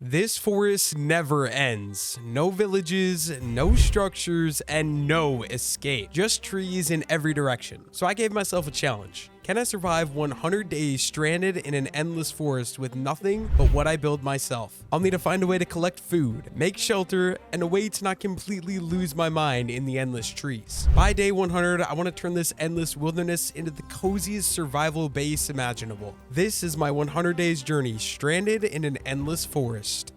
This forest never ends. No villages, no structures, and no escape. Just trees in every direction. So I gave myself a challenge. Can I survive 100 days stranded in an endless forest with nothing but what I build myself? I'll need to find a way to collect food, make shelter, and a way to not completely lose my mind in the endless trees. By day 100, I want to turn this endless wilderness into the coziest survival base imaginable. This is my 100 days journey stranded in an endless forest.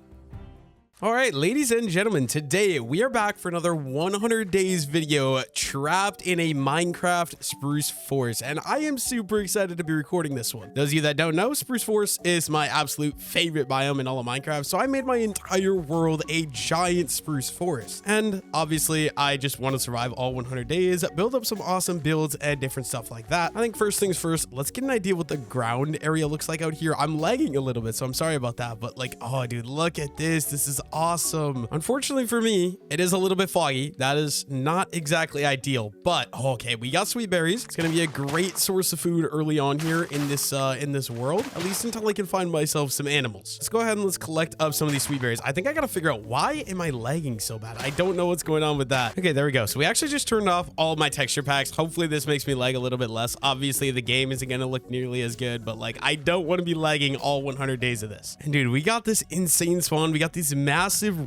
All right, ladies and gentlemen, today we are back for another 100 days video trapped in a Minecraft spruce forest, and I am super excited to be recording this one. Those of you that don't know, spruce forest is my absolute favorite biome in all of Minecraft, so I made my entire world a giant spruce forest. And obviously, I just want to survive all 100 days, build up some awesome builds and different stuff like that. I think first things first, let's get an idea what the ground area looks like out here. I'm lagging a little bit, so I'm sorry about that, but like, oh dude, look at this. This is awesome. Unfortunately for me, it is a little bit foggy. That is not exactly ideal, but okay, we got sweet berries. It's gonna be a great source of food early on here in this world, at least until I can find myself some animals. Let's go ahead and let's collect up some of these sweet berries. I think I gotta figure out, why am I lagging so bad? I don't know what's going on with that. Okay, there we go. So we actually just turned off all of my texture packs. Hopefully this makes me lag a little bit less. Obviously the game isn't gonna look nearly as good, but like, I don't want to be lagging all 100 days of this. And dude, we got this insane spawn. We got these massive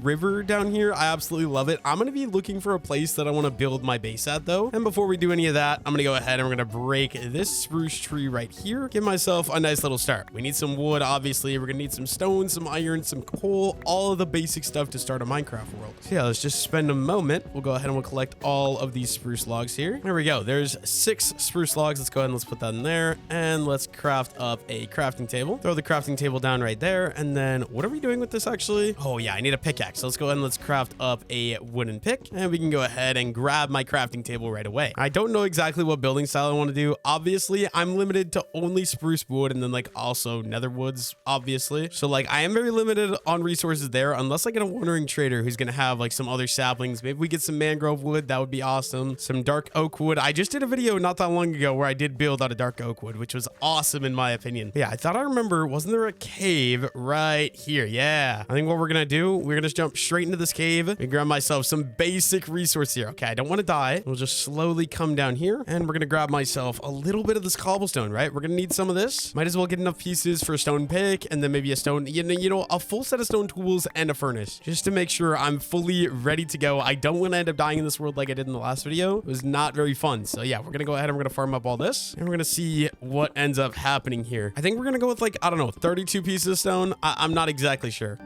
river down here. I absolutely love it. I'm going to be looking for a place that I want to build my base at though. And before we do any of that, I'm going to go ahead and we're going to break this spruce tree right here. Give myself a nice little start. We need some wood, obviously. We're going to need some stone, some iron, some coal, all of the basic stuff to start a Minecraft world. So yeah, let's just spend a moment. We'll go ahead and we'll collect all of these spruce logs here. There we go. There's 6 spruce logs. Let's go ahead and let's put that in there. And let's craft up a crafting table. Throw the crafting table down right there. And then what are we doing with this actually? Oh yeah, I need a pickaxe. So let's go ahead and let's craft up a wooden pick, and we can go ahead and grab my crafting table right away. I don't know exactly what building style I want to do. Obviously, I'm limited to only spruce wood and then like also nether woods, obviously. So like I am very limited on resources there unless I get a wandering trader who's going to have like some other saplings. Maybe we get some mangrove wood. That would be awesome. Some dark oak wood. I just did a video not that long ago where I did build out of dark oak wood, which was awesome in my opinion. But yeah, I thought I remember, wasn't there a cave right here? Yeah. I think what we're going to do, we're going to jump straight into this cave and grab myself some basic resource here. Okay, I don't want to die. We'll just slowly come down here and we're going to grab myself a little bit of this cobblestone, right? We're going to need some of this. Might as well get enough pieces for a stone pick and then maybe a stone, you know, a full set of stone tools and a furnace just to make sure I'm fully ready to go. I don't want to end up dying in this world like I did in the last video. It was not very fun. So yeah, we're going to go ahead and we're going to farm up all this and we're going to see what ends up happening here. I think we're going to go with like, I don't know, 32 pieces of stone. I'm not exactly sure.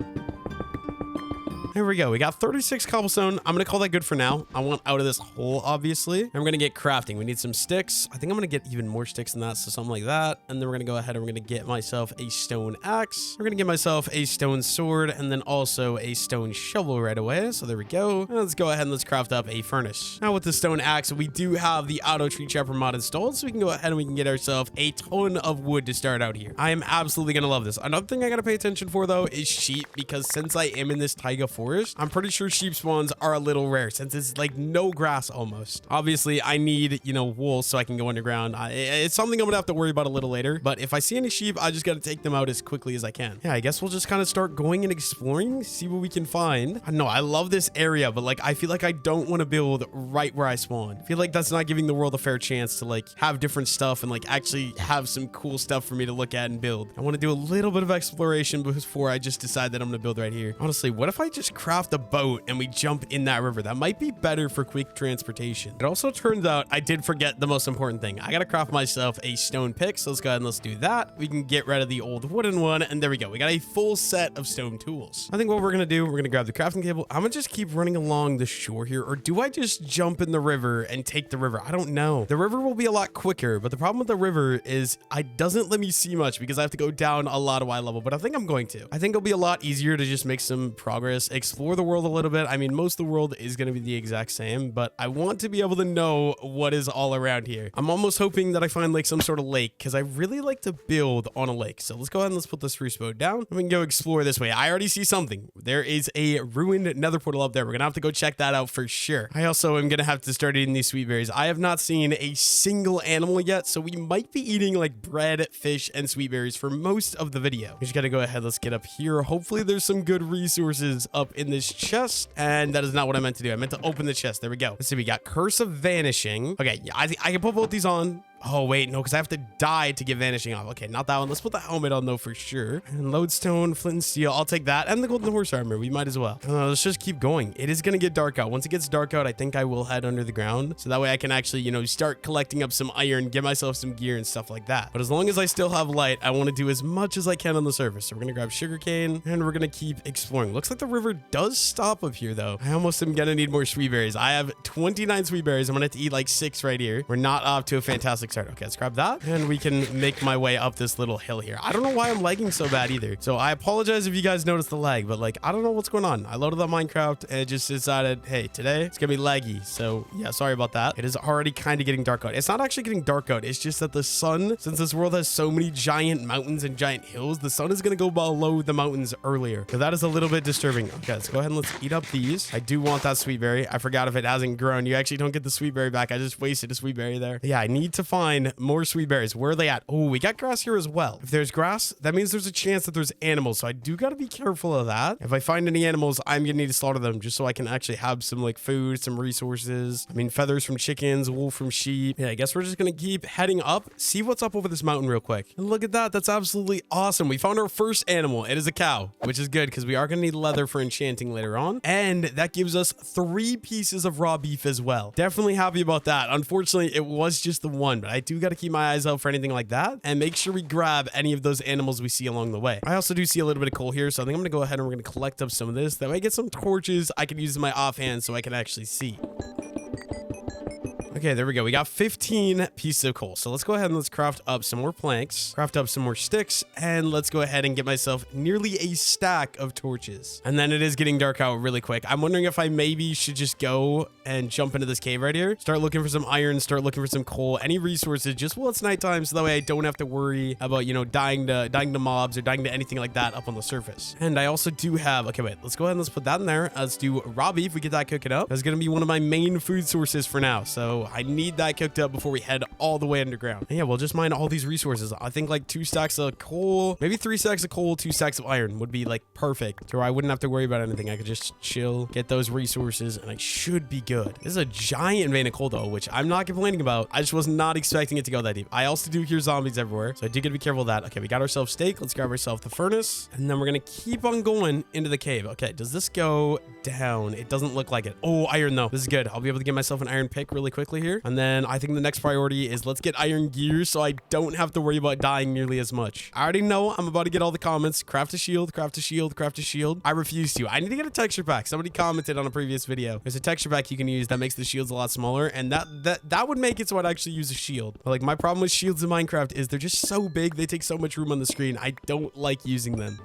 Here we go. We got 36 cobblestone. I'm going to call that good for now. I want out of this hole, obviously. And we're going to get crafting. We need some sticks. I think I'm going to get even more sticks than that. So something like that. And then we're going to go ahead and we're going to get myself a stone axe. We're going to get myself a stone sword and then also a stone shovel right away. So there we go. And let's go ahead and let's craft up a furnace. Now with the stone axe, we do have the auto tree chopper mod installed. So we can go ahead and we can get ourselves a ton of wood to start out here. I am absolutely going to love this. Another thing I got to pay attention for though is sheep, because since I am in this taiga forest, I'm pretty sure sheep spawns are a little rare since it's like no grass almost. Obviously, I need, you know, wool so I can go underground. It's something I'm gonna have to worry about a little later, but if I see any sheep, I just gotta take them out as quickly as I can. Yeah, I guess we'll just kind of start going and exploring, see what we can find. I know I love this area, but like I feel like I don't want to build right where I spawn. I feel like that's not giving the world a fair chance to like have different stuff and like actually have some cool stuff for me to look at and build. I want to do a little bit of exploration before I just decide that I'm gonna build right here. Honestly, what if I just craft a boat and we jump in that river? That might be better for quick transportation. It also turns out I did forget the most important thing. I gotta craft myself a stone pick, so let's go ahead and let's do that. We can get rid of the old wooden one, and there we go. We got a full set of stone tools. I think what we're gonna do, we're gonna grab the crafting table. I'm gonna just keep running along the shore here, or do I just jump in the river and take the river? I don't know. The river will be a lot quicker, but the problem with the river is it doesn't let me see much because I have to go down a lot of Y level, but I think I'm going to. I think it'll be a lot easier to just make some progress explore the world a little bit. I mean, most of the world is going to be the exact same, but I want to be able to know what is all around here. I'm almost hoping that I find like some sort of lake because I really like to build on a lake. So let's go ahead and let's put the spruce boat down. We can go explore this way. I already see something. There is a ruined nether portal up there. We're going to have to go check that out for sure. I also am going to have to start eating these sweet berries. I have not seen a single animal yet, so we might be eating like bread, fish, and sweet berries for most of the video. We just got to go ahead. Let's get up here. Hopefully there's some good resources up in this chest. And that is not what I meant to do. I meant to open the chest. There we go. Let's see. We got Curse of Vanishing. Okay. Yeah, I think I can put both these on. Oh, wait, no, because I have to die to get Vanishing off. Okay, not that one. Let's put the helmet on, though, for sure. And lodestone, flint and steel. I'll take that. And the golden horse armor. We might as well. Let's just keep going. It is going to get dark out. Once it gets dark out, I think I will head under the ground. So that way I can actually, you know, start collecting up some iron, get myself some gear and stuff like that. But as long as I still have light, I want to do as much as I can on the surface. So we're going to grab sugarcane and we're going to keep exploring. Looks like the river does stop up here, though. I almost am going to need more sweet berries. I have 29 sweet berries. I'm going to have to eat like 6 right here. We're not off to a fantastic start. Okay, let's grab that. And we can make my way up this little hill here. I don't know why I'm lagging so bad either. So I apologize if you guys noticed the lag, but like, I don't know what's going on. I loaded up Minecraft and it just decided, hey, today it's gonna be laggy. So yeah, sorry about that. It is already kind of getting dark out. It's not actually getting dark out. It's just that the sun, since this world has so many giant mountains and giant hills, the sun is gonna go below the mountains earlier. So that is a little bit disturbing. Okay, let's go ahead and let's eat up these. I do want that sweet berry. I forgot if it hasn't grown. You actually don't get the sweet berry back. I just wasted a sweet berry there. Yeah, I need to find more sweet berries. Where are they at? Oh, we got grass here as well. If there's grass, that means there's a chance that there's animals. So I do got to be careful of that. If I find any animals, I'm going to need to slaughter them just so I can actually have some like food, some resources. I mean, feathers from chickens, wool from sheep. Yeah, I guess we're just going to keep heading up, see what's up over this mountain real quick. And look at that. That's absolutely awesome. We found our first animal. It is a cow, which is good because we are going to need leather for enchanting later on. And that gives us 3 pieces of raw beef as well. Definitely happy about that. Unfortunately, it was just the one, but I do got to keep my eyes out for anything like that and make sure we grab any of those animals we see along the way. I also do see a little bit of coal here, so I think I'm gonna go ahead and we're gonna collect up some of this. That way I get some torches I can use in my offhand so I can actually see. Okay, there we go. We got 15 pieces of coal. So let's go ahead and let's craft up some more planks, craft up some more sticks, and let's go ahead and get myself nearly a stack of torches. And then it is getting dark out really quick. I'm wondering if I maybe should just go and jump into this cave right here, start looking for some iron, start looking for some coal, any resources, just while it's nighttime, so that way I don't have to worry about, you know, dying to mobs or dying to anything like that up on the surface. And I also do have, okay, wait, let's go ahead and let's put that in there. Let's do raw beef. We get that cooking up. That's going to be one of my main food sources for now. So I need that cooked up before we head all the way underground. And yeah, we'll just mine all these resources. I think like 2 stacks of coal, maybe 3 stacks of coal, 2 stacks of iron would be like perfect. So I wouldn't have to worry about anything. I could just chill, get those resources, and I should be good. This is a giant vein of coal though, which I'm not complaining about. I just was not expecting it to go that deep. I also do hear zombies everywhere, so I do gotta be careful of that. Okay, we got ourselves steak. Let's grab ourselves the furnace, and then we're gonna keep on going into the cave. Okay, does this go down? It doesn't look like it. Oh, iron though. This is good. I'll be able to get myself an iron pick really quickly here. And then I think the next priority is let's get iron gear so I don't have to worry about dying nearly as much. I already know I'm about to get all the comments. Craft a shield, craft a shield, craft a shield. I refuse to. I need to get a texture pack. Somebody commented on a previous video. There's a texture pack you can use that makes the shields a lot smaller, and that would make it so I'd actually use a shield. But like my problem with shields in Minecraft is they're just so big. They take so much room on the screen. I don't like using them.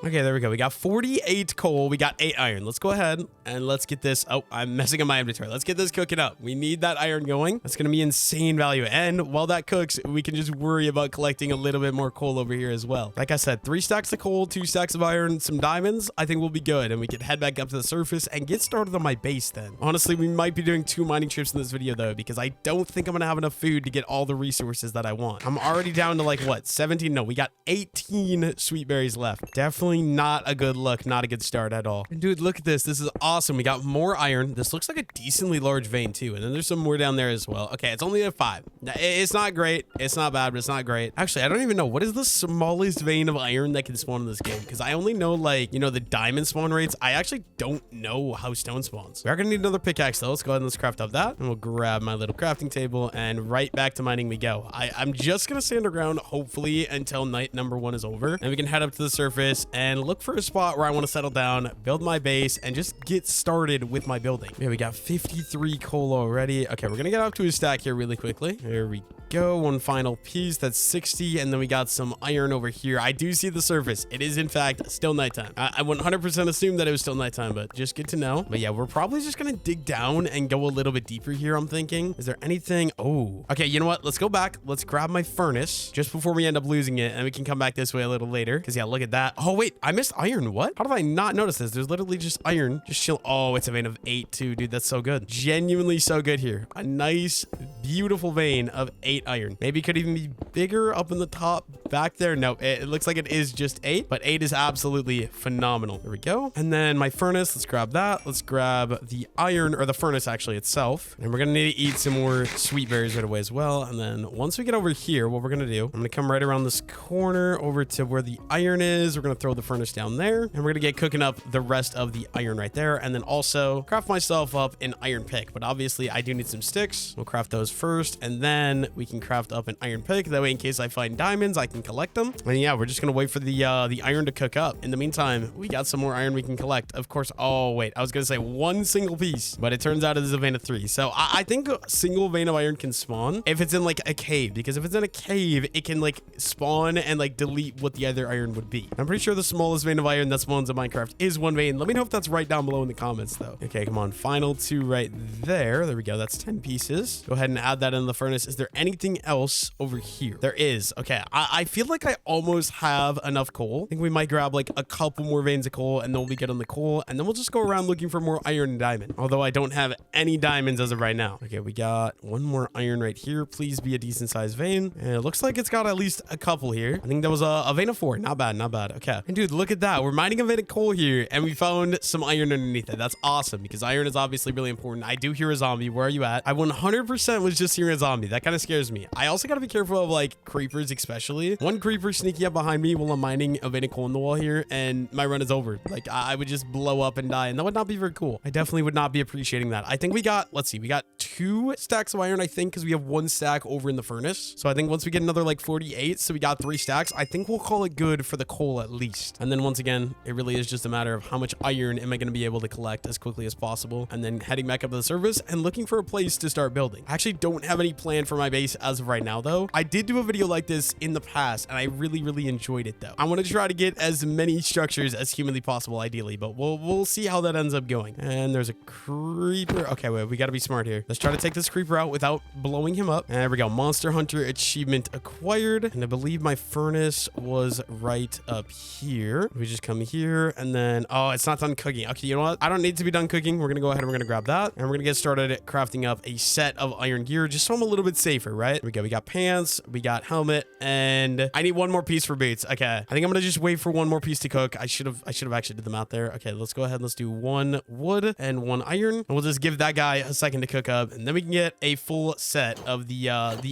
Okay, there we go. We got 48 coal. We got 8 iron. Let's go ahead and let's get this. Oh, I'm messing up my inventory. Let's get this cooking up. We need that iron going. That's going to be insane value. And while that cooks, we can just worry about collecting a little bit more coal over here as well. Like I said, 3 stacks of coal, 2 stacks of iron, some diamonds. I think we'll be good. And we can head back up to the surface and get started on my base then. Honestly, we might be doing 2 mining trips in this video though, because I don't think I'm going to have enough food to get all the resources that I want. I'm already down to like what? 17? No, we got 18 sweet berries left. Definitely not a good look, not a good start at all. And dude, look at this. This is awesome. We got more iron. This looks like a decently large vein too. And then there's some more down there as well. Okay, it's only a 5. It's not great. It's not bad, but it's not great. Actually, I don't even know. What is the smallest vein of iron that can spawn in this game? Because I only know like, you know, the diamond spawn rates. I actually don't know how stone spawns. We are going to need another pickaxe though. Let's go ahead and let's craft up that. And we'll grab my little crafting table and right back to mining we go. I'm just going to stay underground, hopefully until night number 1 is over. And we can head up to the surface and look for a spot where I want to settle down, build my base, and just get started with my building. Yeah, we got 53 coal already. Okay, we're gonna get up to a stack here really quickly. There we go. One final piece. That's 60. And then we got some iron over here. I do see the surface. It is, in fact, still nighttime. I 100% assumed that it was still nighttime, but just good to know. But yeah, we're probably just going to dig down and go a little bit deeper here, I'm thinking. Is there anything? Oh, okay. You know what? Let's go back. Let's grab my furnace just before we end up losing it. And we can come back this way a little later. Because yeah, look at that. Oh, wait. I missed iron. What? How did I not notice this? There's literally just iron. Just chill. Oh, it's a vein of 8 too, dude. That's so good. Genuinely so good here. A nice, beautiful vein of 8 iron. Maybe it could even be bigger up in the top back there. No, it looks like it is just 8, but 8 is absolutely phenomenal. There we go. And then my furnace, let's grab that. Let's grab the iron, or the furnace actually itself. And we're going to need to eat some more sweet berries right away as well. And then once we get over here, what we're going to do, I'm going to come right around this corner over to where the iron is. We're going to throw the furnace down there, and we're going to get cooking up the rest of the iron right there. And then also craft myself up an iron pick, but obviously I do need some sticks. We'll craft those first, and then we can craft up an iron pick. That way, in case I find diamonds, I can collect them. And yeah, we're just going to wait for the iron to cook up. In the meantime, we got some more iron we can collect. Of course. Oh, wait, I was going to say one single piece, but it turns out it is a vein of 3. So I think a single vein of iron can spawn if it's in like a cave, because if it's in a cave, it can like spawn and like delete what the other iron would be. I'm pretty sure the smallest vein of iron that spawns in Minecraft is 1 vein. Let me know if that's right down below in the comments though. Okay, come on. Final 2 right there. There we go. That's 10 pieces. Go ahead and add that in the furnace. Is there anything else over here? There is. Okay. I feel like I almost have enough coal. I think we might grab like a couple more veins of coal, and then we'll be good on the coal, and then we'll just go around looking for more iron and diamond. Although I don't have any diamonds as of right now. Okay, we got one more iron right here. Please be a decent sized vein. And it looks like it's got at least a couple here. I think that was a vein of 4. Not bad, not bad. Okay. And dude, look at that. We're mining a vein of coal here, and we found some iron underneath it. That's awesome, because iron is obviously really important. I do hear a zombie. Where are you at? I 100% was just hearing a zombie. That kind of scares me. I also got to be careful of like creepers, especially. One creeper sneaking up behind me while I'm mining a vein of coal in the wall here, and my run is over. Like I would just blow up and die, and that would not be very cool. I definitely would not be appreciating that. I think we got, let's see, we got 2 stacks of iron, I think, because we have 1 stack over in the furnace. So I think once we get another like 48, so we got 3 stacks, I think we'll call it good for the coal at least. And then once again, it really is just a matter of how much iron am I going to be able to collect as quickly as possible, and then heading back up to the surface and looking for a place to start building. I actually don't have any plan for my base as of right now though. I did do a video like this in the past, and I really enjoyed it though. I want to try to get as many structures as humanly possible ideally, but we'll see how that ends up going. And there's a creeper. Okay, wait, we got to be smart here. Let's try to take this creeper out without blowing him up. And there we go. Monster Hunter achievement acquired. And I believe my furnace was right up here. We just come here, and then, oh, it's not done cooking. Okay, you know what? I don't need to be done cooking. We're going to go ahead and we're going to grab that. And we're going to get started crafting up a set of iron gear just so I'm a little bit safer, right? Here we go. We got pants, we got helmet, and I need 1 more piece for boots. Okay. I think I'm going to just wait for 1 more piece to cook. I should have actually did them out there. Okay, let's go ahead and let's do 1 wood and 1 iron. And we'll just give that guy a second to cook up, and then we can get a full set of the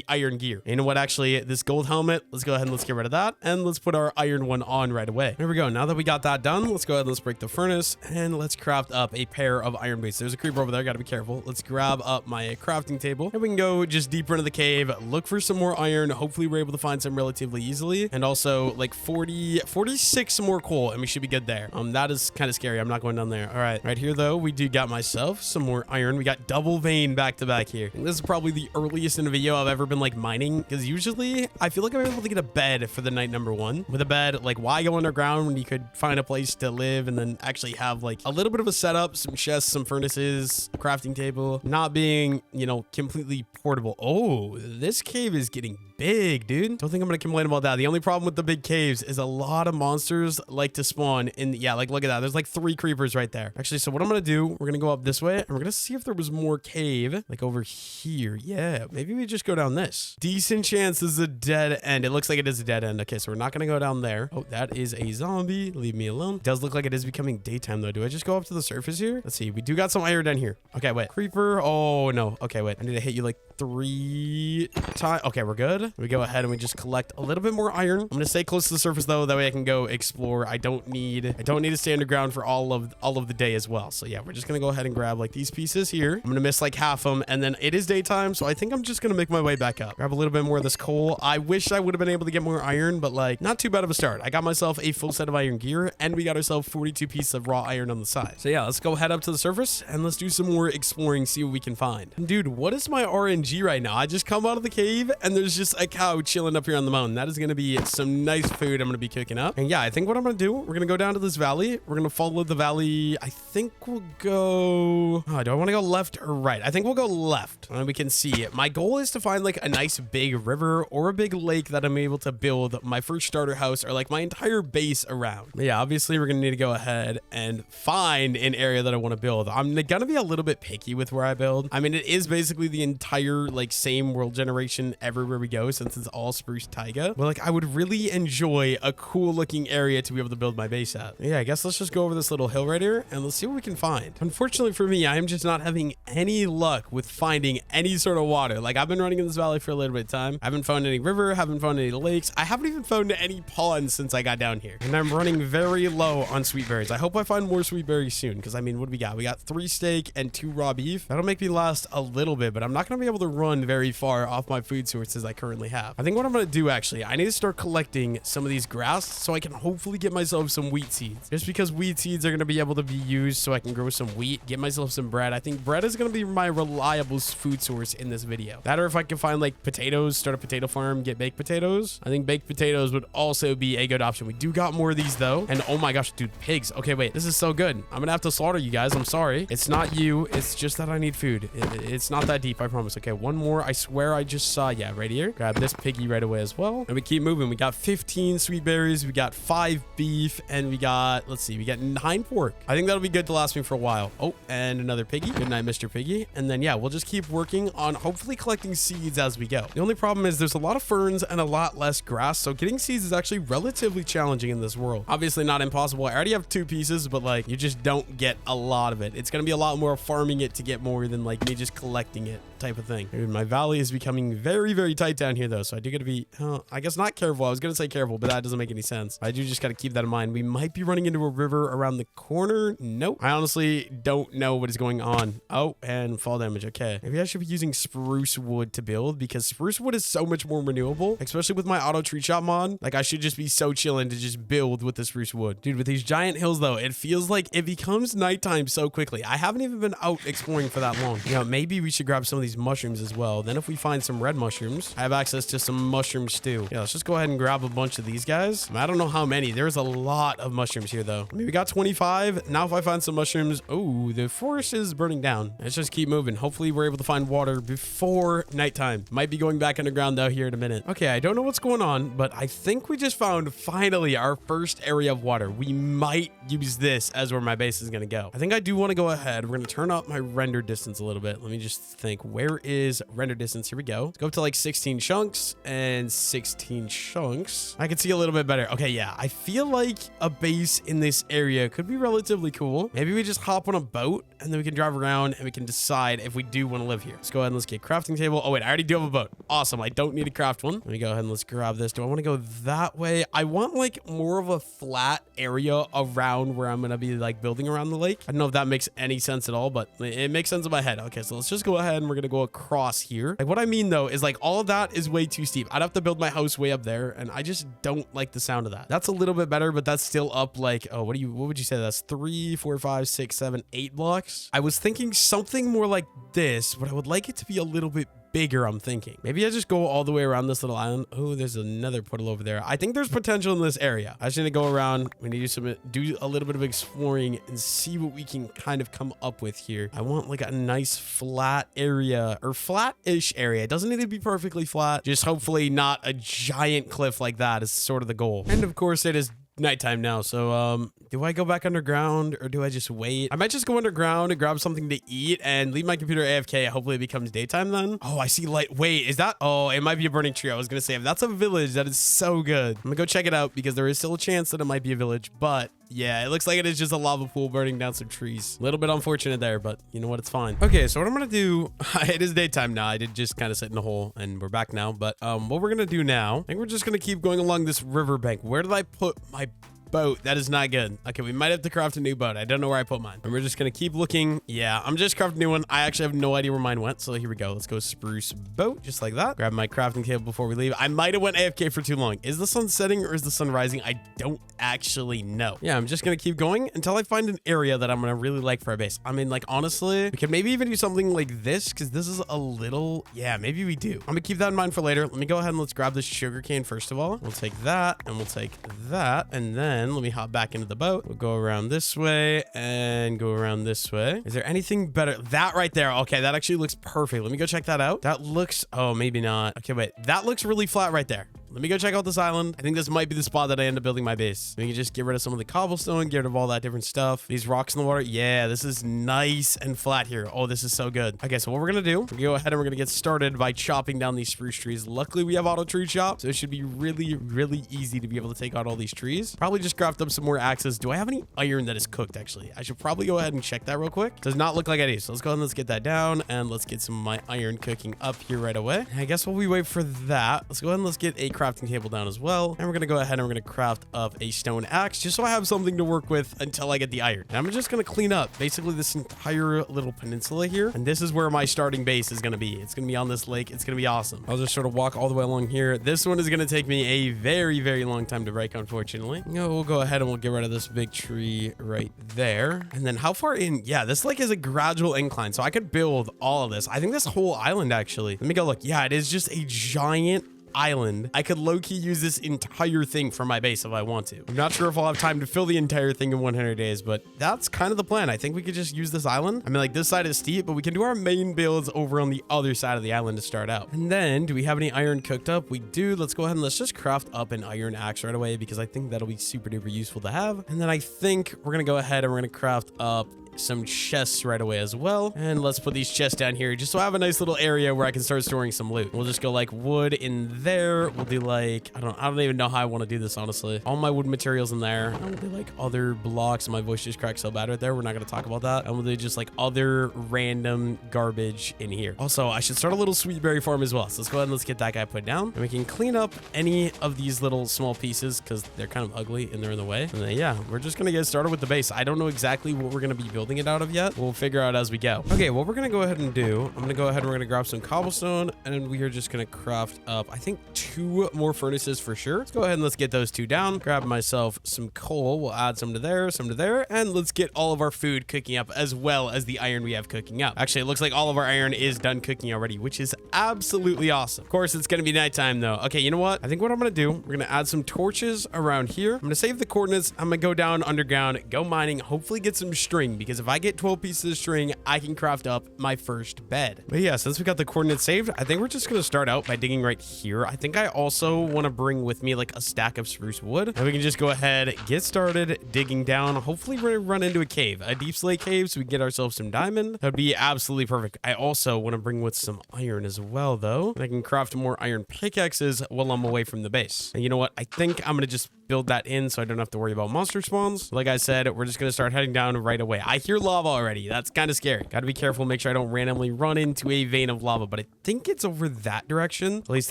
iron gear. And you know what? Actually, this gold helmet, let's go ahead and let's get rid of that, and let's put our iron one on right away. There we go. Now that we got that done, let's go ahead and let's break the furnace, and let's craft up a pair of iron boots. There's a creeper over there. Got to be careful. Let's grab up my crafting table, and we can go just deeper into the cave, look for some more iron. Hopefully we're able to find some relatively easily, and also like 46 more coal, and we should be good there. That is kind of scary. I'm not going down there. All right here though, we do got myself some more iron. We got double vein back to back here. And this is probably the earliest in a video I've ever been like mining, because usually I feel like I'm able to get a bed for the night number 1. With a bed, like why go underground when you could find a place to live and then actually have like a little bit of a setup, some chests, some furnaces, a crafting table, not being, you know, completely portable. Oh, this cave is getting big, dude. Don't think I'm gonna complain about that. The only problem with the big caves is a lot of monsters like to spawn in. Yeah, like look at that. There's like 3 creepers right there. Actually, so what I'm gonna do, we're gonna go up this way, and we're gonna see if there was more cave like over here. Yeah, maybe we just go down this. Decent chance this is a dead end. It looks like it is a dead end. Okay, so we're not gonna go down there. Oh, that is a zombie. Leave me alone. It does look like it is becoming daytime though. Do I just go up to the surface here? Let's see. We do got some iron down here. Okay, wait. Creeper. Oh no. Okay, wait. I need to hit you like 3 times. Okay, we're good. We go ahead and we just collect a little bit more iron. I'm gonna stay close to the surface though, that way I can go explore. I don't need to stay underground for all of the day as well. So yeah, we're just gonna go ahead and grab like these pieces here. I'm gonna miss like half them, and then it is daytime, so I think I'm just gonna make my way back up. Grab a little bit more of this coal. I wish I would have been able to get more iron, but like not too bad of a start. I got myself a full set of iron gear, and we got ourselves 42 pieces of raw iron on the side. So yeah, let's go head up to the surface and let's do some more exploring, see what we can find. And dude, what is my RNG right now? I just come out of the cave and there's just a cow chilling up here on the mountain. That is gonna be some nice food I'm gonna be cooking up. And yeah, I think what I'm gonna do, we're gonna go down to this valley. We're gonna follow the valley. I think we'll go, do I want to go left or right? I think we'll go left, and we can see it. My goal is to find like a nice big river or a big lake that I'm able to build my first starter house or like my entire base around. But yeah, obviously we're gonna need to go ahead and find an area that I want to build. I'm gonna be a little bit picky with where I build. I mean, it is basically the entire like same world generation everywhere we go, since it's all spruce taiga. But like, I would really enjoy a cool looking area to be able to build my base at. Yeah, I guess let's just go over this little hill right here and let's see what we can find. Unfortunately for me, I am just not having any luck with finding any sort of water. Like, I've been running in this valley for a little bit of time. I haven't found any river, haven't found any lakes. I haven't even found any ponds since I got down here. And I'm running very low on sweet berries. I hope I find more sweet berries soon, because I mean, what do we got? We got 3 steak and 2 raw beef. That'll make me last a little bit, but I'm not going to be able to run very far off my food sources I currently have. I think what I'm going to do, actually, I need to start collecting some of these grass so I can hopefully get myself some wheat seeds. Just because wheat seeds are going to be able to be used so I can grow some wheat, get myself some bread. I think bread is going to be my reliable food source in this video. That, or if I can find like potatoes, start a potato farm, get baked potatoes. I think baked potatoes would also be a good option. We do got more of these though. And oh my gosh, dude, pigs. Okay, wait, this is so good. I'm going to have to slaughter you guys. I'm sorry. It's not you. It's just that I need food. It's not that deep, I promise. Okay, one more. I swear I just saw, yeah, right here. Grab this piggy right away as well. And we keep moving. We got 15 sweet berries. We got 5 beef, and we got, let's see, we got 9 pork. I think that'll be good to last me for a while. Oh, and another piggy. Good night, Mr. Piggy. And then yeah, we'll just keep working on hopefully collecting seeds as we go. The only problem is there's a lot of ferns and a lot less grass, so getting seeds is actually relatively challenging in this world. Obviously not impossible. I already have 2 pieces, but like, you just don't get a lot of it. It's gonna be a lot more farming it to get more than like me just collecting it type of thing. Dude, my valley is becoming very, very tight down here though, so I do gotta be, I guess not careful. I was gonna say careful, but that doesn't make any sense. I do just gotta keep that in mind. We might be running into a river around the corner. Nope. I honestly don't know what is going on. Oh, and fall damage. Okay. Maybe I should be using spruce wood to build, because spruce wood is so much more renewable, especially with my auto tree chop mod. Like, I should just be so chilling to just build with the spruce wood. Dude, with these giant hills though, it feels like it becomes nighttime so quickly. I haven't even been out exploring for that long. You know, maybe we should grab some of these mushrooms as well. Then if we find some red mushrooms, I have access to some mushroom stew. Yeah, let's just go ahead and grab a bunch of these guys. I don't know how many. There's a lot of mushrooms here though. I mean, we got 25. Now if I find some mushrooms, oh, the forest is burning down. Let's just keep moving. Hopefully we're able to find water before nighttime. Might be going back underground though here in a minute. Okay, I don't know what's going on, but I think we just found finally our first area of water. We might use this as where my base is going to go. I think I do want to go ahead. We're going to turn up my render distance a little bit. Let me just think, where is render distance? Here we go. Let's go up to like 16 chunks and 16 chunks. I can see a little bit better. Okay, yeah, I feel like a base in this area could be relatively cool. Maybe we just hop on a boat and then we can drive around and we can decide if we do want to live here. Let's go ahead and let's get crafting table. Oh wait, I already do have a boat. Awesome. I don't need to craft one. Let me go ahead and let's grab this. Do I want to go that way? I want like more of a flat area around where I'm going to be like building around the lake. I don't know if that makes any sense at all, but it makes sense in my head. Okay, so let's just go ahead and we're going to go across here. Like, what I mean though is like all of that is way too steep. I'd have to build my house way up there, and I just don't like the sound of that. That's a little bit better, but that's still up like, oh, what would you say? That's 3, 4, 5, 6, 7, 8 blocks. I was thinking something more like this, but I would like it to be a little bit bigger, I'm thinking. Maybe I just go all the way around this little island. Oh, there's another portal over there. I think there's potential in this area. I just need to go around. We need to do a little bit of exploring and see what we can kind of come up with here. I want like a nice flat area, or flat-ish area. It doesn't need to be perfectly flat. Just hopefully not a giant cliff like that is sort of the goal. And of course it is nighttime now, so do I go back underground or do I just wait? I might just go underground and grab something to eat and leave my computer AFK. Hopefully it becomes daytime then. Oh, I see light. Wait, is that? Oh, it might be a burning tree. I was gonna say, if that's a village, that is so good. I'm gonna go check it out because there is still a chance that it might be a village, but Yeah, it looks like it is just a lava pool burning down some trees. A little bit unfortunate there, but you know what? It's fine. Okay, so what I'm gonna do, it is daytime now. I did just kind of sit in the hole and we're back now. But what we're gonna do now, I think we're just gonna keep going along this riverbank. Where did I put my boat? That is not good. Okay, we might have to craft a new boat. I don't know where I put mine. And we're just gonna keep looking. Yeah, I'm just crafting a new one. I actually have no idea where mine went. So here we go. Let's go spruce boat, just like that. Grab my crafting table before we leave. I might have went AFK for too long. Is the sun setting or is the sun rising? I don't actually know. Yeah, I'm just gonna keep going until I find an area that I'm gonna really like for a base. I mean, like, honestly, we could maybe even do something like this because this is a little, yeah, maybe we do. I'm gonna keep that in mind for later. Let me go ahead and let's grab this sugar cane first of all. We'll take that and we'll take that, and then let me hop back into the boat. We'll go around this way and go around this way. Is there anything better? That right there. Okay, that actually looks perfect. Let me go check that out. That looks, oh, maybe not. Okay, wait, that looks really flat right there. Let me go check out this island. I think this might be the spot that I end up building my base. We can just get rid of some of the cobblestone, get rid of all that different stuff. These rocks in the water. Yeah, this is nice and flat here. Oh, this is so good. Okay, so what we're gonna do, we're gonna go ahead and we're gonna get started by chopping down these spruce trees. Luckily, we have auto tree chop, so it should be really, really easy to be able to take out all these trees. Probably just craft up some more axes. Do I have any iron that is cooked, actually? I should probably go ahead and check that real quick. Does not look like I do. So let's go ahead and let's get that down, and let's get some of my iron cooking up here right away. I guess while we wait for that, let's go ahead and let's get a crafting table down as well. And we're gonna go ahead and we're gonna craft up a stone axe just so I have something to work with until I get the iron. And I'm just gonna clean up basically this entire little peninsula here. And this is where my starting base is gonna be. It's gonna be on this lake. It's gonna be awesome. I'll just sort of walk all the way along here. This one is gonna take me a very, very long time to break, unfortunately. You know, we'll go ahead and we'll get rid of this big tree right there. And then how far in? Yeah, this lake is a gradual incline, so I could build all of this. I think this whole island, actually. Let me go look. Yeah, it is just a giant island. I could low-key use this entire thing for my base if I want to. I'm not sure if I'll have time to fill the entire thing in 100 days, but that's kind of the plan. I think we could just use this island. I mean, like, this side is steep, but we can do our main builds over on the other side of the island to start out. And then, do we have any iron cooked up? We do. Let's go ahead and let's just craft up an iron axe right away because I think that'll be super duper useful to have. And then I think we're gonna go ahead and we're gonna craft up some chests right away as well. And let's put these chests down here just so I have a nice little area where I can start storing some loot. We'll just go like wood in there. We'll do like, I don't even know how I want to do this, honestly. All my wood materials in there. I'll do like other blocks. My voice just cracked so bad right there. We're not going to talk about that. And we'll do just like other random garbage in here. Also, I should start a little sweet berry farm as well. So let's go ahead and let's get that guy put down. And we can clean up any of these little small pieces because they're kind of ugly and they're in the way. And then, yeah, we're just going to get started with the base. I don't know exactly what we're going to be building it out of yet. We'll figure out as we go. Okay, what we're gonna go ahead and do, I'm gonna go ahead and we're gonna grab some cobblestone, and we are just gonna craft up, I think, 2 more furnaces for sure. Let's go ahead and let's get those 2 down. Grab myself some coal. We'll add some to there, and let's get all of our food cooking up as well as the iron we have cooking up. Actually, it looks like all of our iron is done cooking already, which is absolutely awesome. Of course, it's gonna be nighttime though. Okay, you know what? I think what I'm gonna do, we're gonna add some torches around here. I'm gonna save the coordinates. I'm gonna go down underground, go mining, hopefully get some string, because if I get 12 pieces of string, I can craft up my first bed. But yeah, since we got the coordinates saved, I think we're just gonna start out by digging right here. I think I also want to bring with me like a stack of spruce wood, and we can just go ahead, get started digging down. Hopefully we're gonna run into a cave, a deep slate cave, so we can get ourselves some diamond. That'd be absolutely perfect. I also want to bring with some iron as well though, and I can craft more iron pickaxes while I'm away from the base. And you know what? I think I'm gonna just build that in so I don't have to worry about monster spawns. Like I said, we're just gonna start heading down right away. I hear lava already. That's kind of scary. Gotta be careful, make sure I don't randomly run into a vein of lava, but I think it's over that direction. At least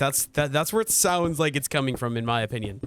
that's where it sounds like it's coming from, in my opinion.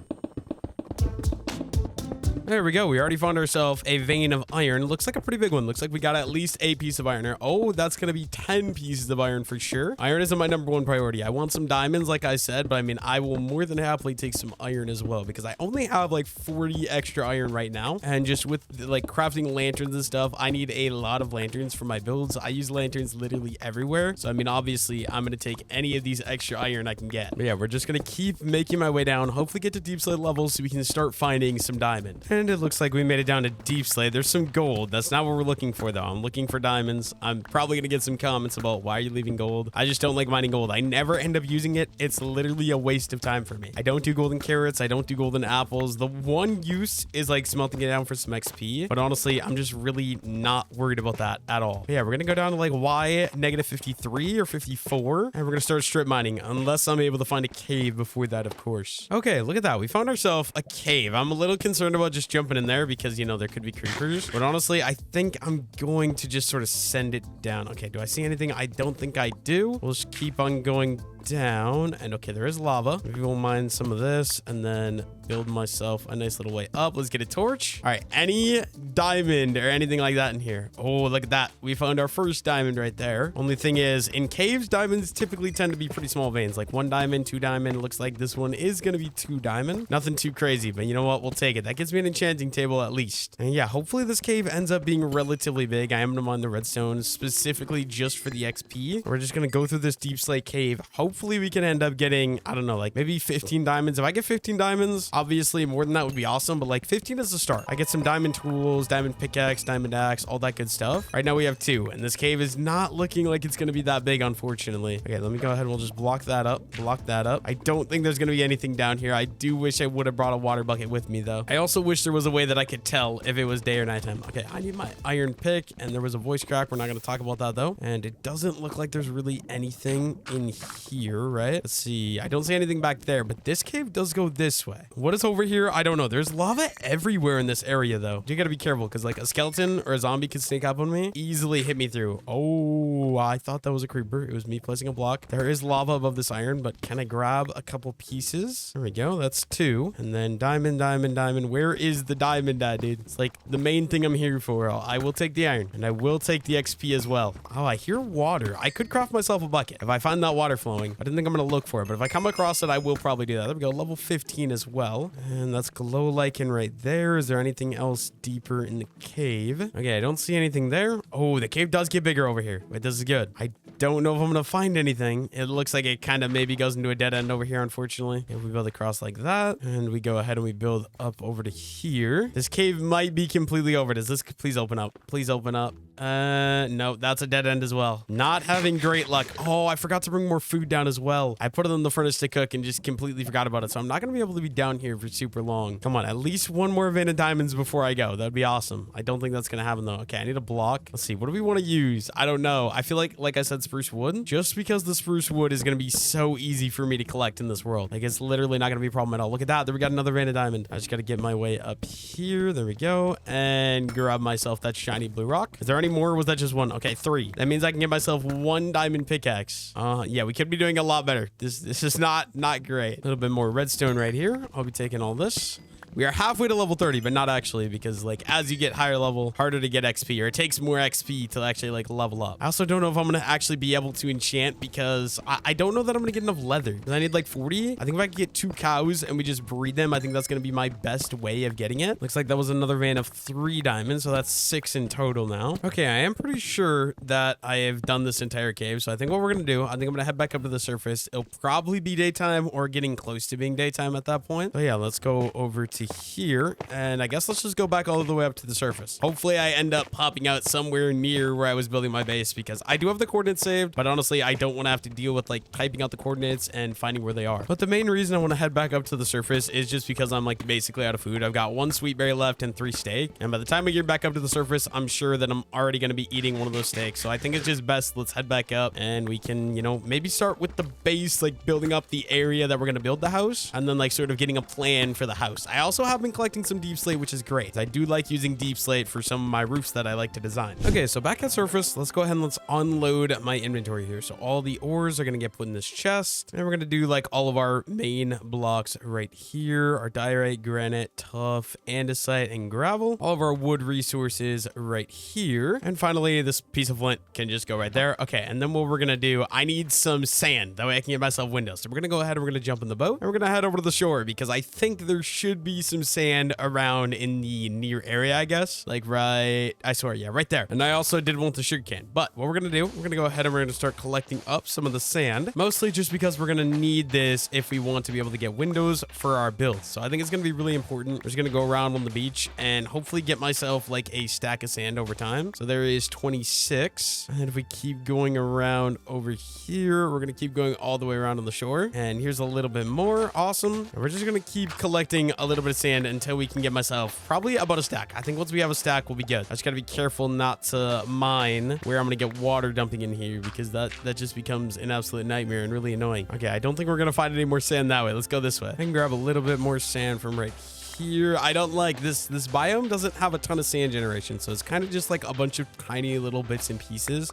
There we go. We already found ourselves a vein of iron. Looks like a pretty big one. Looks like we got at least a piece of iron here. Oh, that's going to be 10 pieces of iron for sure. Iron isn't my #1 priority. I want some diamonds, like I said, but I mean, I will more than happily take some iron as well because I only have like 40 extra iron right now. And just with like crafting lanterns and stuff, I need a lot of lanterns for my builds. I use lanterns literally everywhere. So, I mean, obviously, I'm going to take any of these extra iron I can get. But yeah, we're just going to keep making my way down. Hopefully get to deep slate levels so we can start finding some diamond. And it looks like we made it down to deep slate. There's some gold. That's not what we're looking for though. I'm looking for diamonds. I'm probably gonna get some comments about why are you leaving gold. I just don't like mining gold. I never end up using it. It's literally a waste of time for me. I don't do golden carrots. I don't do golden apples. The one use is like smelting it down for some XP. But honestly, I'm just really not worried about that at all. But yeah, we're gonna go down to like Y -53 or 54. And we're gonna start strip mining unless I'm able to find a cave before that, of course. Okay, look at that. We found ourselves a cave. I'm a little concerned about just just jumping in there because, you know, there could be creepers. But honestly, I think I'm going to just sort of send it down. Okay, do I see anything? I don't think I do. We'll just keep on going down. And okay, there is lava. Maybe we'll mine some of this and then build myself a nice little way up. Let's get a torch. All right, any diamond or anything like that in here? Oh, look at that. We found our first diamond right there. Only thing is, in caves, diamonds typically tend to be pretty small veins, like 1 diamond, 2 diamond. It looks like this one is going to be 2 diamond. Nothing too crazy, but you know what? We'll take it. That gives me an enchanting table at least. And yeah, hopefully this cave ends up being relatively big. I am going to mine the redstone specifically just for the XP. We're just going to go through this deep slate cave. Hopefully we can end up getting, I don't know, like maybe 15 diamonds. If I get 15 diamonds, obviously more than that would be awesome, but like 15 is the start. I get some diamond tools, diamond pickaxe, diamond axe, all that good stuff. Right now we have 2, and this cave is not looking like it's going to be that big, unfortunately. Okay, let me go ahead and we'll just block that up. Block that up. I don't think there's going to be anything down here. I do wish I would have brought a water bucket with me, though. I also wish there was a way that I could tell if it was day or nighttime. Okay, I need my iron pick, and there was a voice crack. We're not going to talk about that, though. And it doesn't look like there's really anything in here, right? Let's see. I don't see anything back there, but this cave does go this way. What is over here? I don't know. There's lava everywhere in this area, though. You got to be careful because like a skeleton or a zombie could sneak up on me, easily hit me through. Oh, I thought that was a creeper. It was me placing a block. There is lava above this iron, but can I grab a couple pieces? There we go. That's 2. And then diamond, diamond, diamond. Where is the diamond at, dude? It's like the main thing I'm here for. I will take the iron and I will take the XP as well. Oh, I hear water. I could craft myself a bucket if I find that water flowing. I didn't think I'm going to look for it, but if I come across it, I will probably do that. There we go. Level 15 as well. And that's glow lichen right there. Is there anything else deeper in the cave? Okay, I don't see anything there. Oh, the cave does get bigger over here. Wait, this is good. I don't know if I'm going to find anything. It looks like it kind of maybe goes into a dead end over here, unfortunately. If we build across like that, and we go ahead and we build up over to here. This cave might be completely over. Does this please open up? Please open up. No, that's a dead end as well. Not having great luck. Oh, I forgot to bring more food down as well. I put it in the furnace to cook and just completely forgot about it. So I'm not going to be able to be down here for super long. Come on, at least 1 more vein of diamonds before I go. That'd be awesome. I don't think that's going to happen though. Okay, I need a block. Let's see. What do we want to use? I don't know. I feel like I said, spruce wood. Just because the spruce wood is going to be so easy for me to collect in this world. Like it's literally not going to be a problem at all. Look at that. There we got another vein of diamond. I just got to get my way up here. There we go. And grab myself that shiny blue rock. Is there any more? Or was that just 1? Okay, 3. That means I can get myself 1 diamond pickaxe. Yeah, we could be doing a lot better. This is not great. A little bit more redstone right here. I'll be taking all this. We are halfway to level 30, but not actually, because like as you get higher level, harder to get XP, or it takes more XP to actually like level up. I also don't know if I'm going to actually be able to enchant because I don't know that I'm going to get enough leather. Because I need like 40. I think if I could get 2 cows and we just breed them, I think that's going to be my best way of getting it. Looks like that was another vein of 3 diamonds, so that's 6 in total now. Okay, I am pretty sure that I have done this entire cave, so I think what we're going to do, I think I'm going to head back up to the surface. It'll probably be daytime or getting close to being daytime at that point. So yeah, let's go over to here, and I guess let's just go back all the way up to the surface. Hopefully I end up popping out somewhere near where I was building my base, because I do have the coordinates saved, but honestly I don't want to have to deal with like typing out the coordinates and finding where they are. But the main reason I want to head back up to the surface is just because I'm like basically out of food. I've got 1 sweet berry left and 3 steak, and by the time I get back up to the surface, I'm sure that I'm already going to be eating one of those steaks. So I think it's just best let's head back up, and we can, you know, maybe start with the base, like building up the area that we're going to build the house, and then like sort of getting a plan for the house. I also have been collecting some deep slate, which is great. I do like using deep slate for some of my roofs that I like to design. Okay, so back at surface, let's go ahead and let's unload my inventory here. So all the ores are going to get put in this chest, and we're going to do like all of our main blocks right here. Our diorite, granite, tuff, andesite, and gravel. All of our wood resources right here. And finally, this piece of flint can just go right there. Okay, and then what we're going to do, I need some sand. That way I can get myself windows. So we're going to go ahead and we're going to jump in the boat, and we're going to head over to the shore, because I think there should be some sand around in the near area, I guess. Like right, I swear, yeah, right there. And I also did want the sugarcane. But what we're going to do, we're going to go ahead and we're going to start collecting up some of the sand. Mostly just because we're going to need this if we want to be able to get windows for our builds. So I think it's going to be really important. We're just going to go around on the beach and hopefully get myself like a stack of sand over time. So there is 26. And if we keep going around over here, we're going to keep going all the way around on the shore. And here's a little bit more. Awesome. And we're just going to keep collecting a little bit of sand until we can get myself probably about a stack. I think once we have a stack, we'll be good. I just got to be careful not to mine where I'm going to get water dumping in here, because that just becomes an absolute nightmare and really annoying. Okay, I don't think we're going to find any more sand that way. Let's go this way. I can grab a little bit more sand from right here. I don't like this. This biome doesn't have a ton of sand generation, so it's kind of just like a bunch of tiny little bits and pieces.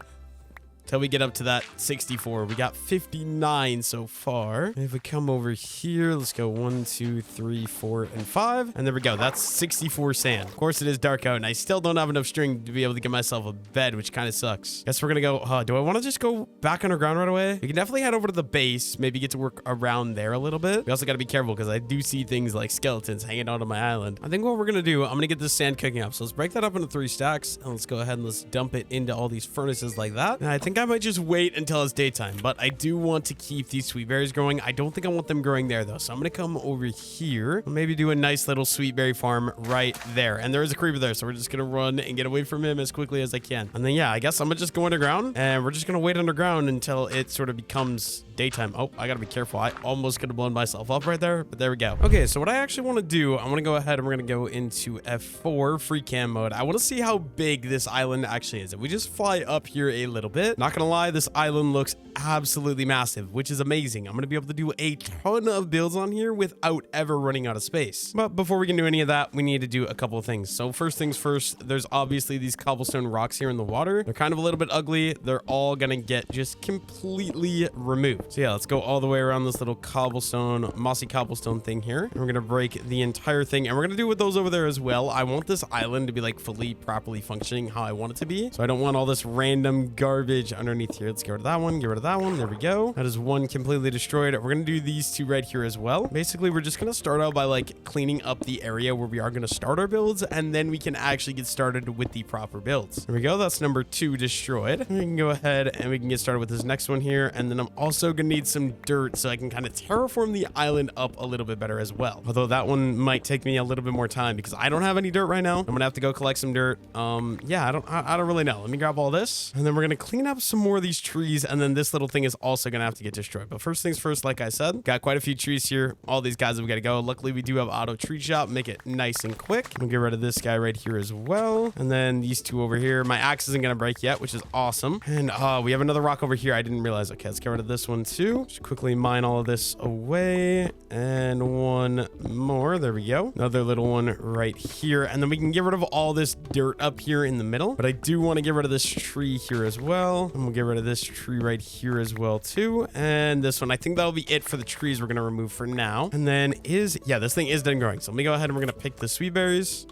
Till we get up to that 64. We got 59 so far. And if we come over here, let's go 1, 2, 3, 4, and 5. And there we go. That's 64 sand. Of course, it is dark out, and I still don't have enough string to be able to get myself a bed, which kind of sucks. Guess we're going to go... do I want to just go back underground right away? We can definitely head over to the base, maybe get to work around there a little bit. We also got to be careful because I do see things like skeletons hanging out on my island. I think what we're going to do, I'm going to get this sand cooking up. So let's break that up into 3 stacks, and let's go ahead and let's dump it into all these furnaces like that. And I think I might just wait until it's daytime, but I do want to keep these sweet berries growing. I don't think I want them growing there though, so I'm gonna come over here, maybe do a nice little sweet berry farm right there. And there is a creeper there, so we're just gonna run and get away from him as quickly as I can. And then yeah, I guess I'm gonna just go underground, and we're just gonna wait underground until it sort of becomes daytime. Oh, I gotta be careful. I almost could have blown myself up right there, but there we go. Okay, so what I actually want to do, I want to go ahead and we're gonna go into F4 free cam mode. I want to see how big this island actually is. If we just fly up here a little bit, not gonna lie, this island looks absolutely massive, which is amazing. I'm gonna be able to do a ton of builds on here without ever running out of space. But before we can do any of that, we need to do a couple of things. So first things first, there's obviously these cobblestone rocks here in the water. They're kind of a little bit ugly. They're all gonna get just completely removed. So yeah, let's go all the way around this little cobblestone, mossy cobblestone thing here. And we're gonna break the entire thing, and we're gonna do with those over there as well. I want this island to be like fully properly functioning how I want it to be. So I don't want all this random garbage underneath here. Let's get rid of that one, get rid of that one. There we go. That is one completely destroyed. We're gonna do these two right here as well. Basically, we're just gonna start out by like cleaning up the area where we are gonna start our builds, and then we can actually get started with the proper builds. There we go. That's number 2 destroyed. And we can go ahead and we can get started with this next one here. And then I'm also gonna need some dirt so I can kind of terraform the island up a little bit better as well. Although that one might take me a little bit more time because I don't have any dirt right now. I'm gonna have to go collect some dirt. Yeah, I don't really know. Let me grab all this, and then we're gonna clean up some more of these trees, and then this little thing is also gonna have to get destroyed. But first things first, like I said, got quite a few trees here. All these guys have got to go. Luckily, we do have auto tree chop, make it nice and quick. We'll get rid of this guy right here as well, and then these two over here. My axe isn't gonna break yet, which is awesome. And we have another rock over here. I didn't realize. Okay, let's get rid of this one too. Just quickly mine all of this away, and one more. There we go. Another little one right here, and then we can get rid of all this dirt up here in the middle. But I do want to get rid of this tree here as well, and we'll get rid of this tree right here as well too, and this one. I think that'll be it for the trees we're gonna remove for now. And then this thing is done growing, so let me go ahead and we're gonna pick the sweet berries.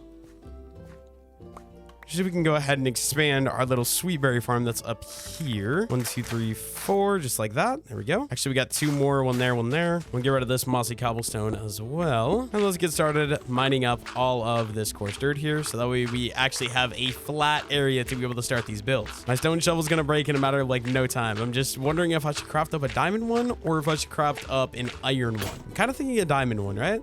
So we can go ahead and expand our little sweet berry farm that's up here. 1, 2, 3, 4, just like that. There we go. Actually, we got 2 more, one there, one there. We'll get rid of this mossy cobblestone as well. And let's get started mining up all of this coarse dirt here, so that way we actually have a flat area to be able to start these builds. My stone shovel is gonna break in a matter of like no time. I'm just wondering if I should craft up a diamond one or if I should craft up an iron one. I'm kind of thinking a diamond one, right?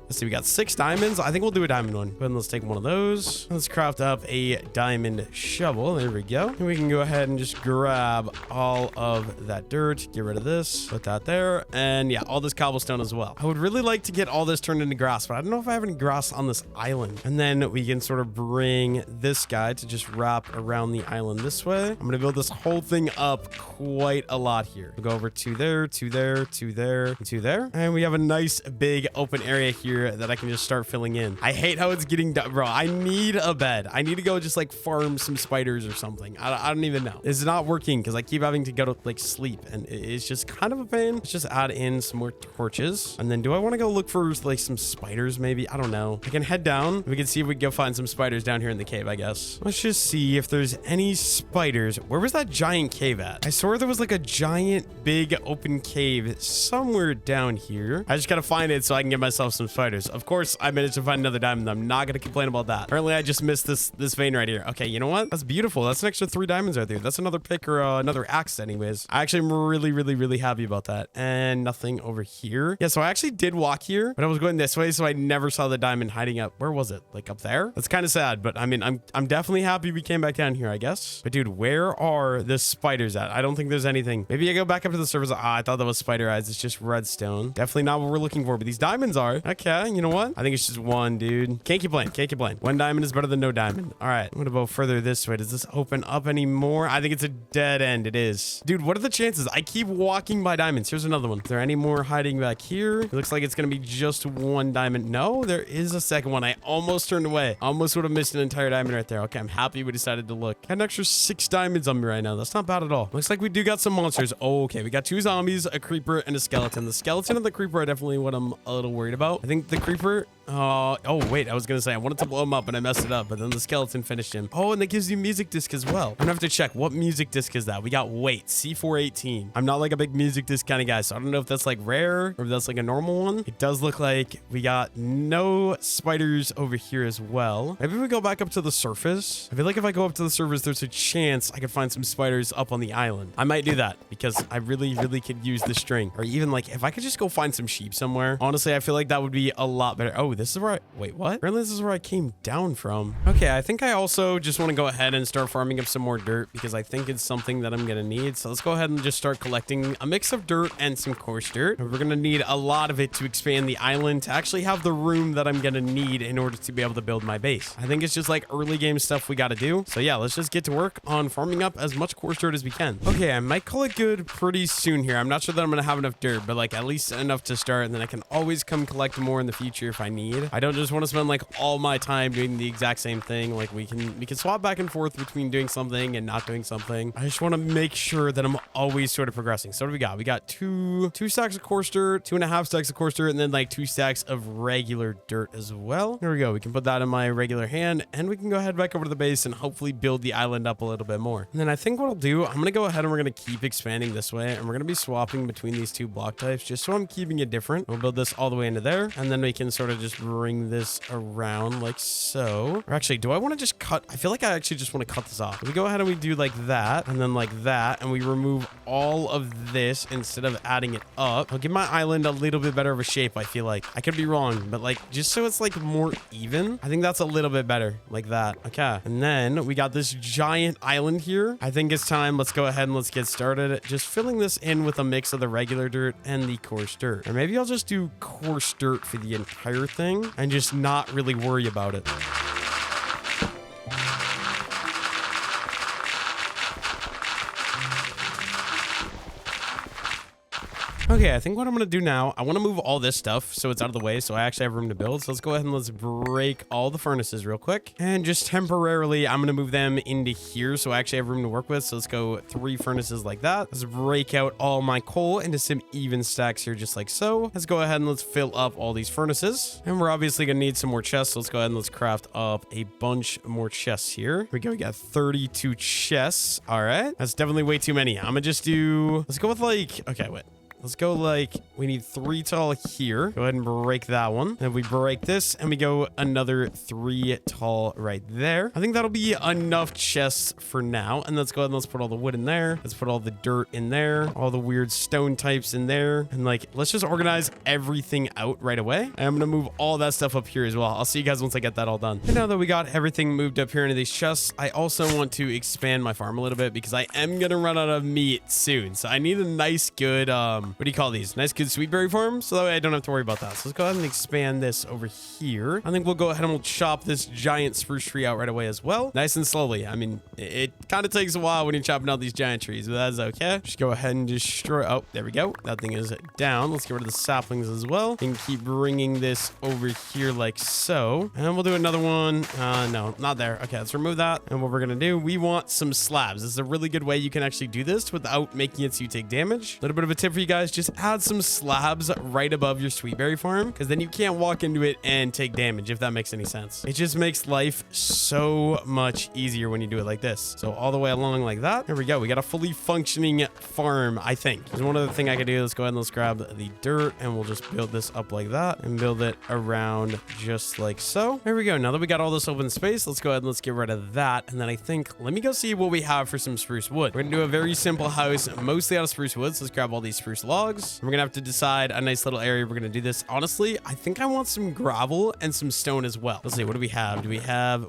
Let's see, we got 6 diamonds. I think we'll do a diamond one. Go ahead and let's take one of those. Let's craft up a diamond shovel. There we go. And we can go ahead and just grab all of that dirt. Get rid of this. Put that there. And yeah, all this cobblestone as well. I would really like to get all this turned into grass, but I don't know if I have any grass on this island. And then we can sort of bring this guy to just wrap around the island this way. I'm going to build this whole thing up quite a lot here. We'll go over 2 there, 2 there, 2 there, and 2 there. And we have a nice big open area here that I can just start filling in. I hate how it's getting done, bro. I need a bed. I need to go just like farm some spiders or something. I don't even know. It's not working because I keep having to go to like sleep, and it's just kind of a pain. Let's just add in some more torches. And then do I want to go look for like some spiders maybe? I don't know. I can head down. We can see if we can go find some spiders down here in the cave, I guess. Let's just see if there's any spiders. Where was that giant cave at? I swore there was like a giant big open cave somewhere down here. I just gotta find it so I can get myself some spiders. Of course, I managed to find another diamond. I'm not going to complain about that. Apparently, I just missed this vein right here. Okay, you know what? That's beautiful. That's an extra 3 diamonds right there. That's another pick or another axe anyways. I actually am really, really, really happy about that. And nothing over here. Yeah, so I actually did walk here, but I was going this way, so I never saw the diamond hiding up. Where was it? Like up there? That's kind of sad, but I mean, I'm definitely happy we came back down here, I guess. But dude, where are the spiders at? I don't think there's anything. Maybe I go back up to the surface. I thought that was spider eyes. It's just redstone. Definitely not what we're looking for, but these diamonds are. Okay, Okay, you know what? I think it's just one, dude. Can't keep playing. Can't keep playing. One diamond is better than no diamond. All right, I'm gonna go further this way. Does this open up anymore? I think it's a dead end. It is. Dude, what are the chances? I keep walking by diamonds. Here's another one. Is there any more hiding back here? It looks like it's gonna be just one diamond. No, there is a second one. I almost turned away. Almost would have missed an entire diamond right there. Okay, I'm happy we decided to look. Got an extra 6 diamonds on me right now. That's not bad at all. Looks like we do got some monsters. Oh, okay, we got 2 zombies, a creeper, and a skeleton. The skeleton and the creeper are definitely what I'm a little worried about. I think the creeper... oh, wait, I was going to say I wanted to blow him up, but I messed it up. But then the skeleton finished him. Oh, and that gives you music disc as well. I'm going to have to check. What music disc is that? We got weight, C418. I'm not like a big music disc kind of guy, so I don't know if that's like rare or if that's like a normal one. It does look like we got no spiders over here as well. Maybe we go back up to the surface. I feel like if I go up to the surface, there's a chance I could find some spiders up on the island. I might do that because I really could use the string. Or even like if I could just go find some sheep somewhere. Honestly, I feel like that would be a lot better. Oh, this is where wait, what? Apparently this is where I came down from. Okay, I think I also just want to go ahead and start farming up some more dirt because I think it's something that I'm going to need. So let's go ahead and just start collecting a mix of dirt and some coarse dirt. We're going to need a lot of it to expand the island to actually have the room that I'm going to need in order to be able to build my base. I think it's just like early game stuff we got to do. So yeah, let's just get to work on farming up as much coarse dirt as we can. Okay, I might call it good pretty soon here. I'm not sure that I'm going to have enough dirt, but like at least enough to start, and then I can always come collect more in the future if I need. I don't just want to spend like all my time doing the exact same thing. Like we can swap back and forth between doing something and not doing something. I just want to make sure that I'm always sort of progressing. So what do we got? We got two stacks of coarse dirt, 2.5 stacks of coarse dirt, and then like 2 stacks of regular dirt as well. Here we go. We can put that in my regular hand, and we can go ahead back over to the base and hopefully build the island up a little bit more. And then I think what I'll do, I'm going to go ahead and we're going to keep expanding this way, and we're going to be swapping between these 2 block types just so I'm keeping it different. We'll build this all the way into there, and then we can sort of just bring this around like so. Or actually, do I want to just cut? I feel like I actually just want to cut this off. We go ahead and we do like that, and then like that, and we remove all of this instead of adding it up. I'll give my island a little bit better of a shape, I feel like. I could be wrong, but like just so it's like more even. I think that's a little bit better like that. Okay. And then we got this giant island here. I think it's time. Let's go ahead and let's get started. Just filling this in with a mix of the regular dirt and the coarse dirt. Or maybe I'll just do coarse dirt for the entire thing and just not really worry about it. Okay, I think what I'm going to do now, I want to move all this stuff so it's out of the way so I actually have room to build. So let's go ahead and let's break all the furnaces real quick. And just temporarily, I'm going to move them into here so I actually have room to work with. So let's go 3 furnaces like that. Let's break out all my coal into some even stacks here just like so. Let's go ahead and let's fill up all these furnaces. And we're obviously going to need some more chests. So let's go ahead and let's craft up a bunch more chests here. Here we go. We got 32 chests. All right. That's definitely way too many. I'm going to just do... Let's go with like... Okay, wait. Let's go like, we need 3 tall here. Go ahead and break that one. And we break this and we go another 3 tall right there. I think that'll be enough chests for now. And let's go ahead and let's put all the wood in there. Let's put all the dirt in there. All the weird stone types in there. And like, let's just organize everything out right away. And I'm going to move all that stuff up here as well. I'll see you guys once I get that all done. And now that we got everything moved up here into these chests, I also want to expand my farm a little bit because I am going to run out of meat soon. So I need a nice, good, what do you call these? Nice, good sweetberry farm. So that way I don't have to worry about that. So let's go ahead and expand this over here. I think we'll go ahead and we'll chop this giant spruce tree out right away as well. Nice and slowly. I mean, it kind of takes a while when you're chopping out these giant trees, but that's okay. Just go ahead and destroy. Oh, there we go. That thing is down. Let's get rid of the saplings as well. And keep bringing this over here like so. And we'll do another one. No, not there. Okay, let's remove that. And what we're going to do, we want some slabs. This is a really good way you can actually do this without making it so you take damage. A little bit of a tip for you guys. Just add some slabs right above your sweetberry farm because then you can't walk into it and take damage, if that makes any sense. It just makes life so much easier when you do it like this. So all the way along like that. There we go. We got a fully functioning farm, I think. There's one other thing I could do. Let's go ahead and let's grab the dirt and we'll just build this up like that and build it around just like so. There we go. Now that we got all this open space, let's go ahead and let's get rid of that. And then I think, let me go see what we have for some spruce wood. We're going to do a very simple house, mostly out of spruce wood. So let's grab all these spruce logs. logs. We're gonna have to decide a nice little area we're gonna do this. Honestly, I think I want some gravel and some stone as well. Let's see, what do we have?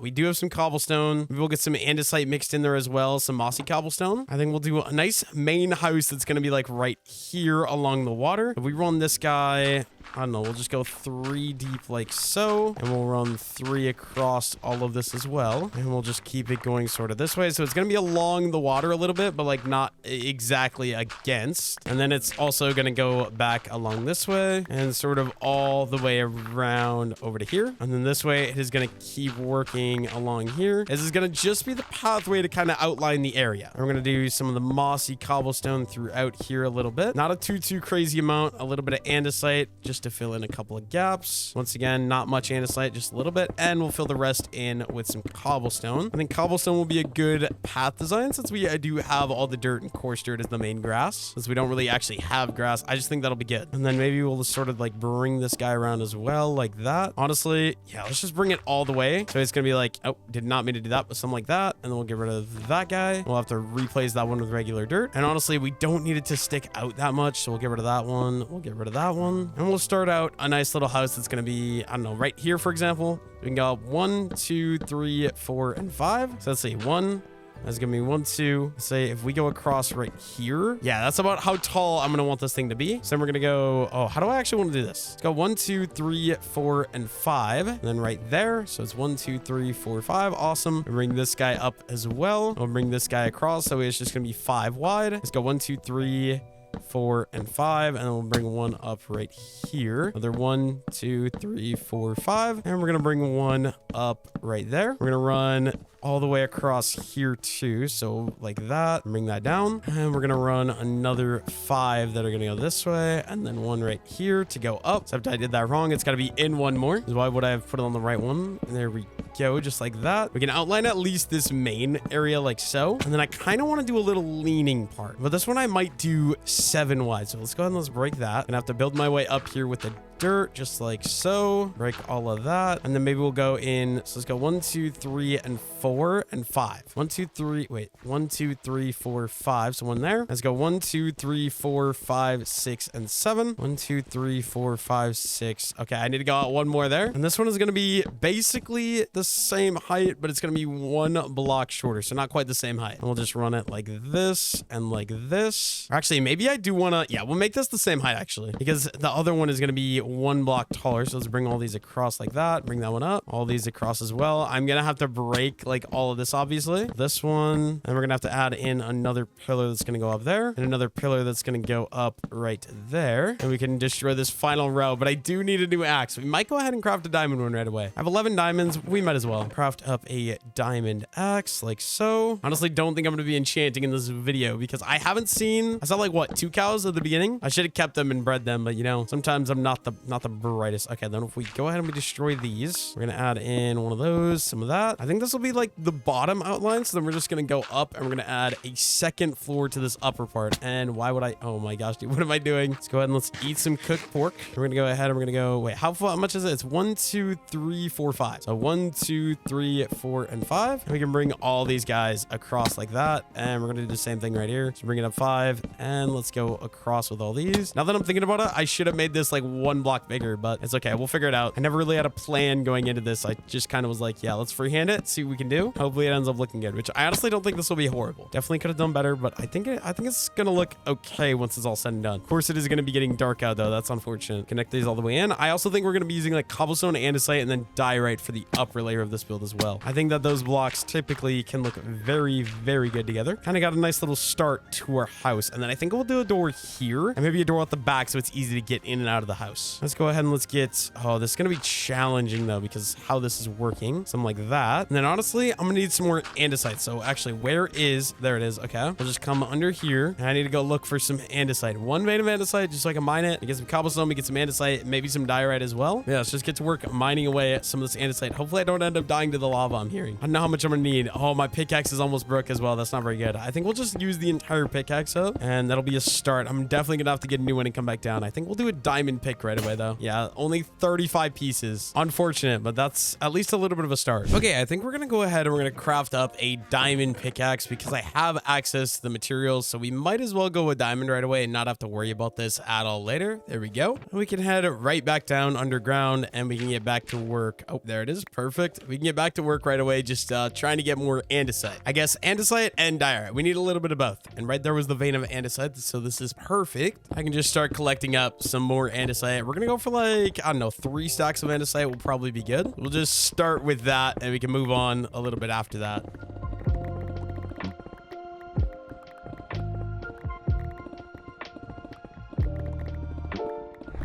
We do have some cobblestone. Maybe we'll get some andesite mixed in there as well, some mossy cobblestone. I think we'll do a nice main house that's gonna be like right here along the water. If we run this guy, I don't know, we'll just go 3 deep like so, and we'll run 3 across all of this as well, and we'll just keep it going sort of this way. So it's gonna be along the water a little bit, but like not exactly against. And then it's also gonna go back along this way and sort of all the way around over to here. And then this way it is gonna keep working along here. This is gonna just be the pathway to kind of outline the area. And we're gonna do some of the mossy cobblestone throughout here a little bit. Not a too crazy amount, a little bit of andesite just to fill in a couple of gaps. Once again, not much andesite, just a little bit, and we'll fill the rest in with some cobblestone. I think cobblestone will be a good path design since we do have all the dirt and coarse dirt as the main grass, since we don't really actually have grass. I just think that'll be good. And then maybe we'll just sort of like bring this guy around as well, like that. Honestly, yeah, let's just bring it all the way. So it's gonna be like, oh, did not mean to do that, but something like that. And then we'll get rid of that guy. We'll have to replace that one with regular dirt. And honestly, we don't need it to stick out that much, so we'll get rid of that one. We'll get rid of that one, and we'll start out a nice little house that's gonna be, I don't know, right here, for example. We can go up 1, 2, 3, 4, and 5. So let's see, 1. That's gonna be 1, 2. Say if we go across right here, yeah, that's about how tall I'm gonna want this thing to be. So then we're gonna go, oh, how do I actually want to do this? Let's go 1, 2, 3, 4, and 5. And then right there, so it's 1, 2, 3, 4, 5. Awesome. We'll bring this guy up as well. We'll bring this guy across, so it's just gonna be 5 wide. Let's go 1, 2, 3, 4, and 5, and then we'll bring one up right here. Another 1, 2, 3, 4, 5, and we're gonna bring one up right there. We're gonna run all the way across here too, so like that. Bring that down, and we're gonna run another 5 that are gonna go this way, and then 1 right here to go up. Except I did that wrong. It's got to be in 1 more. Why would I have put it on the right one? And there we go, just like that. We can outline at least this main area like so, and then I kind of want to do a little leaning part, but this one I might do 7 wide. So let's go ahead and let's break that. I'm gonna have to build my way up here with the dirt, just like so. Break all of that, and then maybe we'll go in. So let's go 1, 2, 3, and 4, and 5. 1, 2, 3. Wait, 1, 2, 3, 4, 5. So 1 there. Let's go 1, 2, 3, 4, 5, 6, and 7. 1, 2, 3, 4, 5, 6. Okay, I need to go out 1 more there. And this one is gonna be basically the same height, but it's gonna be 1 block shorter, so not quite the same height. And we'll just run it like this and like this. Or actually, maybe I do wanna, yeah, we'll make this the same height actually, because the other one is gonna be 1 block taller. So let's bring all these across like that. Bring that one up. All these across as well. I'm gonna have to break like all of this, obviously. This one, and we're gonna have to add in another pillar that's gonna go up there, and another pillar that's gonna go up right there, and we can destroy this final row. But I do need a new axe. We might go ahead and craft a diamond one right away. I have 11 diamonds. We might as well craft up a diamond axe like so. Honestly, don't think I'm gonna be enchanting in this video because I haven't seen, I saw like what, 2 cows at the beginning. I should have kept them and bred them, but you know, sometimes I'm not the brightest. Okay, then if we go ahead and we destroy these, we're gonna add in one of those, some of that. I think this will be like the bottom outline, so then we're just gonna go up and we're gonna add a second floor to this upper part. And why would I, oh my gosh, dude, what am I doing? Let's go ahead and let's eat some cooked pork. We're gonna go ahead and we're gonna go, wait, how much is it? It's 1, 2, 3, 4, 5. So 1, 2, 3, 4, and 5. And we can bring all these guys across like that, and we're gonna do the same thing right here. So bring it up 5, and let's go across with all these. Now that I'm thinking about it, I should have made this like 1 block bigger, but it's okay. We'll figure it out. I never really had a plan going into this. I just kind of was like, yeah, let's freehand it, see what we can do. Hopefully it ends up looking good, which I honestly don't think this will be horrible. Definitely could have done better, but I think it's gonna look okay once it's all said and done. Of course, it is gonna be getting dark out though. That's unfortunate. Connect these all the way in. I also think we're gonna be using like cobblestone, andesite, and then diorite for the upper layer of this build as well. I think that those blocks typically can look very, very good together. Kind of got a nice little start to our house, and then I think we'll do a door here and maybe a door at the back so it's easy to get in and out of the house. Let's go ahead and let's get, oh, this is gonna be challenging though because how this is working. Something like that. And then honestly, I'm gonna need some more andesite. So actually, where is, there it is. Okay, we'll just come under here, and I need to go look for some andesite. 1 vein of andesite just so I can mine it. We get some cobblestone, we get some andesite, maybe some diorite as well. Yeah, let's just get to work mining away at some of this andesite. Hopefully I don't end up dying to the lava I'm hearing. I don't know how much I'm gonna need. Oh, my pickaxe is almost broke as well. That's not very good. I think we'll just use the entire pickaxe up, and that'll be a start. I'm definitely gonna have to get a new one and come back down. I think we'll do a diamond pick right way, though. Yeah, only 35 pieces. Unfortunate, but that's at least a little bit of a start. Okay, I think we're gonna go ahead and we're gonna craft up a diamond pickaxe because I have access to the materials, so we might as well go with diamond right away and not have to worry about this at all later. There we go. And we can head right back down underground and we can get back to work. Oh, there it is. Perfect. We can get back to work right away, just trying to get more andesite. I guess andesite and diorite. We need a little bit of both. And right there was the vein of andesite, so this is perfect. I can just start collecting up some more andesite. We're gonna go for like, I don't know, 3 stacks of andesite will probably be good. We'll just start with that and we can move on a little bit after that.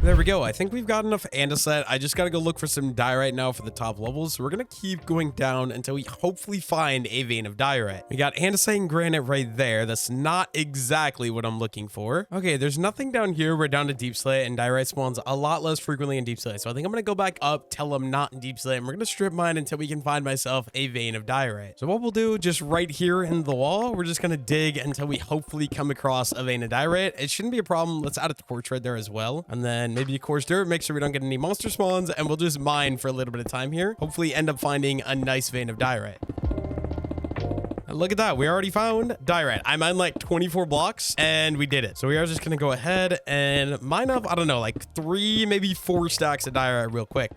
There we go. I think we've got enough andesite. I just got to go look for some diorite now for the top levels. So we're going to keep going down until we hopefully find a vein of diorite. We got andesite and granite right there. That's not exactly what I'm looking for. Okay, there's nothing down here. We're down to deep slate, and diorite spawns a lot less frequently in deep slate. So I think I'm going to go back up, tell them not in deep slate, and we're going to strip mine until we can find myself a vein of diorite. So what we'll do, just right here in the wall, we're just going to dig until we hopefully come across a vein of diorite. It shouldn't be a problem. Let's add a torch right there as well. And then maybe a coarse dirt, make sure we don't get any monster spawns, and we'll just mine for a little bit of time here. Hopefully end up finding a nice vein of diorite. And look at that, we already found diorite. I mined like 24 blocks and we did it. So we are just gonna go ahead and mine up, I don't know, like 3, maybe 4 stacks of diorite real quick.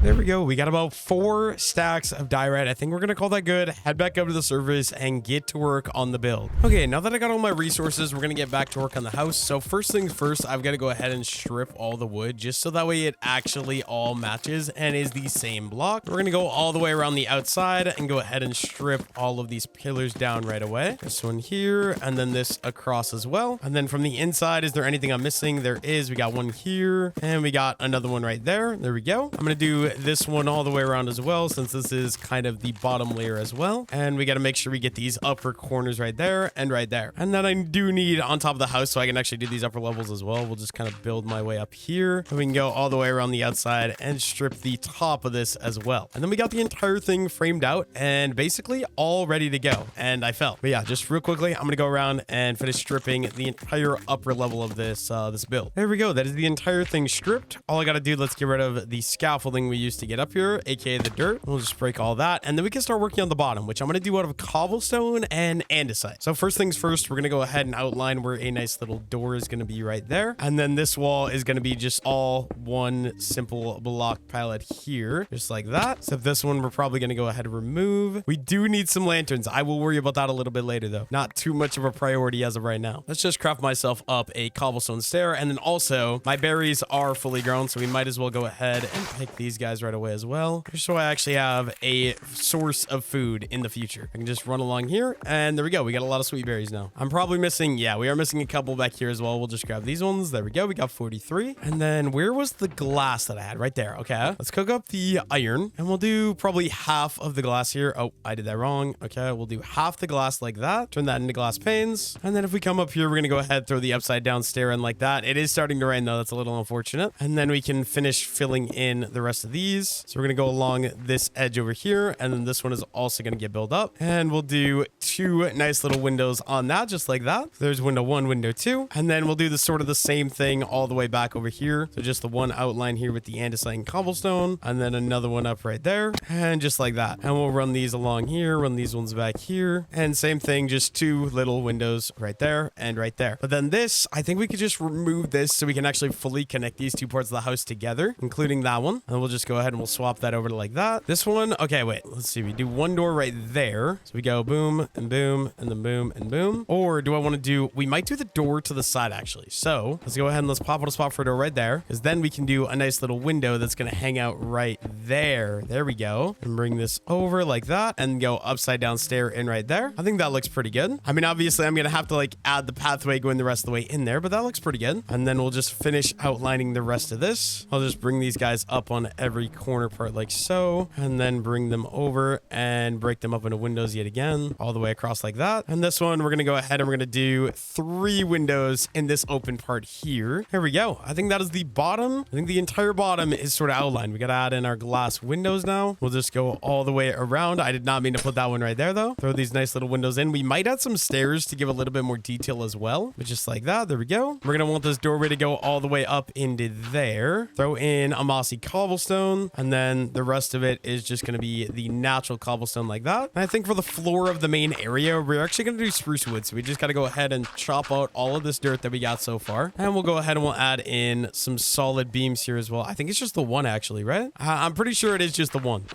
There we go. We got about 4 stacks of diorite. I think we're going to call that good. Head back up to the surface and get to work on the build. Okay, now that I got all my resources, we're going to get back to work on the house. So first things first, I've got to go ahead and strip all the wood just so that way it actually all matches and is the same block. We're going to go all the way around the outside and go ahead and strip all of these pillars down right away. This one here and then this across as well. And then from the inside, is there anything I'm missing? There is. We got one here and we got another one right there. There we go. I'm going to do this one all the way around as well, since this is kind of the bottom layer as well. And we got to make sure we get these upper corners right there and right there. And then I do need on top of the house so I can actually do these upper levels as well. We'll just kind of build my way up here. And we can go all the way around the outside and strip the top of this as well. And then we got the entire thing framed out and basically all ready to go. And I fell. But yeah, just real quickly, I'm going to go around and finish stripping the entire upper level of this this build. There we go. That is the entire thing stripped. All I got to do, let's get rid of the scaffolding we used to get up here, aka the dirt. We'll just break all that, and then we can start working on the bottom, which I'm going to do out of cobblestone and andesite. So first things first, we're going to go ahead and outline where a nice little door is going to be right there, and then this wall is going to be just all one simple block palette here, just like that. So this one we're probably going to go ahead and remove. We do need some lanterns. I will worry about that a little bit later though. Not too much of a priority as of right now. Let's just craft myself up a cobblestone stair, and then also my berries are fully grown, so we might as well go ahead and pick these guys right away as well, just so I actually have a source of food in the future. I can just run along here, and there we go. We got a lot of sweet berries now. I'm probably missing, yeah, we are missing a couple back here as well. We'll just grab these ones. There we go. We got 43. And then where was the glass that I had? Right there. Okay, let's cook up the iron, and we'll do probably half of the glass here. Oh, I did that wrong. Okay, we'll do half the glass like that. Turn that into glass panes. And then if we come up here, we're gonna go ahead, throw the upside down stair in like that. It is starting to rain though. That's a little unfortunate. And then we can finish filling in the rest of these. So we're gonna go along this edge over here, and then this one is also going to get built up, and we'll do 2 nice little windows on that, just like that. There's window 1, window 2, and then we'll do the sort of the same thing all the way back over here. So just the one outline here with the andesite and cobblestone, and then another one up right there, and just like that. And we'll run these along here, run these ones back here, and same thing, just 2 little windows right there and right there. But then this, I think we could just remove this so we can actually fully connect these 2 parts of the house together, including that one. And we'll just go ahead and we'll swap that over to like that. This one, okay, wait, let's see. We do 1 door right there. So we go boom and boom and then boom and boom. Or do I want to do, we might do the door to the side actually. So let's go ahead and let's pop out a spot for a door right there, because then we can do a nice little window that's going to hang out right there. There we go. And bring this over like that and go upside down stair in right there. I think that looks pretty good. I mean, obviously I'm going to have to like add the pathway going the rest of the way in there, but that looks pretty good. And then we'll just finish outlining the rest of this. I'll just bring these guys up on every every corner part like so, and then bring them over and break them up into windows yet again, all the way across like that. And this one, we're going to go ahead and we're going to do 3 windows in this open part here. Here we go. I think that is the bottom. I think the entire bottom is sort of outlined. We got to add in our glass windows now. We'll just go all the way around. I did not mean to put that one right there though. Throw these nice little windows in. We might add some stairs to give a little bit more detail as well, but just like that. There we go. We're going to want this doorway to go all the way up into there. Throw in a mossy cobblestone, and then the rest of it is just going to be the natural cobblestone like that. And I think for the floor of the main area, we're actually going to do spruce wood. So we just got to go ahead and chop out all of this dirt that we got so far. And we'll go ahead and we'll add in some solid beams here as well. I think it's just the one actually, right? I'm pretty sure it is just the one.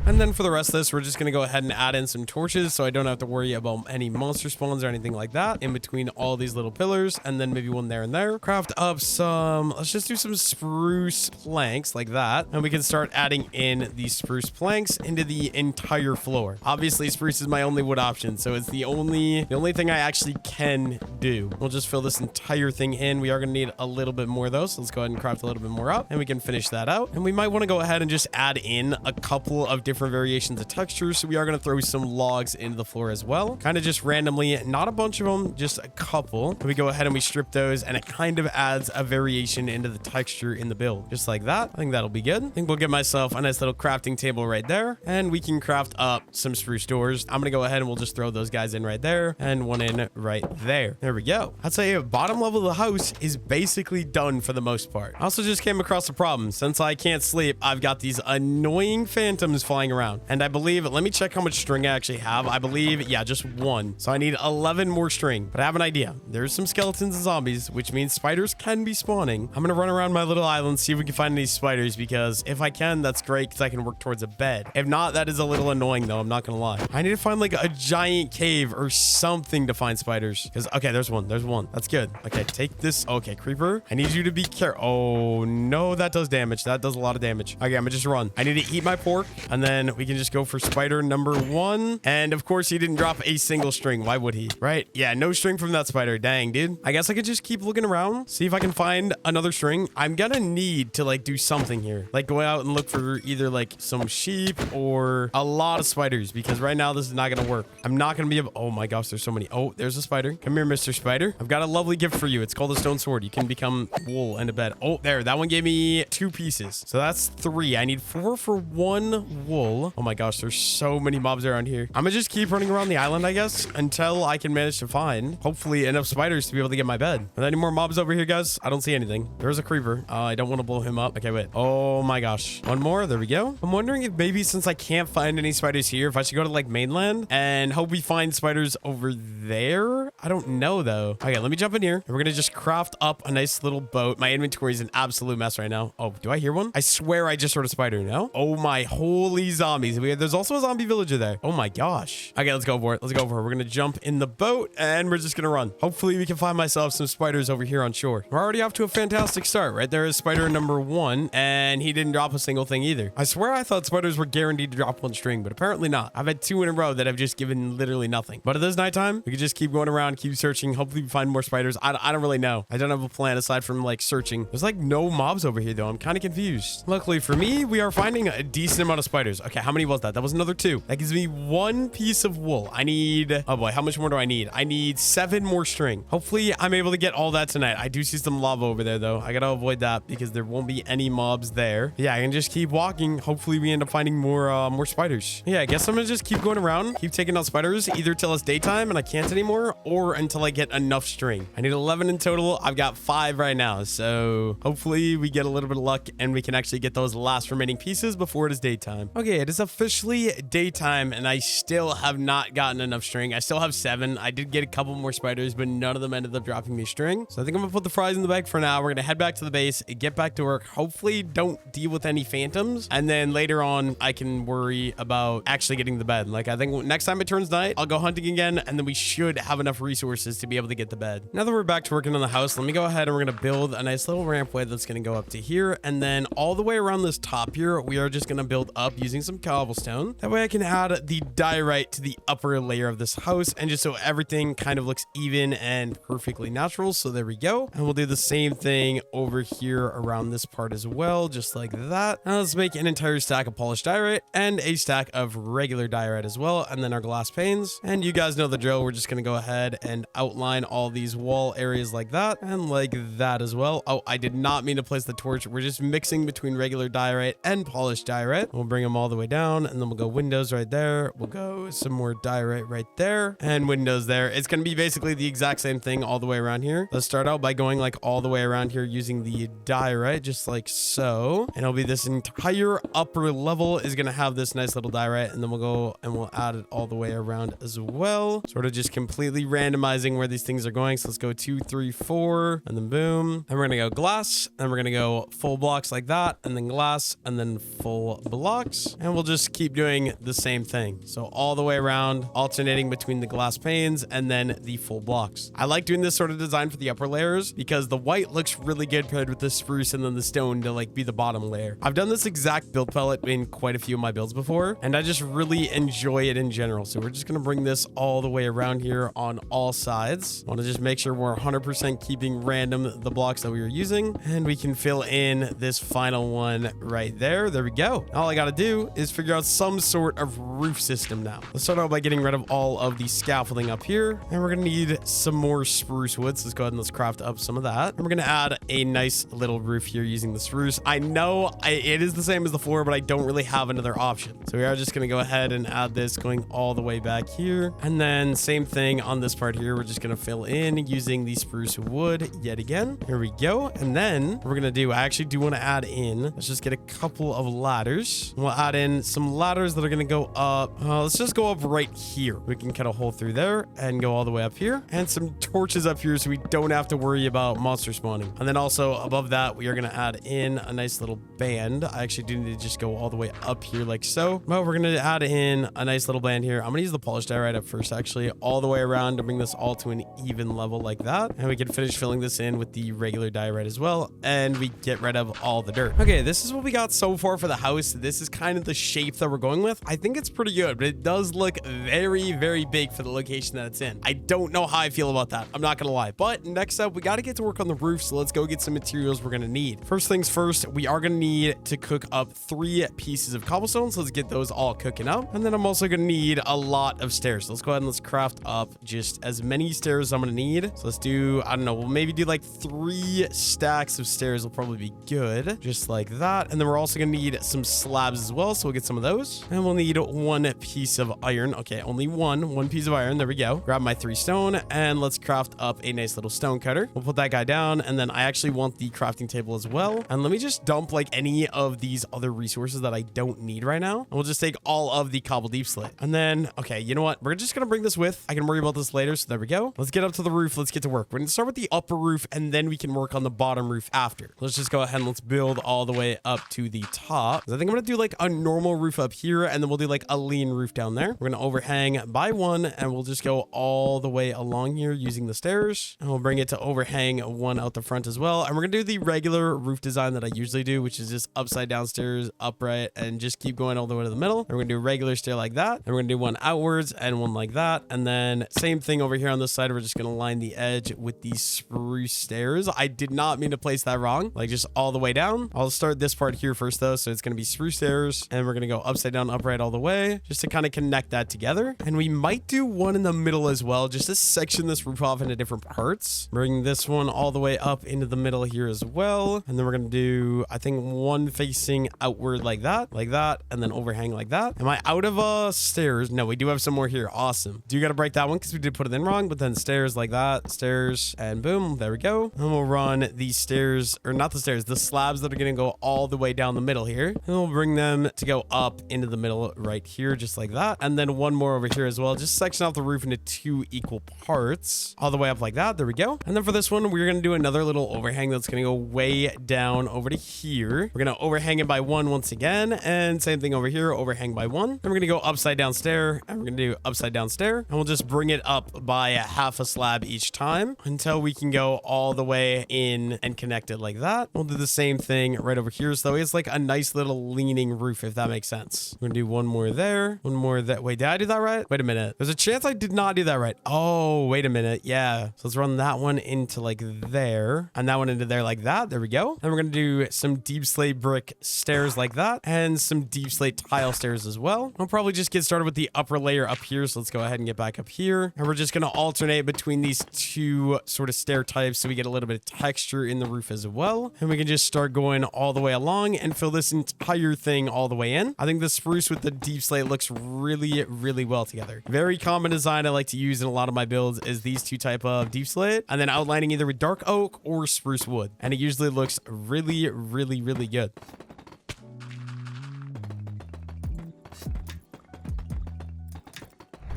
And then for the rest of this, we're just going to go ahead and add in some torches so I don't have to worry about any monster spawns or anything like that in between all these little pillars. And then maybe one there and there. Craft up some, let's just do some spruce planks like that. And we can start adding in these spruce planks into the entire floor. Obviously, spruce is my only wood option, so it's the only thing I actually can do. We'll just fill this entire thing in. We are going to need a little bit more though, so let's go ahead and craft a little bit more up and we can finish that out. And we might want to go ahead and just add in a couple of different variations of texture, so we are going to throw some logs into the floor as well, kind of just randomly, not a bunch of them, just a couple. And we go ahead and we strip those, and it kind of adds a variation into the texture in the build, just like that. I think that'll be good. I think we'll get myself a nice little crafting table right there, and we can craft up some spruce doors. I'm gonna go ahead and we'll just throw those guys in right there and one in right there. There we go. I'd say bottom level of the house is basically done for the most part. I also just came across a problem. Since I can't sleep, I've got these annoying phantoms flying around. And I believe, let me check how much string I actually have. I believe, yeah, just 1. So I need 11 more string. But I have an idea. There's some skeletons and zombies, which means spiders can be spawning. I'm going to run around my little island, see if we can find any spiders, because if I can, that's great, because I can work towards a bed. If not, that is a little annoying, though. I'm not going to lie. I need to find like a giant cave or something to find spiders. Because, okay, there's one. There's one. That's good. Okay, take this. Okay, creeper. I need you to be careful. Oh, no, that does damage. That does a lot of damage. Okay, I'm going to just run. I need to eat my pork, and then we can just go for spider number 1. And of course, he didn't drop a single string. Why would he? Right? Yeah, no string from that spider. Dang, dude. I guess I could just keep looking around, see if I can find another string. I'm gonna need to like do something here, like go out and look for either like some sheep or a lot of spiders, because right now this is not gonna work. I'm not gonna be able. Oh my gosh, there's so many. Oh, there's a spider. Come here, Mr. Spider. I've got a lovely gift for you. It's called a stone sword. You can become wool and a bed. Oh, there. That one gave me 2 pieces. So that's 3. I need 4 for 1 wool. Oh my gosh, there's so many mobs around here. I'm gonna just keep running around the island, I guess, until I can manage to find, hopefully, enough spiders to be able to get my bed. Are there any more mobs over here, guys? I don't see anything. There's a creeper. I don't want to blow him up. Okay, wait. Oh my gosh. One more. There we go. I'm wondering if maybe since I can't find any spiders here, if I should go to like mainland and hope we find spiders over there. I don't know though. Okay, let me jump in here. And we're gonna just craft up a nice little boat. My inventory is an absolute mess right now. Oh, do I hear one? I swear I just heard a spider. No? Oh my holy zombies. There's also a zombie villager there. Oh my gosh. Okay, let's go for it. Let's go for it. We're gonna jump in the boat and we're just gonna run. Hopefully we can find myself some spiders over here on shore. We're already off to a fantastic start. Right there is spider number 1, and he didn't drop a single thing either. I swear I thought spiders were guaranteed to drop 1 string, but apparently not. I've had 2 in a row that have just given literally nothing. But it is nighttime. We can just keep going around, keep searching. Hopefully we find more spiders. I don't really know. I don't have a plan aside from like searching. There's like no mobs over here though. I'm kind of confused. Luckily for me, we are finding a decent amount of spiders. Okay, how many was that? That was another 2. That gives me 1 piece of wool. I need, oh boy, how much more do I need? I need 7 more string. Hopefully I'm able to get all that tonight. I do see some lava over there though. I gotta avoid that because there won't be any mobs there. Yeah, I can just keep walking. Hopefully we end up finding more spiders. Yeah, I guess I'm gonna just keep going around, keep taking out spiders, either till it's daytime and I can't anymore, or until I get enough string. I need 11 in total. I've got 5 right now. So hopefully we get a little bit of luck and we can actually get those last remaining pieces before it is daytime. Okay, it is officially daytime and I still have not gotten enough string. I still have 7. I did get a couple more spiders, but none of them ended up dropping me string. So I think I'm gonna put the fries in the bag for now. We're gonna head back to the base, get back to work. Hopefully don't deal with any phantoms. And then later on, I can worry about actually getting the bed. Like I think next time it turns night, I'll go hunting again. And then we should have enough resources to be able to get the bed. Now that we're back to working on the house, let me go ahead and we're gonna build a nice little rampway that's gonna go up to here. And then all the way around this top here, we are just gonna build up using using some cobblestone. That way I can add the diorite to the upper layer of this house, and just so everything kind of looks even and perfectly natural. So there we go. And we'll do the same thing over here around this part as well, just like that. Now let's make an entire stack of polished diorite and a stack of regular diorite as well, and then our glass panes. And you guys know the drill. We're just gonna go ahead and outline all these wall areas like that, and like that as well. Oh, I did not mean to place the torch. We're just mixing between regular diorite and polished diorite. We'll bring them all the way down, and then we'll go windows right there. We'll go some more diorite right there, and windows there. It's gonna be basically the exact same thing all the way around here. Let's start out by going like all the way around here using the diorite, just like so. And it'll be this entire upper level is gonna have this nice little diorite, and then we'll go and we'll add it all the way around as well. Sort of just completely randomizing where these things are going. So let's go 2, 3, 4, and then boom. And we're gonna go glass, and we're gonna go full blocks like that, and then glass, and then full blocks. And we'll just keep doing the same thing. So all the way around, alternating between the glass panes and then the full blocks. I like doing this sort of design for the upper layers because the white looks really good paired with the spruce and then the stone to like be the bottom layer. I've done this exact build palette in quite a few of my builds before, and I just really enjoy it in general. So we're just gonna bring this all the way around here on all sides. I want to just make sure we're 100% keeping random the blocks that we were using, and we can fill in this final one right there. There we go. All I gotta do is figure out some sort of roof system now. Let's start out by getting rid of all of the scaffolding up here, and we're gonna need some more spruce wood. So let's go ahead and let's craft up some of that, and we're gonna add a nice little roof here using the spruce. I know it is the same as the floor, but I don't really have another option, so we are just gonna go ahead and add this going all the way back here, and then same thing on this part here. We're just gonna fill in using the spruce wood yet again. Here we go. And then we're gonna do, I actually do want to add in, let's just get a couple of ladders. We'll add in some ladders that are gonna go up, let's just go up right here. We can cut a hole through there and go all the way up here, and some torches up here so we don't have to worry about monster spawning. And then also above that, we are gonna add in a nice little band. I actually do need to just go all the way up here like so. Well, we're gonna add in a nice little band here. I'm gonna use the polished diorite up first, actually, all the way around to bring this all to an even level like that. And we can finish filling this in with the regular diorite as well, and we get rid of all the dirt. Okay, this is what we got so far for the house. This is kind of the shape that we're going with. I think it's pretty good, but it does look very, very big for the location that it's in. I don't know how I feel about that. I'm not gonna lie. But next up, we got to get to work on the roof. So let's go get some materials we're gonna need. First things first, we are gonna need to cook up 3 pieces of cobblestone. So let's get those all cooking up. And then I'm also gonna need a lot of stairs. So let's go ahead and let's craft up just as many stairs as I'm gonna need. So let's do, I don't know, we'll maybe do like 3 stacks of stairs will probably be good. Just like that. And then we're also gonna need some slabs as well. So we'll get some of those. And we'll need 1 piece of iron. Okay, only one piece of iron. There we go. Grab my 3 stone, and let's craft up a nice little stone cutter. We'll put that guy down, and then I actually want the crafting table as well. And let me just dump like any of these other resources that I don't need right now. And we'll just take all of the cobble deep slate. And then, okay, you know what? We're just gonna bring this with. I can worry about this later. So there we go. Let's get up to the roof. Let's get to work. We're gonna start with the upper roof, and then we can work on the bottom roof after. Let's just go ahead and let's build all the way up to the top. I think I'm gonna do like a normal roof up here, and then we'll do like a lean roof down there. We're gonna overhang by 1, and we'll just go all the way along here using the stairs, and we'll bring it to overhang 1 out the front as well. And we're gonna do the regular roof design that I usually do, which is just upside down stairs, upright, and just keep going all the way to the middle. And we're gonna do a regular stair like that, and we're gonna do 1 outwards and 1 like that. And then same thing over here on this side. We're just gonna line the edge with these spruce stairs. I did not mean to place that wrong, like just all the way down. I'll start this part here first though. So it's gonna be spruce stairs, and we're gonna go upside down, upright all the way, just to kind of connect that together. And we might do 1 in the middle as well, just to section this roof off into different parts. Bring this one all the way up into the middle here as well. And then we're gonna do, I think, 1 facing outward like that, and then overhang like that. Am I out of stairs? No, we do have some more here. Awesome. Do you gotta break that one because we did put it in wrong, but then stairs like that, stairs, and boom, there we go. And we'll run these stairs, or not the stairs, the slabs that are gonna go all the way down the middle here. And we'll bring them to go up into the middle right here, just like that. And then 1 more over here as well. Just section off the roof into 2 equal parts, all the way up like that. There we go. And then for this one, we're gonna do another little overhang that's gonna go way down over to here. We're gonna overhang it by 1 once again, and same thing over here, overhang by 1. Then we're gonna go upside down stair, and we're gonna do upside down stair, and we'll just bring it up by half a slab each time until we can go all the way in and connect it like that. We'll do the same thing right over here, so it's like a nice little leaning roof if that makes sense. We're gonna do one more there, one more that. Wait, did I do that right? Wait a minute. There's a chance I did not do that right. Oh, wait a minute. Yeah. So let's run that one into like there and that one into there like that. There we go. And we're gonna do some deep slate brick stairs like that and some deep slate tile stairs as well. I'll probably just get started with the upper layer up here. So let's go ahead and get back up here. And we're just gonna alternate between these two sort of stair types so we get a little bit of texture in the roof as well. And we can just start going all the way along and fill this entire thing all the way in. I think the spruce with the deep slate looks really, really well together. Very common design I like to use in a lot of my builds is these two type of deep slate and then outlining either with dark oak or spruce wood. And it usually looks really, really, really good.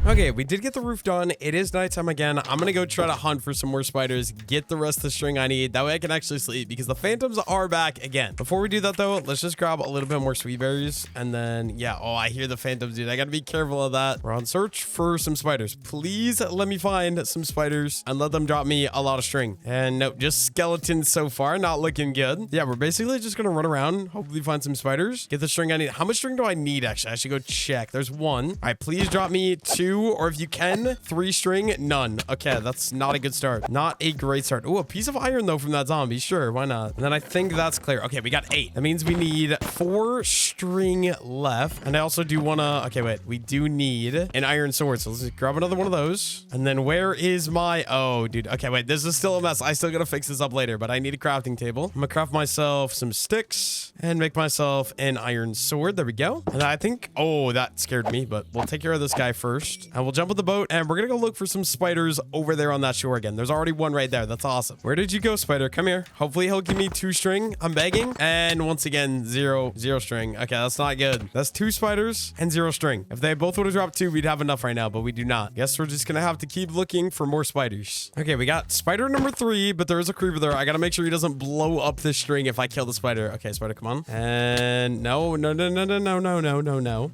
Okay, we did get the roof done. It is nighttime again. I'm gonna go try to hunt for some more spiders, get the rest of the string I need. That way I can actually sleep because the phantoms are back again. Before we do that though, let's just grab a little bit more sweet berries. And then, yeah, oh, I hear the phantoms, dude. I gotta be careful of that. We're on search for some spiders. Please let me find some spiders and let them drop me a lot of string. And nope, just skeletons so far. Not looking good. Yeah, we're basically just gonna run around, hopefully find some spiders, get the string I need. How much string do I need, actually? I should go check. There's one. All right, please drop me 2, or if you can, 3 string. None. Okay, that's not a good start. Not a great start. Oh, a piece of iron though from that zombie. Sure, why not? And then I think that's clear. Okay, we got 8. That means we need 4 string left. And I also do wanna, okay, wait, we do need an iron sword. So let's just grab another one of those. And then where is my, oh, dude. Okay, wait, this is still a mess. I still gotta fix this up later, but I need a crafting table. I'm gonna craft myself some sticks and make myself an iron sword. There we go. And I think, oh, that scared me, but we'll take care of this guy first. And we'll jump with the boat and we're gonna go look for some spiders over there on that shore again. There's already one right there. That's awesome. Where did you go, spider? Come here. Hopefully he'll give me 2 string. I'm begging. And once again, 0 string. Okay, that's not good. That's 2 spiders and 0 string. If they both would have dropped 2, we'd have enough right now, but we do not. Guess we're just gonna have to keep looking for more spiders. Okay, we got spider number 3, but there is a creeper there. I gotta make sure he doesn't blow up this string if I kill the spider. Okay, spider, come on. And no.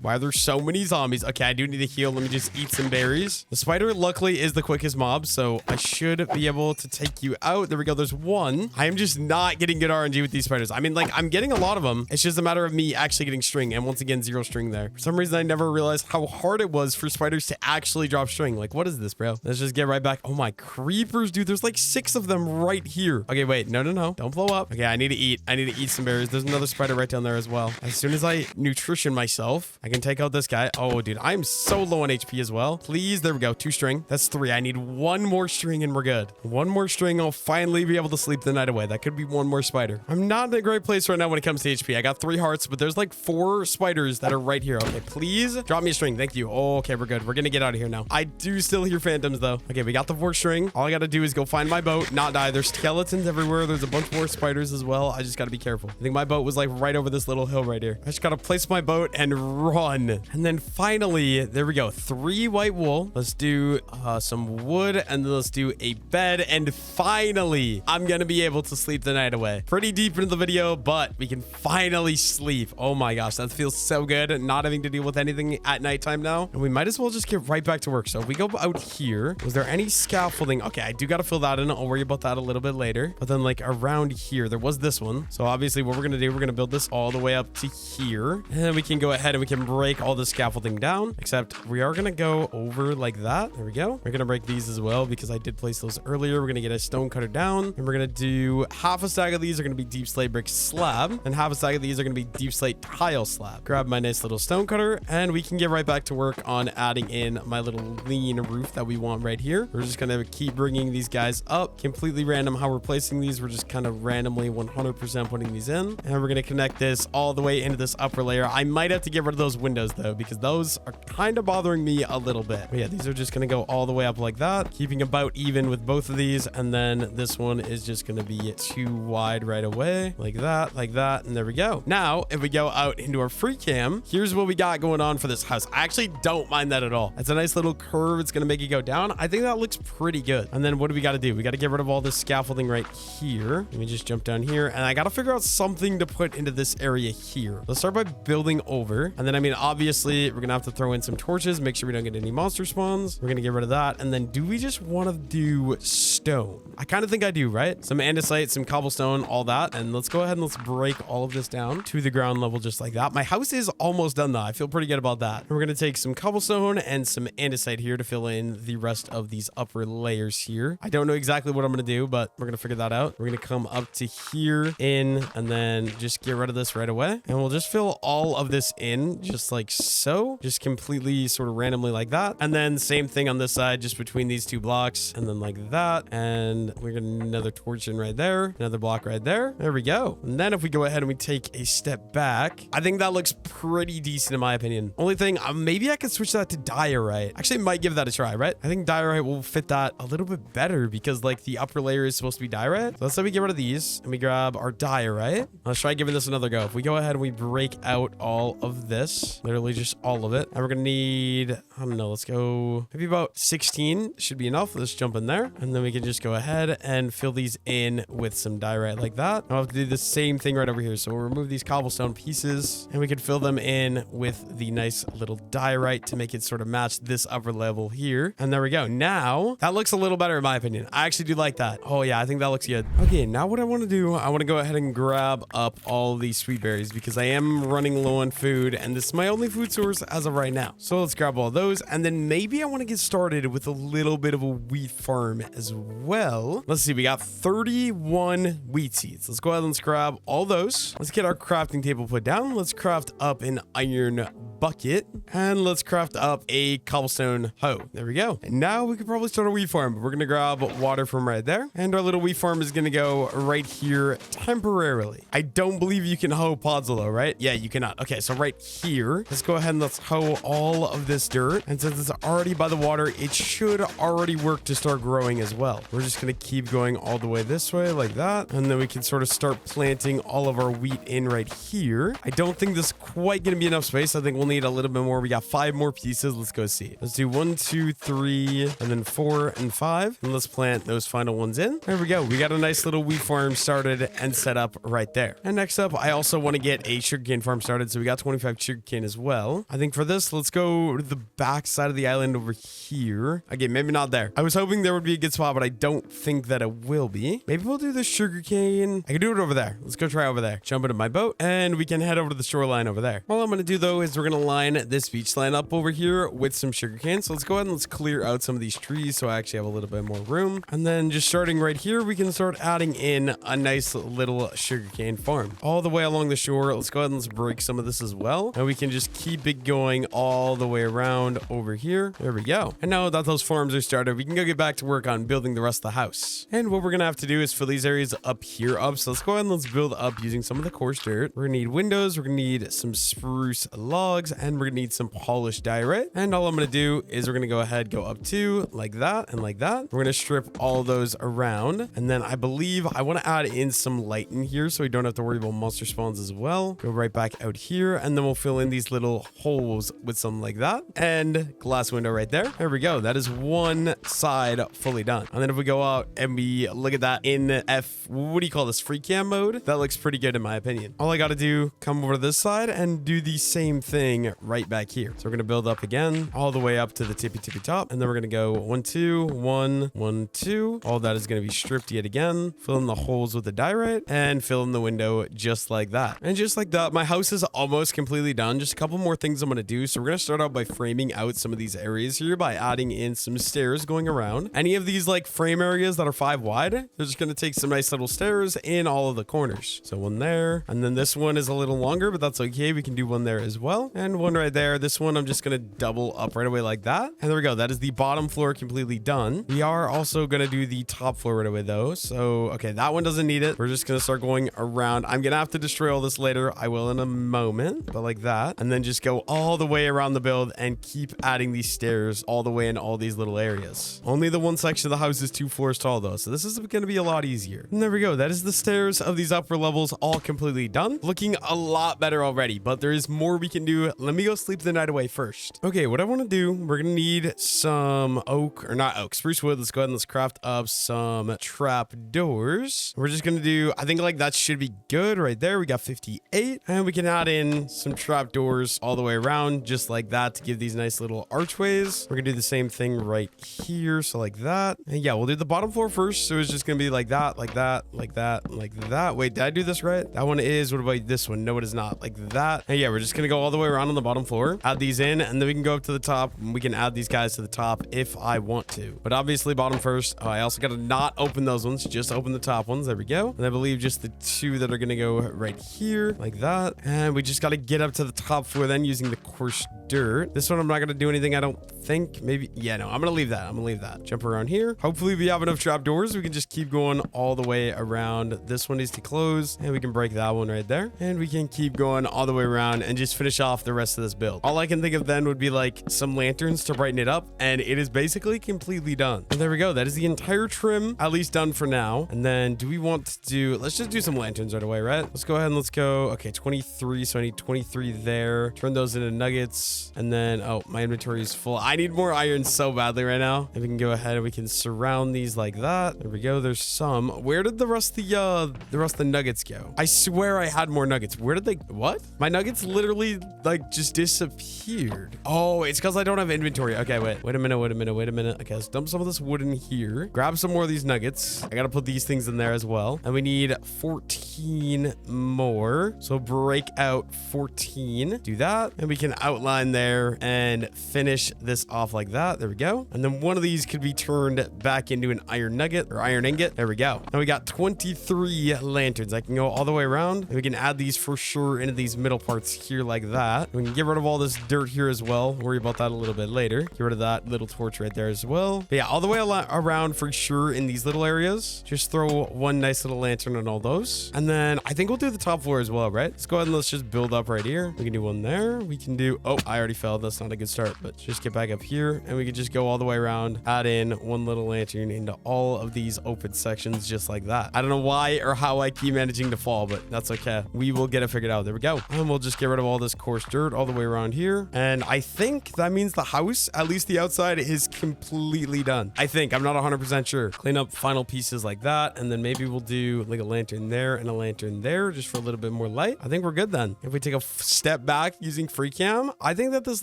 Why are there so many zombies? Okay, I do need to heal. Let me just eat some berries. The spider luckily is the quickest mob, so I should be able to take you out. There we go. There's one. I am just not getting good RNG with these spiders. I mean, like, I'm getting a lot of them. It's just a matter of me actually getting string. And once again, 0 string there. For some reason, I never realized how hard it was for spiders to actually drop string. Like, what is this, bro? Let's just get right back. Oh my creepers, dude. There's like 6 of them right here. Okay, wait. No. Don't blow up. Okay, I need to eat. I need to eat some berries. There's another spider right down there as well. As soon as I nutrition myself, I can take out this guy. Oh, dude, I'm so low on HP as well. Please. There we go. 2 string. That's 3. I need 1 more string and we're good. 1 more string. I'll finally be able to sleep the night away. That could be 1 more spider. I'm not in a great place right now when it comes to HP. I got 3 hearts, but there's like 4 spiders that are right here. Okay, please drop me a string. Thank you. Oh, okay, we're good. We're gonna get out of here now. I do still hear phantoms though. Okay, we got the 4 string. All I gotta do is go find my boat, not die. There's skeletons everywhere. There's a bunch more spiders as well. I just gotta be careful. I think my boat was like right over this little hill right here. I just gotta place my boat and run. And then finally, there we go. 3 white wool. Let's do some wood and then let's do a bed. And finally, I'm gonna be able to sleep the night away. Pretty deep into the video, but we can finally sleep. Oh my gosh, that feels so good. Not having to deal with anything at nighttime now. And we might as well just get right back to work. So if we go out here, was there any scaffolding? Okay, I do gotta fill that in. I'll worry about that a little bit later. But then like around here, there was this one. So obviously what we're gonna do, we're gonna build this all the way up to here. And then we can go ahead and we can break all the scaffolding down. Except we are gonna go over like that. There we go. We're gonna break these as well because I did place those earlier. We're gonna get a stone cutter down. And we're gonna do half a stack of these are gonna be deep slate brick slab. And half a stack of these are gonna be deep slate tile slab. Grab my nice little stone cutter and we can get right back to work on adding in my little lean roof that we want right here. We're just gonna keep bringing these guys up. Completely random how we're placing these. We're just kind of randomly 100% putting these in. And we're gonna connect this all the way into this upper layer. I might have to get rid of those windows though, because those are kind of bothering me a little bit. But yeah, these are just gonna go all the way up like that, keeping about even with both of these. And then this one is just gonna be too wide right away, like that, and there we go. Now, if we go out into our free cam, here's what we got going on for this house. I actually don't mind that at all. It's a nice little curve. It's gonna make it go down. I think that looks pretty good. And then what do we gotta do? We gotta get rid of all this scaffolding right here. Let me just jump down here, and I gotta figure out something to put into this area here. Let's start by building over, and then I mean obviously we're gonna have to throw in some torches, make sure we don't get get any monster spawns. We're gonna get rid of that. And then do we just want to do stone? I kind of think I do, right? Some andesite, some cobblestone, all that. And let's go ahead and let's break all of this down to the ground level just like that. My house is almost done though. I feel pretty good about that. And we're gonna take some cobblestone and some andesite here to fill in the rest of these upper layers here. I don't know exactly what I'm gonna do, but we're gonna figure that out. We're gonna come up to here in and then just get rid of this right away. And we'll just fill all of this in just like so, just completely sort of randomly like that. And then same thing on this side, just between these two blocks and then like that. And we're gonna another torch in right there, another block right there. There we go. And then if we go ahead and we take a step back, I think that looks pretty decent in my opinion. Only thing, maybe I could switch that to diorite. Actually, might give that a try, right? I think diorite will fit that a little bit better because like the upper layer is supposed to be diorite. So let's say we get rid of these and we grab our diorite. Let's try giving this another go. If we go ahead and we break out all of this, literally just all of it, and we're gonna need, I don't know, let's go maybe about 16 should be enough. Let's jump in there and then we can just go ahead and fill these in with some diorite like that. I'll have to do the same thing right over here. So we'll remove these cobblestone pieces and we can fill them in with the nice little diorite to make it sort of match this upper level here. And there we go. Now that looks a little better in my opinion. I actually do like that. Oh yeah, I think that looks good. Okay, now what I want to do, I want to go ahead and grab up all these sweet berries because I am running low on food and this is my only food source as of right now. So let's grab all those and then maybe I want to get started with a little bit of a wheat farm as well. Let's see, we got 31 wheat seeds. Let's go ahead and let's grab all those. Let's get our crafting table put down. Let's craft up an iron bucket and let's craft up a cobblestone hoe. There we go. And now we could probably start a wheat farm. We're gonna grab water from right there and our little wheat farm is gonna go right here temporarily. I don't believe you can hoe pods though, right? Yeah, you cannot. Okay, so right here, let's go ahead and let's hoe all of this dirt. And since it's already by the water, it should already work to start growing as well. We're just gonna keep going all the way this way like that. And then we can sort of start planting all of our wheat in right here. I don't think this is quite gonna be enough space. I think we'll need a little bit more. We got 5 more pieces. Let's go see. Let's do 1, 2, 3, and then 4 and 5. And let's plant those final ones in. There we go. We got a nice little wheat farm started and set up right there. And next up, I also want to get a sugarcane farm started. So we got 25 sugarcane as well. I think for this, let's go to the back side of the island over here. Again, maybe not there. I was hoping there would be a good spot, but I don't think that it will be. Maybe we'll do the sugarcane. I can do it over there. Let's go try over there. Jump into my boat and we can head over to the shoreline over there. All I'm going to do though is we're going to line this beach line up over here with some sugarcane. So let's go ahead and let's clear out some of these trees so I actually have a little bit more room. And then just starting right here, we can start adding in a nice little sugarcane farm all the way along the shore. Let's go ahead and let's break some of this as well. And we can just keep it going all the way around over here. There we go. And now that those farms are started, we can go get back to work on building the rest of the house. And what we're going to have to do is fill these areas up here up. So let's go ahead and let's build up using some of the coarse dirt. We're going to need windows. We're going to need some spruce logs and we're going to need some polished diorite. And all I'm going to do is we're going to go ahead, go up to like that and like that. We're going to strip all those around. And then I believe I want to add in some light in here so we don't have to worry about monster spawns as well. Go right back out here and then we'll fill in these little holes with something like that. And glass window right there. There we go. That is one side fully done. And then if we go out and we look at that in what do you call this? Free cam mode? That looks pretty good in my opinion. All I got to do, come over to this side and do the same thing right back here. So we're going to build up again all the way up to the tippy top. And then we're going to go 1, 2, 1, 1, 2. All that is going to be stripped yet again. Fill in the holes with the diorite and fill in the window just like that. And just like that, my house is almost completely done. Just a couple more things I'm going to do. So we're going to start out by framing out some of these areas here by adding in some stairs going around. Any of these like frame areas that are 5 wide, they're just going to take some nice little stairs in all of the corners. So one there. And then this one is a little longer, but that's okay. We can do one there as well. And one right there. This one I'm just going to double up right away like that. And there we go. That is the bottom floor completely done. We are also going to do the top floor right away though. So, okay, that one doesn't need it. We're just going to start going around. I'm going to have to destroy all this later. I will in a moment, but like that. And then just go all the way around the build and keep adding these stairs all the way in all these little areas. Only the one section of the house is 2 floors tall though. So this is going to be a lot easier. And there we go. That is the stairs of these upper levels all completely done. Looking a lot better already, but there is more we can do let me go sleep the night away first. Okay, what I want to do, we're gonna need some oak, or not oak, spruce wood. Let's go ahead and let's craft up some trap doors. We're just gonna do, I think like that should be good right there. We got 58, and we can add in some trap doors all the way around, just like that, to give these nice little archways. We're gonna do the same thing right here, so like that. And yeah, we'll do the bottom floor first. So it's just gonna be like that, like that, like that, like that. Wait, did I do this right? That one is, what about this one? No, it is not. Like that. And yeah, we're just gonna go all the way around on the bottom floor, add these in, and then we can go up to the top, and we can add these guys to the top if I want to. But obviously bottom first. Oh, I also gotta not open those ones, just open the top ones. There we go. And I believe just the two that are gonna go right here, like that. And we just gotta get up to the top floor then using the coarse dirt. This one I'm not gonna do anything, I don't think. Maybe, yeah, no, I'm gonna leave that. I'm gonna leave that. Jump around here. Hopefully we have enough trap doors. We can just keep going all the way around. This one needs to close, and we can break that one right there. And we can keep going all the way around and just finish off the rest of this build. All I can think of then would be like some lanterns to brighten it up, and it is basically completely done. And there we go. That is the entire trim, at least done for now. And then do we want to do, let's just do some lanterns right away, right? Let's go ahead and let's go, okay, 23. So I need 23 there. Turn those into nuggets. And then, oh, my inventory is full. I need more iron so badly right now. And we can go ahead and we can surround these like that. There we go. There's some. Where did the rest of the nuggets go? I swear I had more nuggets. Where did they, what? My nuggets literally like just disappeared. Oh, it's because I don't have inventory. Okay, wait a minute. Okay, let's dump some of this wood in here. Grab some more of these nuggets. I gotta put these things in there as well. And we need 14 more. So break out 14. Do that. And we can outline there and finish this off like that. There we go. And then one of these could be turned back into an iron nugget or iron ingot. There we go. And we got 23 lanterns. I can go all the way around, and we can add these for sure into these middle parts here like that. We can get rid of all this dirt here as well. Worry about that a little bit later. Get rid of that little torch right there as well. But yeah, all the way around for sure in these little areas. Just throw one nice little lantern on all those. And then I think we'll do the top floor as well, right? Let's go ahead and let's just build up right here. We can do one there. We can do, oh, I already fell. That's not a good start, but just get back up here, and we can just go all the way around, add in one little lantern into all of these open sections just like that. I don't know why or how I keep managing to fall, but that's okay. We will get it figured out. There we go. And we'll just get rid of all this coarse dirt all the way around here. And I think that means the house, at least the outside, is completely done. I think. I'm not 100% sure. Clean up final pieces like that, and then maybe we'll do like a lantern there and a lantern there just for a little bit more light. I think we're good then. If we take a step back using free cam, I think that this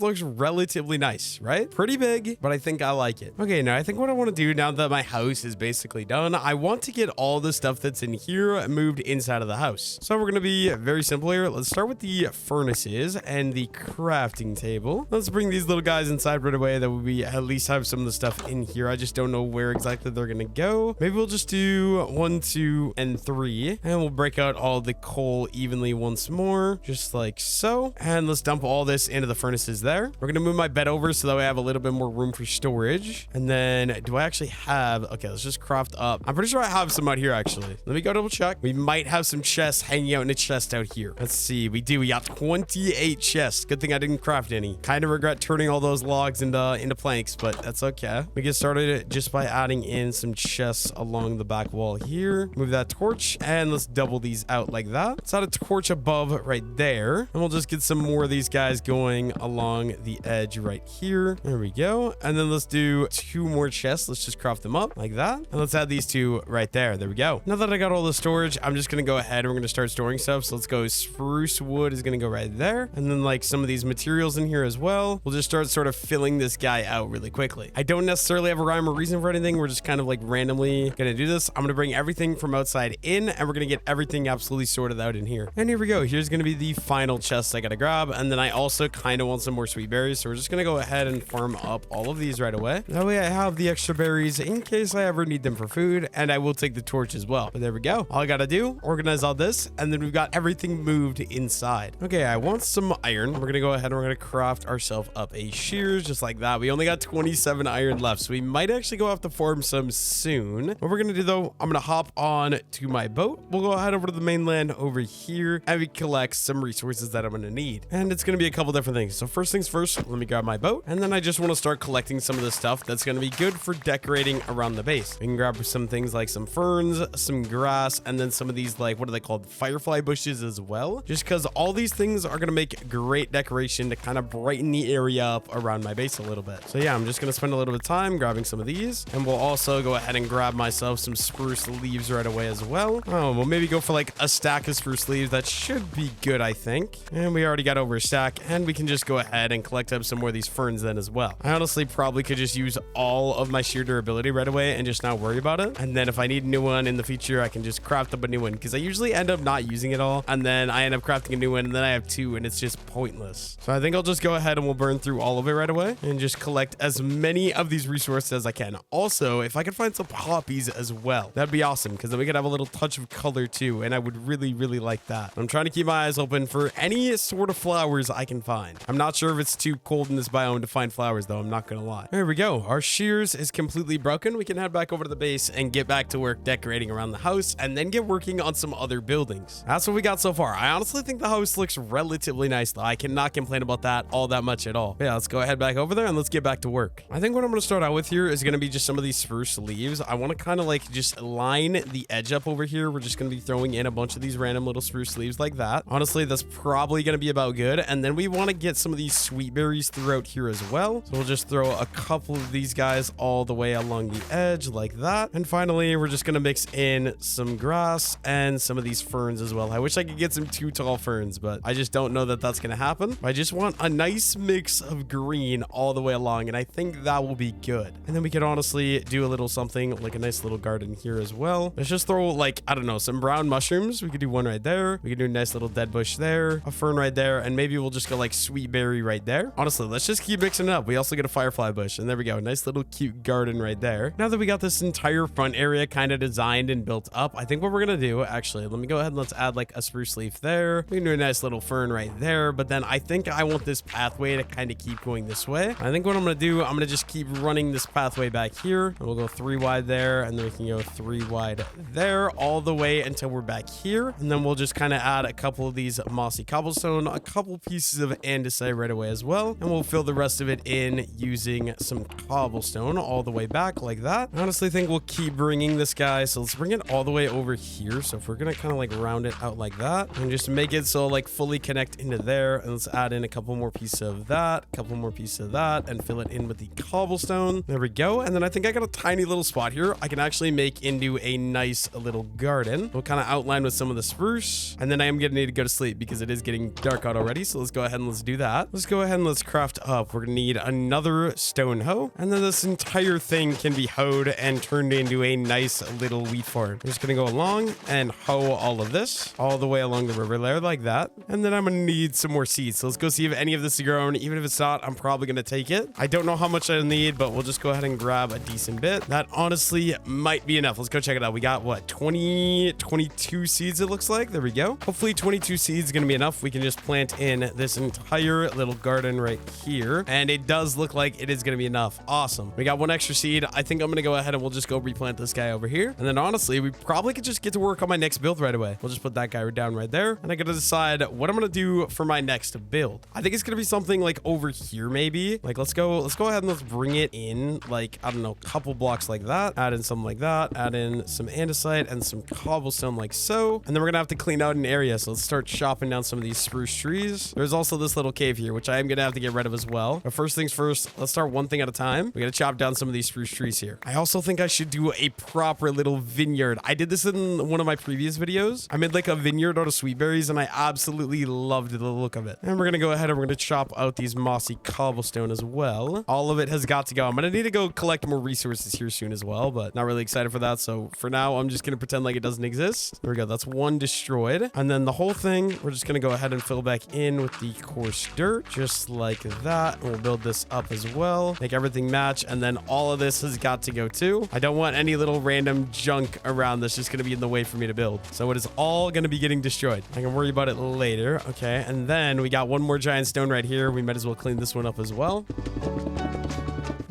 looks relatively nice, right? Pretty big, but I think I like it. Okay, now I think what I want to do now that my house is basically done, I want to get all the stuff that's in here moved inside of the house. So we're going to be very simple here. Let's start with the furnaces and the crafting table. Let's bring these little guys inside right away. That would be at least have some of the stuff in here. I just don't know where exactly they're going to go. Maybe we'll just do 1, 2, and 3, and we'll break out all the coal evenly once more, just like so. And let's dump all this into the furnaces there. We're going to move my bed over so that way I have a little bit more room for storage. And then do I actually have, okay, let's just craft up. I'm pretty sure I have some out here actually. Let me go double check. We might have some chests hanging out in a chest out here. Let's see. We do. We got 28 chests. Good thing I didn't craft any. Kind of regret turning all those logs into planks, but that's okay. We get started just by adding in some chests along the back wall here. Move that torch, and let's double these out like that. Let's add a torch above right there, and we'll just get some more of these guys going along the edge right here. There we go. And then let's do 2 more chests. Let's just craft them up like that, and let's add these 2 right there. There we go. Now that I got all the storage, I'm just gonna go ahead and we're gonna start storing stuff. So let's go. Spruce wood is gonna go right there, and then like some of these materials in here as well. We'll just start sort of filling this guy out really quickly. I don't necessarily have a rhyme or reason for anything. We're just kind of like randomly gonna do this. I'm gonna bring everything from outside in, and we're gonna get everything absolutely sorted out in here. And here we go. Here's gonna be the final chest I gotta grab, and then I also kind of want some more sweet berries, so we're just gonna go ahead and farm up all of these right away. That way I have the extra berries in case I ever need them for food, and I will take the torch as well. But there we go. All I gotta do, organize all this, and then we've got everything moved inside. Okay, I want some iron. We're gonna go ahead and we're gonna craft ourselves up a shears just like that. We only got 27 iron left, so we might actually go have to farm some soon. What we're gonna do though, I'm gonna hop on to my boat. We'll go ahead over to the mainland over here, and we collect some resources that I'm gonna need. And it's gonna be a couple different things. So first things first, let me grab my boat, and then I just want to start collecting some of the stuff that's gonna be good for decorating around the base. We can grab some things like some ferns, some grass, and then some of these, like, what are they called? Firefly bushes as well. Just because all these things are gonna make great decoration to kind of brighten the area up around my base a little bit. So yeah, I'm just going to spend a little bit of time grabbing some of these, and we'll also go ahead and grab myself some spruce leaves right away as well. Oh, we'll maybe go for like a stack of spruce leaves. That should be good, I think. And we already got over a stack, and we can just go ahead and collect up some more of these ferns then as well. I honestly probably could just use all of my sheer durability right away and just not worry about it. And then if I need a new one in the future, I can just craft up a new one, because I usually end up not using it all, and then I end up crafting a new one, and then I have two, and it's just pointless. So I think I'll just go ahead and we'll burn through all of it right away and just collect as many of these resources as I can. Also, if I could find some poppies as well, that'd be awesome, because then we could have a little touch of color too, and I would really, really like that. I'm trying to keep my eyes open for any sort of flowers I can find. I'm not sure if it's too cold in this biome to find flowers, though. I'm not gonna lie. There we go. Our shears is completely broken. We can head back over to the base and get back to work decorating around the house, and then get working on some other buildings. That's what we got so far. I honestly think the house looks relatively nice, though. I cannot complain about that all that much at all. But yeah, let's go ahead back over there and let's get back to work. I think what I'm going to start out with here is going to be just some of these spruce leaves. I want to kind of like just line the edge up over here. We're just going to be throwing in a bunch of these random little spruce leaves like that. Honestly, that's probably going to be about good. And then we want to get some of these sweet berries throughout here as well. So we'll just throw a couple of these guys all the way along the edge like that. And finally, we're just going to mix in some grass and some of these ferns as well. I wish I could get some too tall ferns, but I just don't know that that's going to happen. I just want a nice mix of green all the way along, and I think that will be good. And then we could honestly do a little something like a nice little garden here as well. Let's just throw like, I don't know, some brown mushrooms. We could do one right there. We could do a nice little dead bush there, a fern right there, and maybe we'll just go like sweet berry right there. Honestly, let's just keep mixing it up. We also get a firefly bush, and there we go. Nice little cute garden right there. Now that we got this entire front area kind of designed and built up, I think what we're gonna do, actually, let me go ahead and let's add like a spruce leaf there. We can do a nice little fern right there, but then I think I want this pathway to kind of keep going this way. I think what I'm gonna do, I'm gonna just keep running this pathway back here, and we'll go 3 wide there, and then we can go 3 wide there all the way until we're back here. And then we'll just kind of add a couple of these mossy cobblestone, a couple pieces of andesite right away as well, and we'll fill the rest of it in using some cobblestone all the way back like that. I honestly think we'll keep bringing this guy, so let's bring it all the way over here. So if we're gonna kind of like round it out like that and just make it so like fully connect into there, and let's add in a couple more pieces of that, a couple more pieces of that, and fill it in with the cobblestone. There we go. And then I think I got a tiny little spot here I can actually make into a nice little garden. We'll kind of outline with some of the spruce, and then I am gonna need to go to sleep because it is getting dark out already. So let's go ahead and let's do that. Let's go ahead and let's craft up. We're gonna need another stone hoe, and then this entire thing can be hoed and turned into a nice little wheat farm. I'm just gonna go along and hoe all of this all the way along the river there like that, and then I'm gonna need some more seeds. So let's go see if any of this is grown. Even if it's not, I'm probably gonna take it. I don't know how much I need, but we'll just go ahead and grab a decent bit. That honestly might be enough. Let's go check it out. We got what, 22 seeds it looks like. There we go. Hopefully 22 seeds is gonna be enough. We can just plant in this entire little garden right here, and it does look like it is gonna be enough. Awesome. We got one extra seed. I think I'm gonna go ahead and we'll just go replant this guy over here, and then honestly we probably could just get to work on my next build right away. We'll just put that guy down right there, and I gotta decide what I'm gonna do for my next build. I think it's gonna be something like over here maybe. Like let's go ahead and let's bring it in like, I don't know, a couple blocks like that, add in some like that, add in some andesite and some cobblestone like so, and then we're gonna have to clean out an area. So let's start chopping down some of these spruce trees. There's also this little cave here which I am gonna have to get rid of as well, but first things first, let's start one thing at a time. We gotta chop down some of these spruce trees here. I also think I should do a proper little vineyard. I did this in one of my previous videos. I made like a vineyard out of sweet berries, and I absolutely loved the look of it. And we're gonna go ahead and we're gonna chop out these mossy cobblestone as well. All of it has got to go. I'm gonna need to go collect more resources here soon as well, but not really excited for that. So for now, I'm just gonna pretend like it doesn't exist. There we go. That's one destroyed. And then the whole thing, we're just gonna go ahead and fill back in with the coarse dirt, just like that. And we'll build this up as well, make everything match. And then all of this has got to go too. I don't want any little random junk around that's just gonna be in the way for me to build. So it is all gonna be getting destroyed. I can worry about it later. Okay. And then we got one more giant stone right here. We might as well clean this one up as well.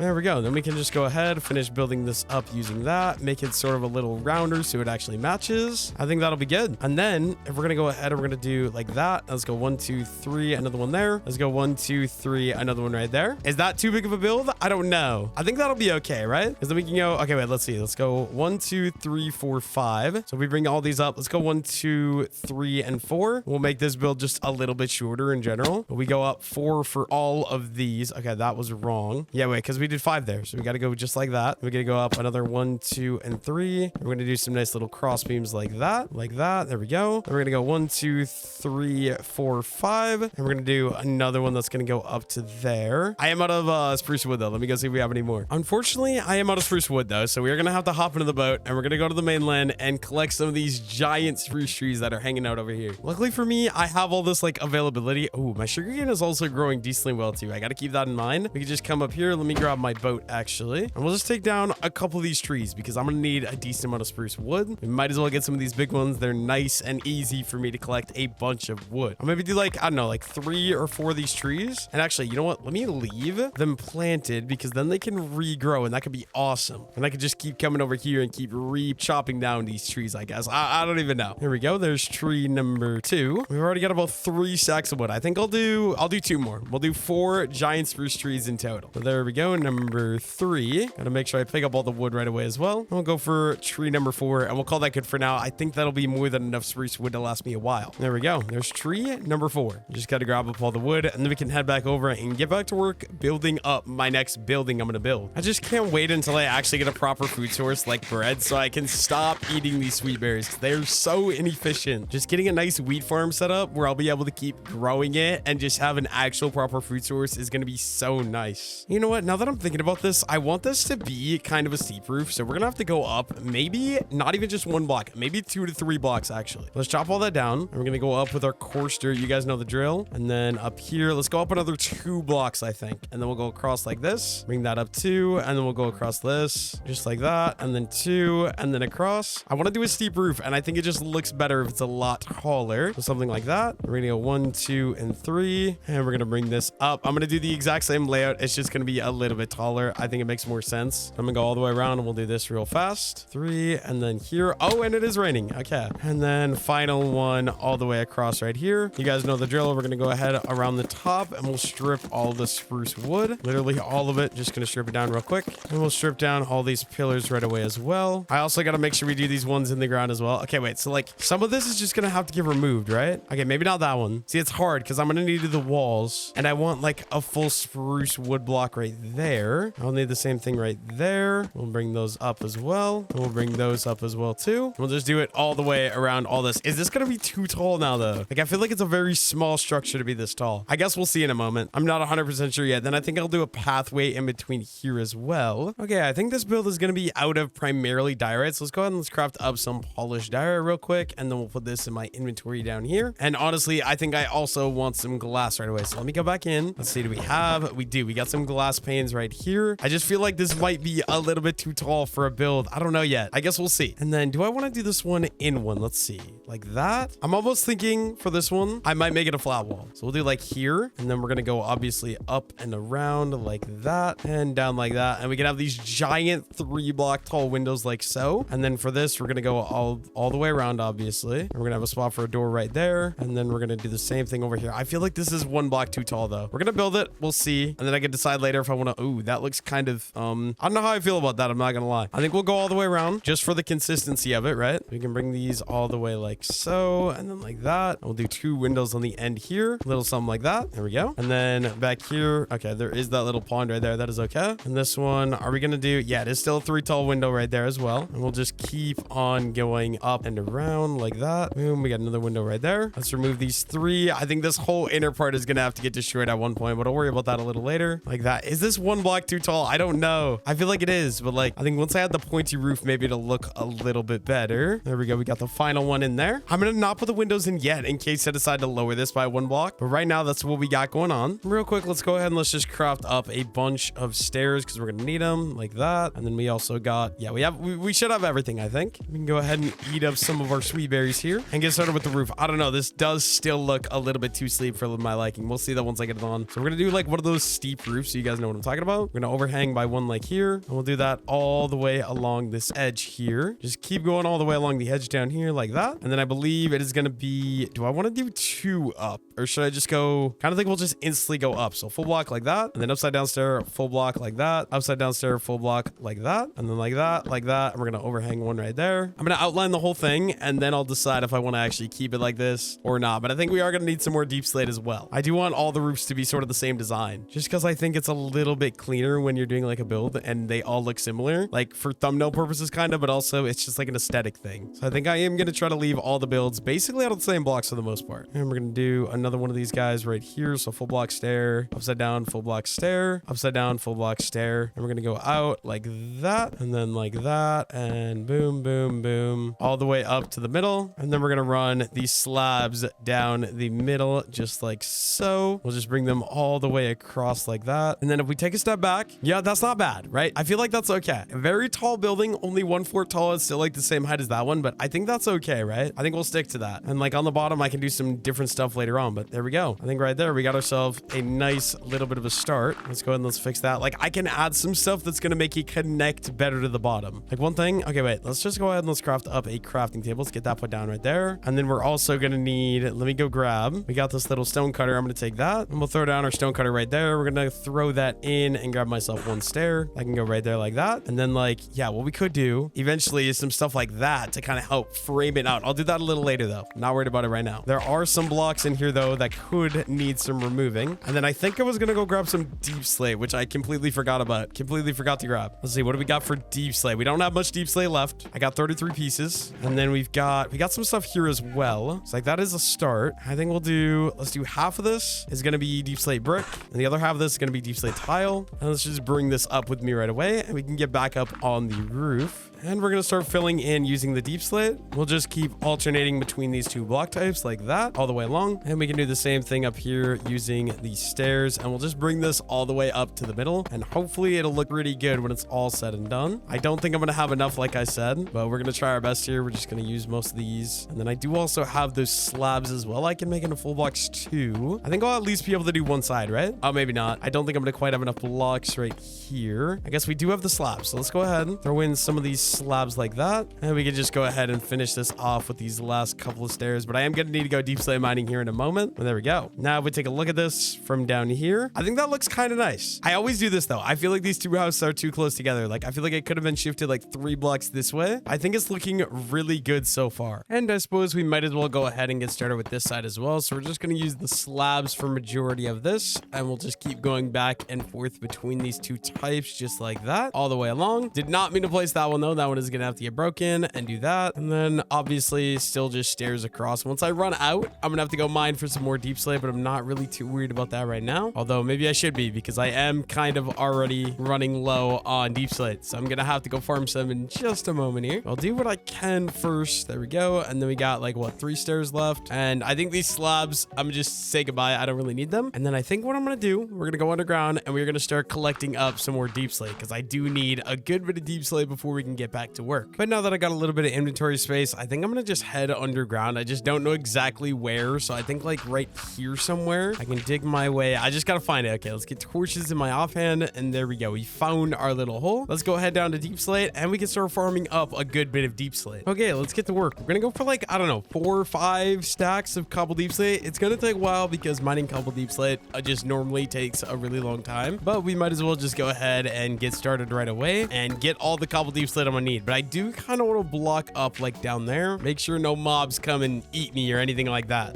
There we go. Then we can just go ahead, finish building this up using that, make it sort of a little rounder so it actually matches. I think that'll be good. And then if we're going to go ahead and we're going to do like that, let's go 1, 2, 3, another one there. Let's go 1, 2, 3, another one right there. Is that too big of a build? I don't know. I think that'll be okay, right? Because then we can go, okay, wait, let's see. Let's go 1, 2, 3, 4, 5. So we bring all these up. Let's go 1, 2, 3, and 4. We'll make this build just a little bit shorter in general. But we go up 4 for all of these. Okay, that was wrong. Yeah, wait, because we did 5 there. So we got to go just like that. We're going to go up another 1, 2, and 3. We're going to do some nice little cross beams like that. Like that. There we go. Then we're going to go 1, 2, 3, 4, 5. And we're going to do another one that's going to go up to there. I am out of spruce wood, though. Let me go see if we have any more. Unfortunately, I am out of spruce wood, though. So we're going to have to hop into the boat and we're going to go to the mainland and collect some of these giant spruce trees that are hanging out over here. Luckily for me, I have all this like availability. Oh, my sugarcane is also growing decently well, too. I got to keep that in mind. We can just come up here. Let me grab my boat, actually. And we'll just take down a couple of these trees because I'm going to need a decent amount of spruce wood. We might as well get some of these big ones. They're nice and easy for me to collect a bunch of wood. I'll maybe do like, I don't know, like 3 or 4 of these trees. And actually, you know what? Let me leave them planted because then they can regrow and that could be awesome. And I could just keep coming over here and keep chopping down these trees, I guess. I don't even know. Here we go. There's tree number 2. We've already got about 3 stacks of wood. I think I'll do 2 more. We'll do 4 giant spruce trees in total. So there we go. Number 3. Gotta make sure I pick up all the wood right away as well. We'll go for tree number 4 and we'll call that good for now. I think that'll be more than enough spruce wood to last me a while. There we go. There's tree number 4. Just gotta grab up all the wood and then we can head back over and get back to work building up my next building I'm gonna build. I just can't wait until I actually get a proper food source like bread so I can stop eating these sweet berries because they're so inefficient. Just getting a nice wheat farm set up where I'll be able to keep growing it and just have an actual proper food source is gonna be so nice. You know what? Now that I'm thinking about this, I want this to be kind of a steep roof, so we're gonna have to go up maybe not even just 1 block, maybe 2 to 3 blocks actually. Let's chop all that down and we're gonna go up with our coarse dirt. You guys know the drill. And then up here, let's go up another 2 blocks, I think. And then we'll go across like this, bring that up 2, and then we'll go across this just like that, and then 2, and then across. I want to do a steep roof and I think it just looks better if it's a lot taller. So something like that. We're gonna go 1, 2, and 3, and we're gonna bring this up. I'm gonna do the exact same layout. It's just gonna be a little bit taller. I think it makes more sense. I'm gonna go all the way around and we'll do this real fast. 3, and then here. Oh, and it is raining. Okay. And then final one all the way across right here. You guys know the drill. We're gonna go ahead around the top and we'll strip all the spruce wood. Literally all of it. Just gonna strip it down real quick. And we'll strip down all these pillars right away as well. I also gotta make sure we do these ones in the ground as well. Okay, wait. So like some of this is just gonna have to get removed, right? Okay, maybe not that one. See, it's hard because I'm gonna need to do the walls and I want like a full spruce wood block right there. I'll need the same thing right there. We'll bring those up as well. And we'll bring those up as well too. We'll just do it all the way around all this. Is this gonna be too tall now though? Like I feel like it's a very small structure to be this tall. I guess we'll see in a moment. I'm not 100% sure yet. Then I think I'll do a pathway in between here as well. Okay, I think this build is gonna be out of primarily diorite. So let's go ahead and let's craft up some polished diorite real quick. And then we'll put this in my inventory down here. And honestly, I think I also want some glass right away. So let me go back in. Let's see, do we have? We do. We got some glass panes right here. I just feel like this might be a little bit too tall for a build. I don't know yet. I guess we'll see. And then do I want to do this one in one? Let's see. Like that. I'm almost thinking for this one, I might make it a flat wall. So we'll do like here. And then we're going to go obviously up and around like that and down like that. And we can have these giant 3-block tall windows like so. And then for this, we're going to go all the way around, obviously. And we're going to have a spot for a door right there. And then we're going to do the same thing over here. I feel like this is 1 block too tall though. We're going to build it. We'll see. And then I can decide later if I want to, ooh, that looks kind of, I don't know how I feel about that. I'm not going to lie. I think we'll go all the way around just for the consistency of it, right? We can bring these all the way like so, and then like that. We'll do 2 windows on the end here. A little something like that. There we go. And then back here, okay, there is that little pond right there. That is okay. And this one, are we going to do, yeah, it is still a 3 tall window right there as well. And we'll just keep on going up and around like that. Boom, we got another window right there. Let's remove these 3. I think this whole inner part is going to have to get destroyed at one point, but I'll worry about that a little later. Like that. Is this 1 block too tall? I don't know. I feel like it is, but like, I think once I had the pointy roof, maybe it'll look a little bit better. There we go. We got the final one in there. there. I'm gonna not put the windows in yet in case I decide to lower this by 1 block. But right now, that's what we got going on. Real quick, let's go ahead and let's just craft up a bunch of stairs because we're gonna need them like that. And then we also got, yeah, we should have everything, I think. We can go ahead and eat up some of our sweet berries here and get started with the roof. I don't know. This does still look a little bit too steep for my liking. We'll see that once I get it on. So we're gonna do like one of those steep roofs so you guys know what I'm talking about. We're gonna overhang by 1 like here, and we'll do that all the way along this edge here. Just keep going all the way along the edge down here like that. And then I believe it is gonna be, do I want to do 2 up or should I just go, kind of think we'll just instantly go up. So full block like that, and then upside down stair, full block like that, upside down stair, full block like that, and then like that, like that. And we're gonna overhang 1 right there. I'm gonna outline the whole thing and then I'll decide if I want to actually keep it like this or not. But I think we are gonna need some more deep slate as well. I do want all the roofs to be sort of the same design, just because I think it's a little bit cleaner when you're doing like a build and they all look similar, like for thumbnail purposes kind of, but also it's just like an aesthetic thing. So I think I am gonna try to leave all the builds basically out of the same blocks for the most part. And we're gonna do another one of these guys right here. So full block stair, upside down, full block stair, upside down, full block stair. And we're gonna go out like that, and then like that, and boom, boom, boom, all the way up to the middle. And then we're gonna run these slabs down the middle just like so. We'll just bring them all the way across like that. And then if we take a step back, yeah, that's not bad, right? I feel like that's okay. A very tall building, only 1 floor tall. It's still like the same height as that one, but I think that's okay, right? I think we'll stick to that. And like on the bottom, I can do some different stuff later on, but there we go. I think right there, we got ourselves a nice little bit of a start. Let's go ahead and let's fix that. Like I can add some stuff that's going to make it connect better to the bottom. Like one thing. Okay, wait, let's just go ahead and let's craft up a crafting table. Let's get that put down right there. And then we're also going to need, let me go grab, we got this little stone cutter. I'm going to take that and we'll throw down our stone cutter right there. We're going to throw that in and grab myself 1 stair. I can go right there like that. And then like, yeah, what we could do eventually is some stuff like that to kind of help frame it out. I'll do that a little later though. Not worried about it right now. There are some blocks in here though that could need some removing. And then I think I was going to go grab some deep slate, which I completely forgot about. Completely forgot to grab. Let's see. What do we got for deep slate? We don't have much deep slate left. I got 33 pieces. And then we got some stuff here as well. So like that is a start. I think let's do half of this is going to be deep slate brick. And the other half of this is going to be deep slate tile. And let's just bring this up with me right away. And we can get back up on the roof. And we're going to start filling in using the deep slate. We'll just keep alternating between these 2 block types like that all the way along. And we can do the same thing up here using these stairs. And we'll just bring this all the way up to the middle. And hopefully it'll look pretty good when it's all said and done. I don't think I'm going to have enough, like I said, but we're going to try our best here. We're just going to use most of these. And then I do also have those slabs as well. I can make into full blocks too. I think I'll at least be able to do 1 side, right? Oh, maybe not. I don't think I'm going to quite have enough blocks right here. I guess we do have the slabs. So let's go ahead and throw in some of these slabs like that. And we can just go ahead and finish this off with these last couple of stairs. But I am going to need to go deep slate mining here in a moment. And there we go. Now if we take a look at this from down here, I think that looks kind of nice. I always do this though. I feel like these 2 houses are too close together. Like I feel like it could have been shifted like 3 blocks this way. I think it's looking really good so far. And I suppose we might as well go ahead and get started with this side as well. So we're just going to use the slabs for majority of this. And we'll just keep going back and forth between these 2 types just like that all the way along. Did not mean to place that one though. That one is going to have to get broken and do that. And then obviously still just stairs across. Once I run out, I'm going to have to go mine for some more deep slate, but I'm not really too worried about that right now. Although maybe I should be because I am kind of already running low on deep slate. So I'm going to have to go farm some in just a moment here. I'll do what I can first. There we go. And then we got like what, 3 stairs left. And I think these slabs, I'm just say goodbye. I don't really need them. And then I think what I'm going to do, we're going to go underground and we're going to start collecting up some more deep slate because I do need a good bit of deep slate before we can get back to work. But now that I got a little bit of inventory space, I think I'm going to just head underground. I just don't know exactly where. So I think like right here somewhere, I can dig my way. I just got to find it. Okay, let's get torches in my offhand. And there we go. We found our little hole. Let's go head down to deep slate and we can start farming up a good bit of deep slate. Okay, let's get to work. We're going to go for like, I don't know, 4 or 5 stacks of cobble deep slate. It's going to take a while because mining cobble deep slate just normally takes a really long time, but we might as well just go ahead and get started right away and get all the cobble deep slate I'm going to need. But I do kind of want to block up like down there. Make sure no mobs come and eat me or anything like that.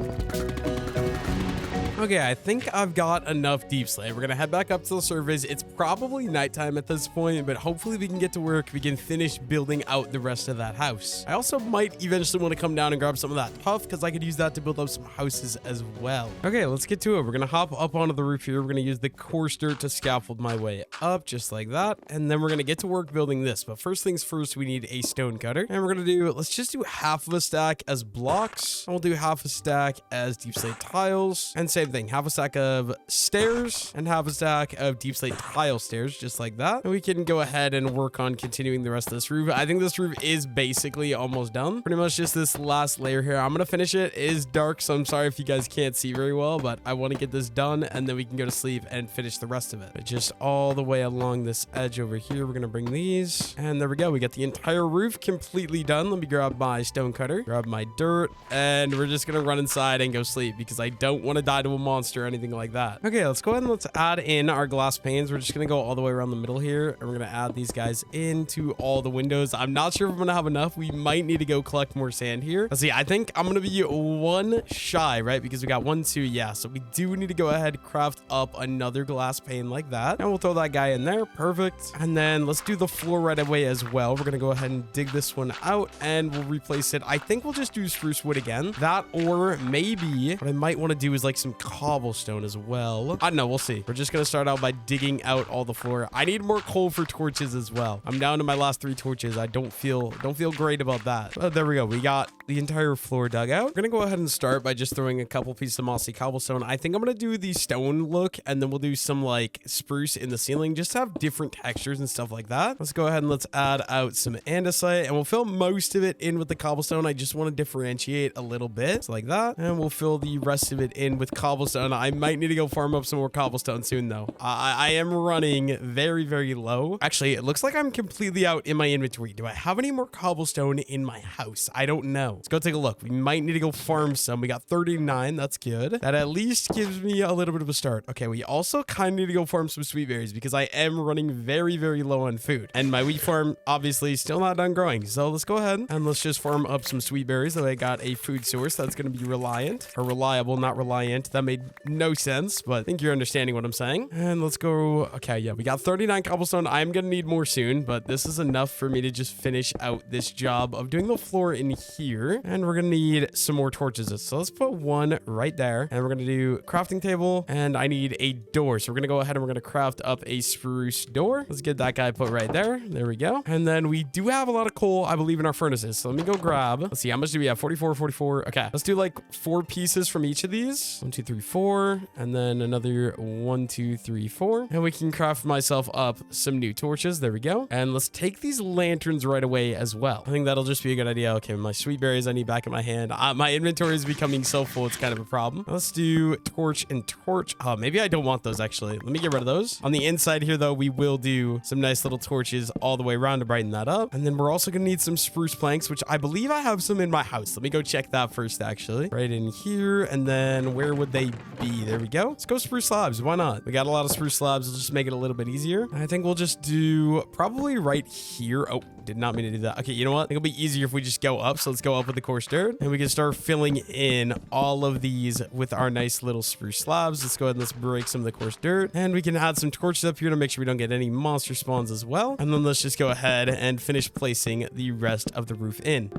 Okay, I think I've got enough deep slate. We're gonna head back up to the surface. It's probably nighttime at this point, but hopefully we can get to work. We can finish building out the rest of that house. I also might eventually want to come down and grab some of that tuff because I could use that to build up some houses as well. Okay, let's get to it. We're gonna hop up onto the roof here. We're gonna use the coarse dirt to scaffold my way up just like that, and then we're gonna get to work building this. But first things first, we need a stone cutter, and we're gonna do, let's just do half of a stack as blocks, and we'll do half a stack as deep slate tiles, and same thing, half a stack of stairs and half a stack of deep slate tile stairs, just like that. And we can go ahead and work on continuing the rest of this roof. I think this roof is basically almost done. Pretty much just this last layer here. I'm gonna finish it. It is dark, so I'm sorry if you guys can't see very well, but I want to get this done and then we can go to sleep and finish the rest of it. But just all the way along this edge over here, we're gonna bring these, and there we go. We got the entire roof completely done. Let me grab my stone cutter, grab my dirt, and we're just gonna run inside and go sleep because I don't want to die to a monster or anything like that. Okay, let's go ahead and let's add in our glass panes. We're just gonna go all the way around the middle here, and we're gonna add these guys into all the windows. I'm not sure if I'm gonna have enough. We might need to go collect more sand here. Let's see. I think I'm gonna be one shy, right? Because we got 1, 2, yeah. So we do need to go ahead, craft up another glass pane like that, and we'll throw that guy in there. Perfect. And then let's do the floor right away as well. We're gonna go ahead and dig this one out, and we'll replace it. I think we'll just do spruce wood again. That, or maybe what I might want to do is like some cobblestone as well. I don't know. We'll see. We're just gonna start out by digging out all the floor. I need more coal for torches as well. I'm down to my last 3 torches. I don't feel great about that. But there we go. We got the entire floor dug out. We're gonna go ahead and start by just throwing a couple pieces of mossy cobblestone. I think I'm gonna do the stone look, and then we'll do some like spruce in the ceiling, just to have different textures and stuff like that. Let's go ahead and let's add out some andesite, and we'll fill most of it in with the cobblestone. I just want to differentiate a little bit, so like that, and we'll fill the rest of it in with cobblestone. I might need to go farm up some more cobblestone soon though. I am running very, very low. Actually, it looks like I'm completely out in my inventory. Do I have any more cobblestone in my house? I don't know. Let's go take a look. We might need to go farm some. We got 39. That's good. That at least gives me a little bit of a start. Okay, we also kind of need to go farm some sweet berries because I am running very, very low on food. And my wheat farm, obviously, still not done growing. So let's go ahead and let's just farm up some sweet berries so I got a food source that's going to be reliant or reliable, not reliant. That made no sense, but I think you're understanding what I'm saying. And let's go. Okay, yeah, we got 39 cobblestone. I'm going to need more soon, but this is enough for me to just finish out this job of doing the floor in here. And we're going to need some more torches. So let's put one right there. And we're going to do crafting table. And I need a door. So we're going to go ahead and we're going to craft up a spruce door. Let's get that guy put right there. There we go. And then we do have a lot of coal, I believe, in our furnaces. So let me go grab. Let's see. How much do we have? 44, 44. Okay. Let's do like 4 pieces from each of these. 1, 2, 3, 4. And then another 1, 2, 3, 4. And we can craft myself up some new torches. There we go. And let's take these lanterns right away as well. I think that'll just be a good idea. Okay, my sweet berries I need back in my hand. My inventory is becoming so full, it's kind of a problem. Let's do torch and torch. Oh, maybe I don't want those actually. Let me get rid of those. On the inside here though, we will do some nice little torches all the way around to brighten that up. And then we're also gonna need some spruce planks, which I believe I have some in my house. Let me go check that first actually. Right in here. And then where would they be? There we go. Let's go spruce slabs. Why not? We got a lot of spruce slabs. We'll just make it a little bit easier. I think we'll just do probably right here. Oh, did not mean to do that. Okay, you know what? I think it'll be easier if we just go up. So let's go up with the coarse dirt and we can start filling in all of these with our nice little spruce slabs. Let's go ahead and let's break some of the coarse dirt, and we can add some torches up here to make sure we don't get any monster spawns as well. And then let's just go ahead and finish placing the rest of the roof in.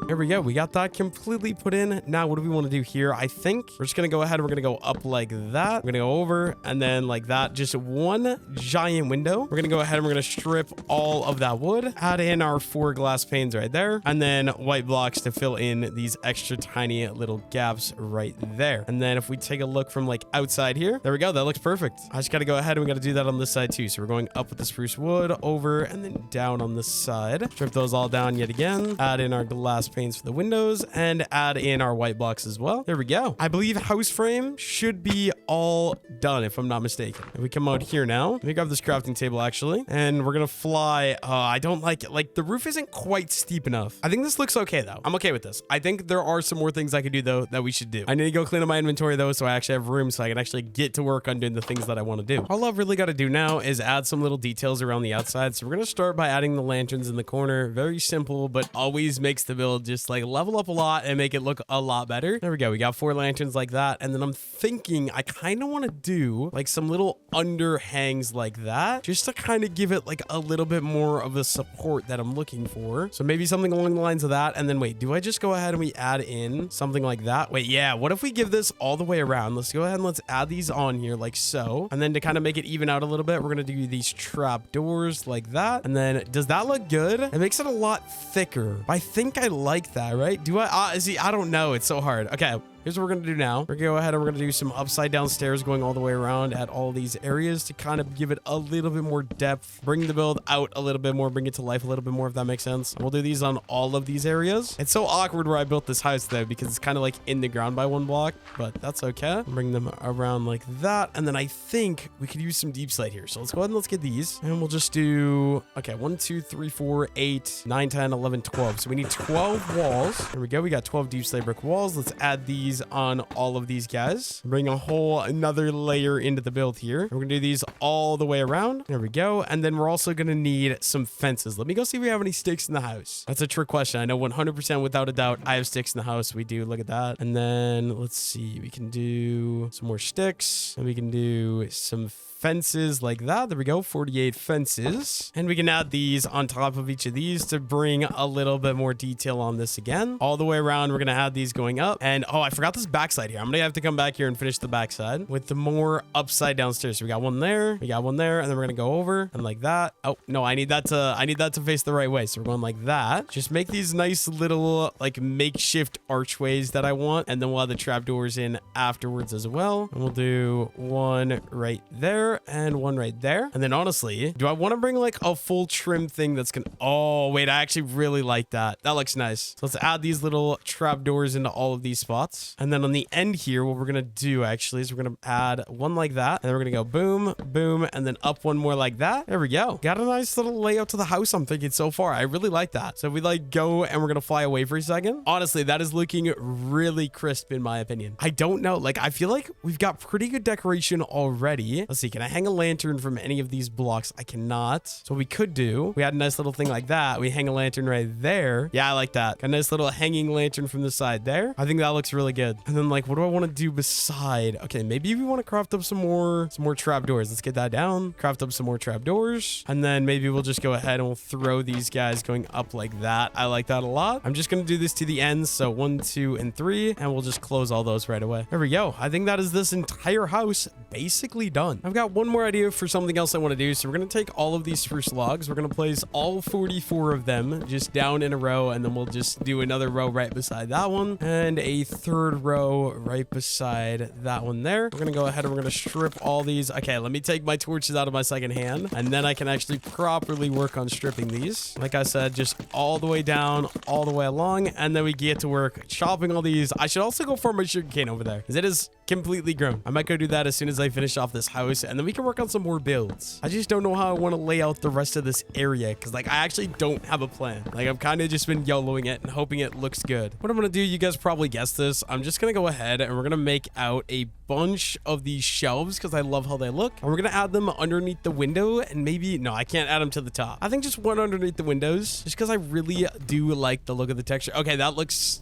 Here we go. We got that completely put in. Now, what do we want to do here? I think we're just going to go ahead. We're going to go up like that. We're going to go over and then like that. Just one giant window. We're going to go ahead and we're going to strip all of that wood. Add in our 4 glass panes right there. And then white blocks to fill in these extra tiny little gaps right there. And then if we take a look from like outside here, there we go. That looks perfect. I just got to go ahead and we got to do that on this side too. So we're going up with the spruce wood, over, and then down on this side. Strip those all down yet again. Add in our glass panes for the windows and add in our white blocks as well. There we go. I believe house frame should be all done if I'm not mistaken. If we come out here now, let me grab this crafting table actually, and we're gonna fly. I don't like it. Like the roof isn't quite steep enough. I think this looks okay though. I'm okay with this. I think there are some more things I could do though that we should do. I need to go clean up my inventory though, so I actually have room so I can actually get to work on doing the things that I want to do. All I've really got to do now is add some little details around the outside. So we're gonna start by adding the lanterns in the corner. Very simple, but always makes the build just like level up a lot and make it look a lot better. There we go. We got 4 lanterns like that. And then I'm thinking I kind of want to do like some little underhangs like that, just to kind of give it like a little bit more of the support that I'm looking for. So maybe something along the lines of that. And then wait, do I just go ahead and we add in something like that? Wait, yeah. What if we give this all the way around? Let's go ahead and let's add these on here like so. And then to kind of make it even out a little bit, we're going to do these trap doors like that. And then does that look good? It makes it a lot thicker. I think I like that, right? Do I? See, I don't know. It's so hard. Okay. Here's what we're going to do now. We're going to go ahead and we're going to do some upside down stairs going all the way around at all these areas to kind of give it a little bit more depth, bring the build out a little bit more, bring it to life a little bit more, if that makes sense. And we'll do these on all of these areas. It's so awkward where I built this house though, because it's kind of like in the ground by 1 block, but that's okay. Bring them around like that. And then I think we could use some deep slate here. So let's go ahead and let's get these and we'll just do, okay, 1, 2, 3, 4, 8, 9, 10, 11, 12. So we need 12 walls. There we go. We got 12 deep slate brick walls. Let's add these on all of these guys. Bring a whole another layer into the build here. We're gonna do these all the way around. There we go. And then we're also gonna need some fences. Let me go see if we have any sticks in the house. That's a trick question. I know 100% without a doubt I have sticks in the house. We do. Look at that. And then let's see. We can do some more sticks and we can do some fences like that. There we go. 48 fences. And we can add these on top of each of these to bring a little bit more detail on this again. All the way around, we're going to add these going up. And oh, I forgot this backside here. I'm going to have to come back here and finish the backside with the more upside down stairs. So we got one there. We got one there. And then we're going to go over and like that. Oh, no, I need that to face the right way. So we're going like that. Just make these nice little like makeshift archways that I want. And then we'll have the trapdoors in afterwards as well. And we'll do one right there and one right there. And then honestly, do I want to bring like a full trim thing that's gonna, oh wait, I actually really like that. That looks nice. So let's add these little trapdoors into all of these spots. And then on the end here, what we're gonna do actually is we're gonna add one like that. And then we're gonna go boom, boom, and then up one more like that. There we go. Got a nice little layout to the house, I'm thinking so far. I really like that. So if we like go and we're gonna fly away for a second. Honestly, that is looking really crisp in my opinion. I don't know. Like, I feel like we've got pretty good decoration already. Let's see. Can I hang a lantern from any of these blocks? I cannot. So what we could do, we had a nice little thing like that. We hang a lantern right there. Yeah, I like that. Got a nice little hanging lantern from the side there. I think that looks really good. And then like, what do I want to do beside? Okay, maybe we want to craft up some more trapdoors. Let's get that down. Craft up some more trapdoors. And then maybe we'll just go ahead and we'll throw these guys going up like that. I like that a lot. I'm just going to do this to the end. So 1, 2, and 3, and we'll just close all those right away. There we go. I think that is this entire house basically done. I've got one more idea for something else I want to do. So we're going to take all of these spruce logs. We're going to place all 44 of them just down in a row. And then we'll just do another row right beside that one. And a third row right beside that one there. We're going to go ahead and we're going to strip all these. Okay, let me take my torches out of my second hand. And then I can actually properly work on stripping these. Like I said, just all the way down, all the way along. And then we get to work chopping all these. I should also go farm my sugarcane over there because it is completely grown. I might go do that as soon as I finish off this house, and then we can work on some more builds. I just don't know how I want to lay out the rest of this area because like I actually don't have a plan. Like I've kind of just been YOLOing it and hoping it looks good. What I'm gonna do, you guys probably guessed this, I'm just gonna go ahead and we're gonna make out a bunch of these shelves because I love how they look, and we're gonna add them underneath the window. And maybe no, I can't add them to the top. I think just one underneath the windows just because I really do like the look of the texture. Okay, that looks,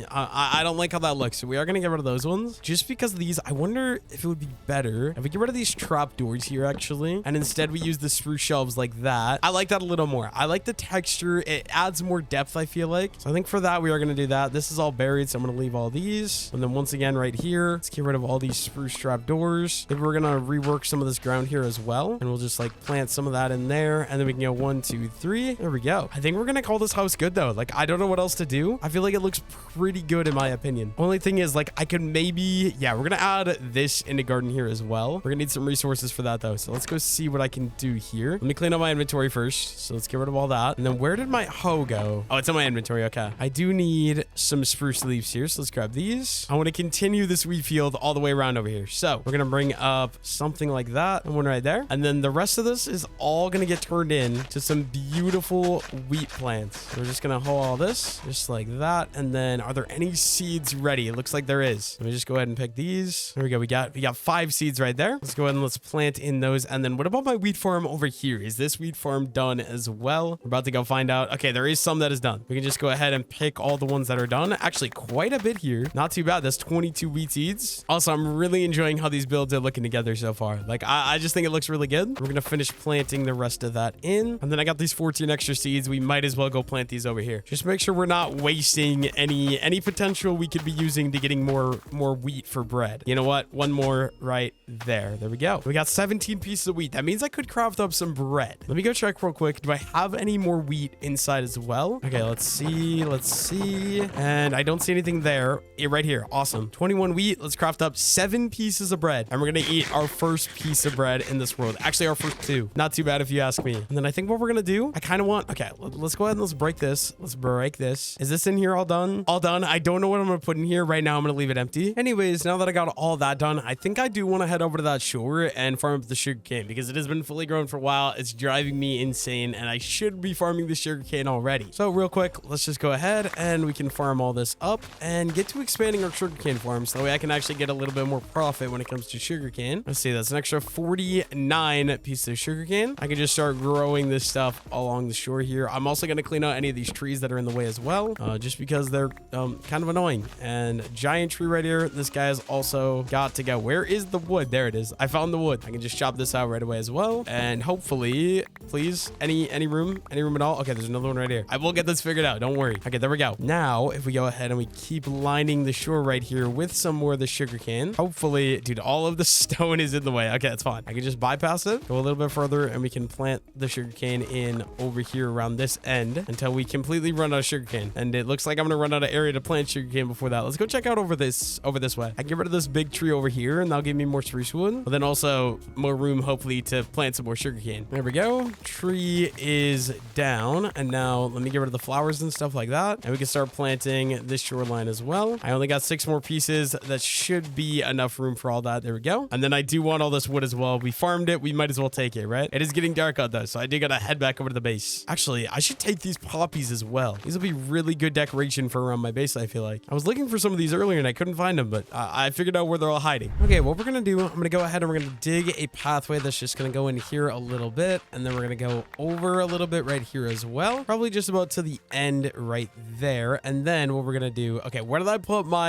I don't like how that looks, so we are gonna get rid of those ones just because these, I wonder if it would be better if we get rid of these trap doors here actually, and instead we use the spruce shelves like that. I like that a little more. I like the texture. It adds more depth, I feel like. So I think for that we are going to do that. This is all buried, so I'm going to leave all these. And then once again right here, let's get rid of all these spruce trap doors. Maybe we're going to rework some of this ground here as well, and we'll just like plant some of that in there, and then we can go 1, 2, 3. There we go. I think we're going to call this house good though. Like I don't know what else to do. I feel like it looks pretty good in my opinion. Only thing is like I could maybe, yeah, we're going to add this in the garden here as well. We're going to need some resources for that though. So let's go see what I can do here. Let me clean up my inventory first. So let's get rid of all that. And then where did my hoe go? Oh, it's in my inventory. Okay. I do need some spruce leaves here. So let's grab these. I want to continue this wheat field all the way around over here. So we're going to bring up something like that. And one right there. And then the rest of this is all going to get turned into some beautiful wheat plants. We're just going to hoe all this just like that. And then are there any seeds ready? It looks like there is. Let me just go ahead and pick these. these. There we go. We got 5 seeds right there. Let's go ahead and let's plant in those. And then what about my wheat farm over here? Is this wheat farm done as well? We're about to go find out. Okay, there is some that is done. We can just go ahead and pick all the ones that are done. Actually, quite a bit here. Not too bad. That's 22 wheat seeds. Also, I'm really enjoying how these builds are looking together so far. Like, I just think it looks really good. We're gonna finish planting the rest of that in. And then I got these 14 extra seeds. We might as well go plant these over here. Just make sure we're not wasting any potential we could be using to getting more wheat for bread. You know what? One more right there. There we go. We got 17 pieces of wheat. That means I could craft up some bread. Let me go check real quick. Do I have any more wheat inside as well? Okay, let's see. Let's see. And I don't see anything there. Right here. Awesome. 21 wheat. Let's craft up 7 pieces of bread. And we're going to eat our first piece of bread in this world. Actually, our first 2. Not too bad if you ask me. And then I think what we're going to do, I kind of want, okay, let's go ahead and let's break this. Let's break this. Is this in here all done? All done. I don't know what I'm going to put in here. Right now, I'm going to leave it empty. Anyways, now that I got all that done, I think I do want to head over to that shore and farm up the sugarcane because it has been fully grown for a while. It's driving me insane and I should be farming the sugarcane already. So real quick, let's just go ahead and we can farm all this up and get to expanding our sugarcane farm so that way I can actually get a little bit more profit when it comes to sugarcane. Let's see, that's an extra 49 pieces of sugarcane. I can just start growing this stuff along the shore here. I'm also going to clean out any of these trees that are in the way as well, just because they're kind of annoying. And giant tree right here. This guy has also got to go. Where is the wood? There it is. I found the wood. I can just chop this out right away as well. And hopefully, please, any room at all? Okay, there's another one right here. I will get this figured out. Don't worry. Okay, there we go. Now, if we go ahead and we keep lining the shore right here with some more of the sugarcane, hopefully, dude, all of the stone is in the way. Okay, that's fine. I can just bypass it, go a little bit further, and we can plant the sugarcane in over here around this end until we completely run out of sugarcane. And it looks like I'm gonna run out of area to plant sugarcane before that. Let's go check out over this way. I can get rid of this big tree over here, and that'll give me more spruce wood, but then also more room, hopefully, to plant some more sugarcane. There we go. Tree is down, and now let me get rid of the flowers and stuff like that, and we can start planting this shoreline as well. I only got 6 more pieces. That should be enough room for all that. There we go. And then I do want all this wood as well. We farmed it. We might as well take it, right? It is getting dark out though, so I do gotta head back over to the base. Actually, I should take these poppies as well. These will be really good decoration for around my base, I feel like. I was looking for some of these earlier and I couldn't find them, but I figured out where they're all hiding. Okay, what we're gonna do, I'm gonna go ahead and we're gonna dig a pathway that's just gonna go in here a little bit, and then we're gonna go over a little bit right here as well. Probably just about to the end right there. And then what we're gonna do, okay, where did I put my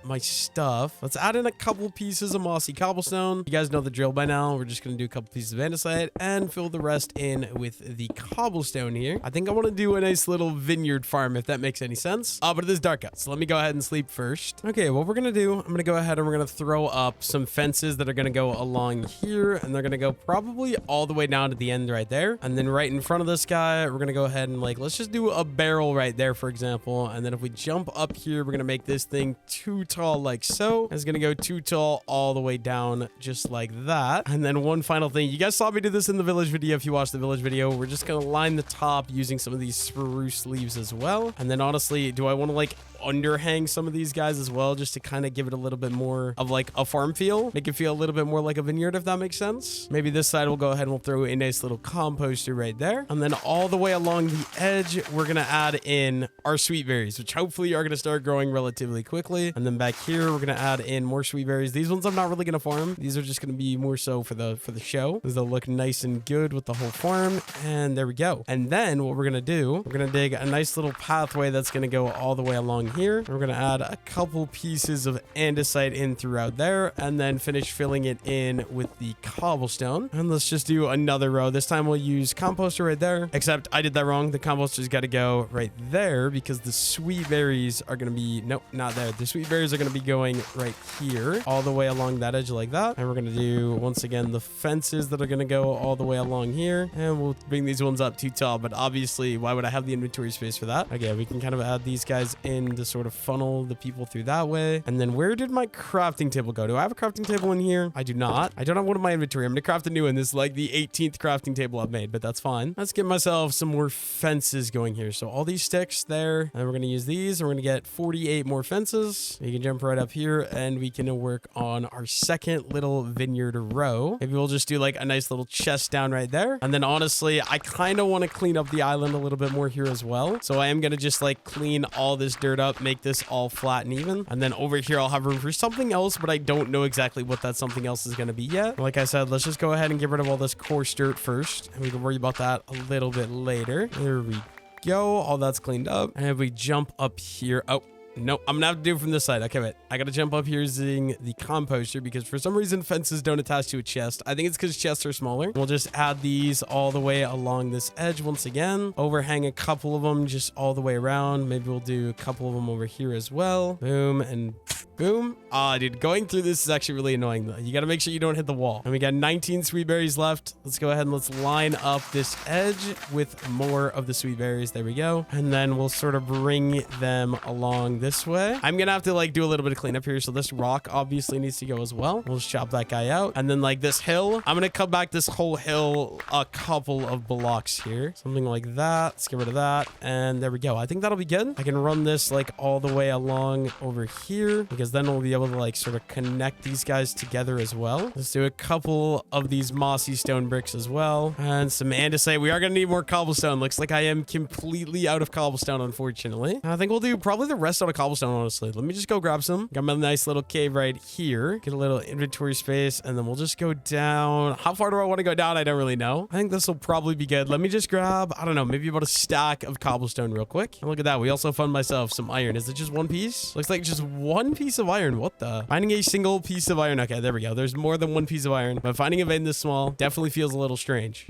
my stuff? Let's add in a couple pieces of mossy cobblestone. You guys know the drill by now. We're just gonna do a couple pieces of andesite and fill the rest in with the cobblestone here. I think I want to do a nice little vineyard farm, if that makes any sense. But it is dark out, so let me go ahead and sleep first. Okay, what we're gonna do, I'm gonna go ahead and we're gonna throw up some fences that are gonna go along here, and they're gonna go probably all the way down to the end right there. And then right in front of this guy, we're gonna go ahead and like, let's just do a barrel right there, for example. And then if we jump up here, we're gonna make this thing too tall like so. It's gonna go too tall all the way down just like that. And then one final thing, you guys saw me do this in the village video. If you watched the village video, we're just gonna line the top using some of these spruce leaves as well. And then honestly, do I want to like underhang some of these guys as well, just to kind of give it a little bit more of like a farm feel, make it feel a little bit more like a vineyard, if that makes sense. Maybe this side we'll go ahead and we'll throw a nice little composter right there, and then all the way along the edge we're gonna add in our sweet berries, which hopefully are gonna start growing relatively quickly. And then back here we're gonna add in more sweet berries. These ones I'm not really gonna farm. These are just gonna be more so for the show, because they'll look nice and good with the whole farm. And there we go. And then what we're gonna do, we're gonna dig a nice little pathway that's gonna go all the way along here. We're gonna add a couple pieces of andesite in throughout there, and then finish filling it in with the cobblestone. And let's just do another row. This time we'll use composter right there, except I did that wrong. The composter's got to go right there because the sweet berries are gonna be, nope, not there. The sweet berries are gonna be going right here, all the way along that edge like that. And we're gonna do, once again, the fences that are gonna go all the way along here, and we'll bring these ones up too tall, but obviously why would I have the inventory space for that? Okay, we can kind of add these guys in to sort of funnel the people through that way. And then where did my crafting table go? Do I have a crafting table in here? I do not. I don't have one in my inventory. I'm gonna craft a new one. This is like the 18th crafting table I've made, but that's fine. Let's get myself some more fences going here. So all these sticks there, and we're gonna use these, and we're gonna get 48 more fences. You can jump right up here, and we can work on our second little vineyard row. Maybe we'll just do like a nice little chest down right there. And then honestly, I kind of want to clean up the island a little bit more here as well. So I am gonna just like clean all this dirt up, make this all flat and even. And then over here, I'll have have room for something else, but I don't know exactly what that something else is going to be yet. Like I said, let's just go ahead and get rid of all this coarse dirt first, and we can worry about that a little bit later. There we go. All that's cleaned up. And if we jump up here, oh, no, I'm gonna have to do it from this side. Okay, wait. I gotta jump up here using the composter because for some reason fences don't attach to a chest. I think it's because chests are smaller. We'll just add these all the way along this edge once again. Overhang a couple of them just all the way around. Maybe we'll do a couple of them over here as well. Boom and boom. Ah, dude, going through this is actually really annoying though. You gotta make sure you don't hit the wall. And we got 19 sweet berries left. Let's go ahead and let's line up this edge with more of the sweet berries. There we go. And then we'll sort of bring them along this way. I'm gonna have to like do a little bit of cleanup here. So this rock obviously needs to go as well. We'll just chop that guy out. And then like this hill, I'm gonna cut back this whole hill a couple of blocks here. Something like that. Let's get rid of that. And there we go. I think that'll be good. I can run this like all the way along over here because then we'll be able to like sort of connect these guys together as well. Let's do a couple of these mossy stone bricks as well. And some andesite. We are gonna need more cobblestone. Looks like I am completely out of cobblestone, unfortunately. I think we'll do probably the rest out of cobblestone, honestly. Let me just go grab some. Got my nice little cave right here. Get a little inventory space, and then we'll just go down. How far do I want to go down? I don't really know. I think this will probably be good. Let me just grab, I don't know, maybe about a stack of cobblestone real quick. And look at that. We also found myself some iron. Is it just one piece? Looks like just one piece of iron. What the? Finding a single piece of iron. Okay, there we go. There's more than one piece of iron, but finding a vein this small definitely feels a little strange.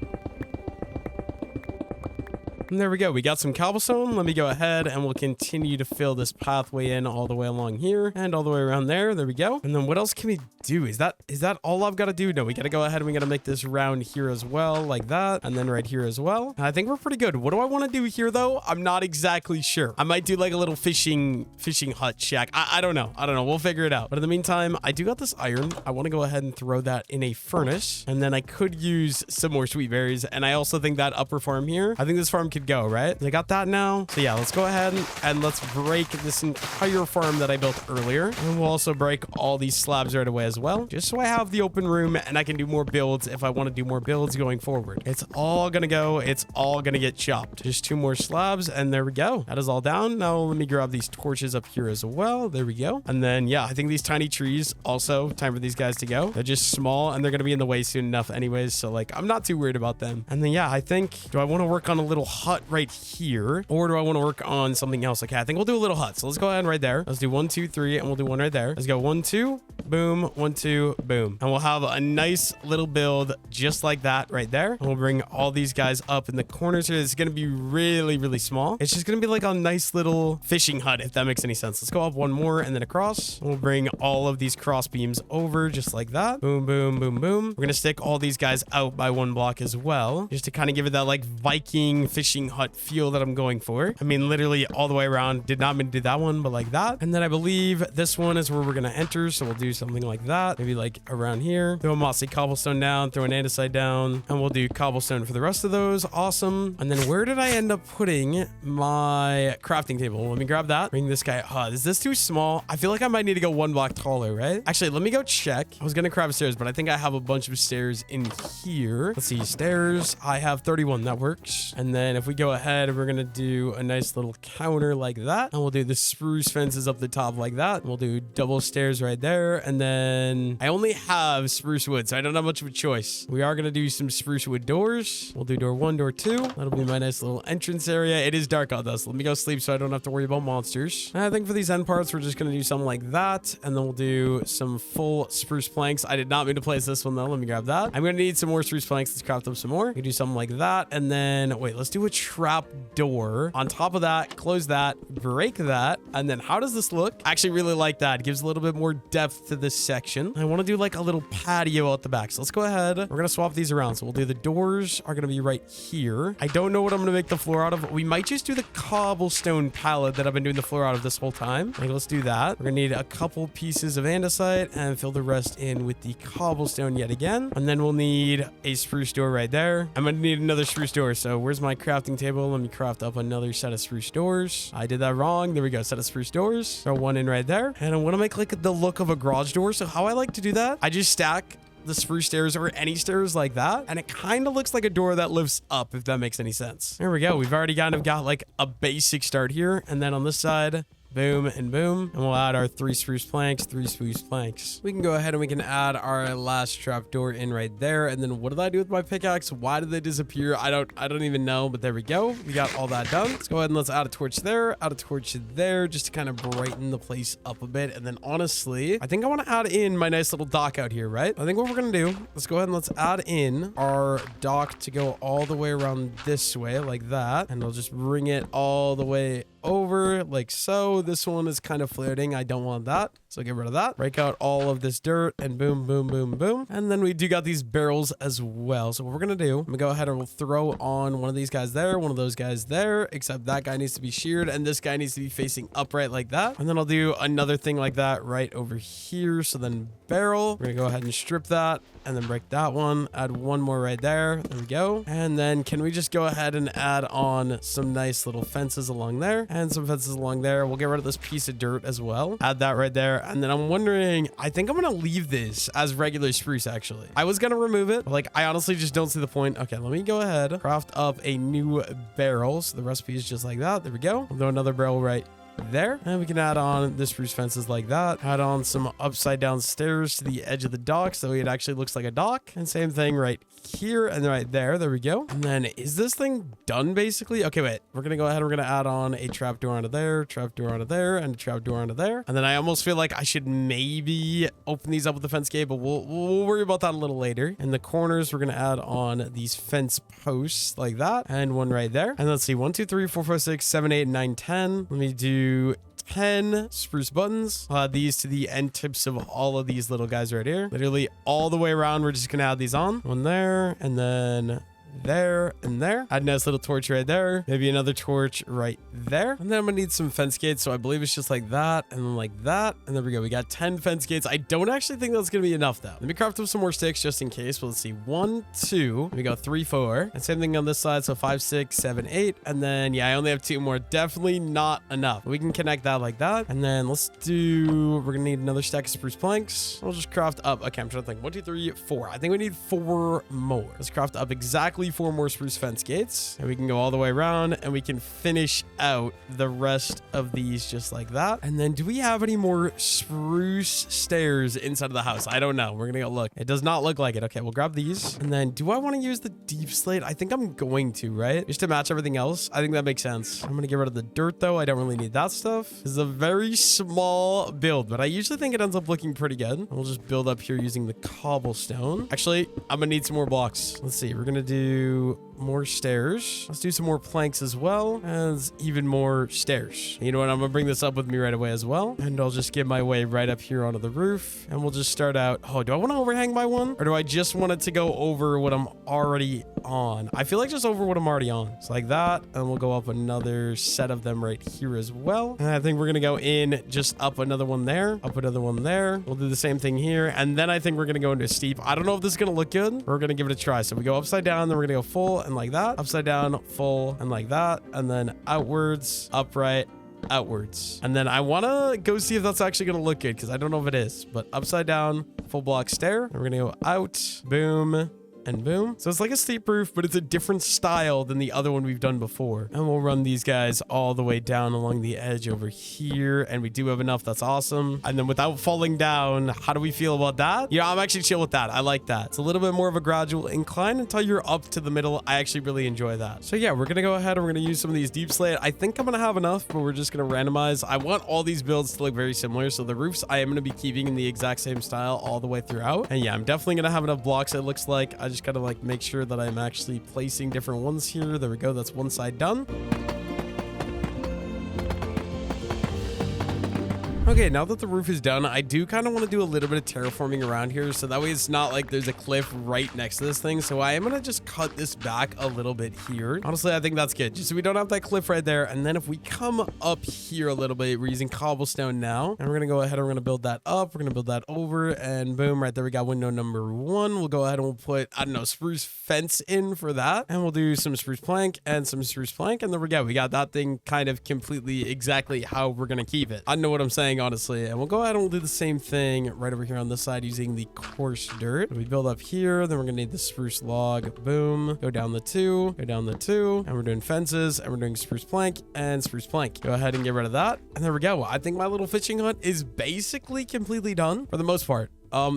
And there we go. We got some cobblestone. Let me go ahead and we'll continue to fill this pathway in all the way along here and all the way around there. There we go. And then what else can we do? Is that all I've got to do? No, we got to go ahead and we got to make this round here as well, like that. And then right here as well. And I think we're pretty good. What do I want to do here though? I'm not exactly sure. I might do like a little fishing hut shack. I don't know. We'll figure it out. But in the meantime, I do got this iron. I want to go ahead and throw that in a furnace. And then I could use some more sweet berries. And I also think that upper farm here, I think this farm could go, right? I got that now. So yeah, let's go ahead and let's break this entire farm that I built earlier. And we'll also break all these slabs right away as well, just so I have the open room and I can do more builds if I want to do more builds going forward. It's all gonna go. It's all gonna get chopped. Just 2 more slabs and there we go. That is all down. Now let me grab these torches up here as well. There we go. And then yeah, I think these tiny trees also time for these guys to go. They're just small and they're gonna be in the way soon enough anyways. So like, I'm not too worried about them. And then yeah, I think, do I want to work on a little hut right here or do I want to work on something else? Okay, I think we'll do a little hut. So let's go ahead right there. Let's do 1, 2, 3 and we'll do one right there. Let's go 1, 2, boom, 1, 2, boom. And we'll have a nice little build just like that right there. And we'll bring all these guys up in the corners here. It's going to be really, really small. It's just going to be like a nice little fishing hut, if that makes any sense. Let's go up one more and then across. We'll bring all of these cross beams over just like that. Boom, boom, boom, boom. We're going to stick all these guys out by 1 block as well, just to kind of give it that like Viking fishing hut feel that I'm going for. I mean, literally all the way around. Did not mean to do that one, but like that. And then I believe this one is where we're going to enter. So we'll do something like that. Maybe like around here. Throw a mossy cobblestone down, throw an andesite down, and we'll do cobblestone for the rest of those. Awesome. And then where did I end up putting my crafting table? Let me grab that. Bring this guy. Is this too small? I feel like I might need to go 1 block taller, right? Actually, let me go check. I was going to craft stairs, but I think I have a bunch of stairs in here. Let's see. Stairs. I have 31. That works. And then if we go ahead, we're going to do a nice little counter like that. And we'll do the spruce fences up the top like that. We'll do double stairs right there. And then I only have spruce wood, so I don't have much of a choice. We are going to do some spruce wood doors. We'll do door 1, door 2. That'll be my nice little entrance area. It is dark out though, so let me go sleep so I don't have to worry about monsters. And I think for these end parts, we're just going to do something like that. And then we'll do some full spruce planks. I did not mean to place this one though. Let me grab that. I'm going to need some more spruce planks. Let's craft them some more. We can do something like that. And then wait, let's do a trap door on top of that. Close that, break that. And then how does this look? I actually really like that. It gives a little bit more depth to this section. I want to do like a little patio out the back. So let's go ahead. We're going to swap these around. So we'll do the doors are going to be right here. I don't know what I'm going to make the floor out of. We might just do the cobblestone palette that I've been doing the floor out of this whole time. Like, let's do that. We're going to need a couple pieces of andesite and fill the rest in with the cobblestone yet again. And then we'll need a spruce door right there. I'm going to need another spruce door. So where's my crafting table? Let me craft up another set of spruce doors. I did that wrong. There we go. Set of spruce doors. Throw one in right there. And I want to make like the look of a garage door. So how I like to do that, I just stack the spruce stairs or any stairs like that, and it kind of looks like a door that lifts up, if that makes any sense. There we go. We've already kind of got like a basic start here, and then on this side boom, and boom. And we'll add our 3 spruce planks, 3 spruce planks. We can go ahead and we can add our last trapdoor in right there. And then what did I do with my pickaxe? Why did they disappear? I don't even know, but there we go. We got all that done. Let's go ahead and let's add a torch there, add a torch there, just to kind of brighten the place up a bit. And then honestly, I think I want to add in my nice little dock out here, right? I think what we're going to do, let's go ahead and let's add in our dock to go all the way around this way like that. And I'll just bring it all the way over like so. This one is kind of floating. I don't want that, so get rid of that. Break out all of this dirt and boom, boom, boom, boom. And then we do got these barrels as well. So what we're gonna do, I'm gonna go ahead and we'll throw on one of these guys there, one of those guys there, except that guy needs to be sheared and this guy needs to be facing upright like that. And then I'll do another thing like that right over here. So then barrel, we're gonna go ahead and strip that and then break that one, add one more right there. There we go. And then can we just go ahead and add on some nice little fences along there and some fences along there. We'll get rid of this piece of dirt as well. Add that right there. And then I'm wondering, I think I'm going to leave this as regular spruce actually. I was going to remove it, but like I honestly just don't see the point. Okay, let me go ahead, craft up a new barrel. So the recipe is just like that. There we go. We'll throw another barrel right there, and we can add on the spruce fences like that, add on some upside down stairs to the edge of the dock so it actually looks like a dock, and same thing right here and right there. There we go. And then is this thing done basically? Okay, wait, we're gonna go ahead, we're gonna add on a trapdoor onto there, trapdoor onto there, and a trapdoor onto there. And then I almost feel like I should maybe open these up with the fence gate, but we'll worry about that a little later. In the corners, we're gonna add on these fence posts like that, and one right there. And let's see, 1 2 3 4 5 6 7 8 9 10. Let me do 10 spruce buttons. I'll add these to the end tips of all of these little guys right here. Literally all the way around. We're just gonna add these on. One there, and then there and there. Add a nice little torch right there. Maybe another torch right there. And then I'm gonna need some fence gates. So I believe it's just like that and then like that. And there we go. We got 10 fence gates. I don't actually think that's gonna be enough though. Let me craft up some more sticks just in case. Well, let's see. 1 2. Let me go 3 4. And same thing on this side. So 5 6 7 8. And then yeah, I only have 2 more. Definitely not enough. We can connect that like that. And then let's do, we're gonna need another stack of spruce planks. We'll just craft up. Okay, I'm trying to think. 1 2 3 4. I think we need 4 more. Let's craft up exactly 4 more spruce fence gates, and we can go all the way around and we can finish out the rest of these just like that. And then do we have any more spruce stairs inside of the house? I don't know. We're gonna go look. It does not look like it. Okay, we'll grab these. And then do I want to use the deep slate? I think I'm going to, right? Just to match everything else. I think that makes sense. I'm gonna get rid of the dirt though. I don't really need that stuff. This is a very small build, but I usually think it ends up looking pretty good. We'll just build up here using the cobblestone. Actually, I'm gonna need some more blocks. Let's see. We're gonna do more stairs. Let's do some more planks as well as even more stairs. You know what? I'm gonna bring this up with me right away as well, and I'll just get my way right up here onto the roof, and we'll just start out. Oh, do I want to overhang by one, or do I just want it to go over what I'm already on? I feel like just over what I'm already on. It's like that, and we'll go up another set of them right here as well. And I think we're gonna go in just up another one there, up another one there. We'll do the same thing here, and then I think we're gonna go into steep. I don't know if this is gonna look good. We're gonna give it a try. So we go upside down, then we're gonna go full and like that, upside down, full, and like that, and then outwards, upright, outwards. And then I want to go see if that's actually going to look good, because I don't know if it is, but upside down, full block stair. And we're going to go out, boom, and boom. So it's like a steep roof, but it's a different style than the other one we've done before. And we'll run these guys all the way down along the edge over here. And we do have enough. That's awesome. And then without falling down, how do we feel about that? Yeah, I'm actually chill with that. I like that. It's a little bit more of a gradual incline until you're up to the middle. I actually really enjoy that. So yeah, we're going to go ahead and we're going to use some of these deep slate. I think I'm going to have enough, but we're just going to randomize. I want all these builds to look very similar. So the roofs I am going to be keeping in the exact same style all the way throughout. And yeah, I'm definitely going to have enough blocks. It looks like I just got to like make sure that I'm actually placing different ones here. There we go. That's one side done. Okay, now that the roof is done, I do kind of want to do a little bit of terraforming around here, so that way it's not like there's a cliff right next to this thing. So I am going to just cut this back a little bit here. Honestly, I think that's good, just so we don't have that cliff right there. And then if we come up here a little bit, we're using cobblestone now, and we're going to go ahead and we're going to build that up. We're going to build that over, and boom, right there we got window number 1. We'll go ahead and we'll put, I don't know, spruce fence in for that, and we'll do some spruce plank and some spruce plank, and there we go. We got that thing kind of completely exactly how we're going to keep it. I don't know what I'm saying thing, honestly. And we'll go ahead and we'll do the same thing right over here on this side using the coarse dirt. We build up here, then we're gonna need the spruce log. Boom. Go down the 2, go down the 2, and we're doing fences, and we're doing spruce plank and spruce plank. Go ahead and get rid of that. And there we go. I think my little fishing hut is basically completely done for the most part.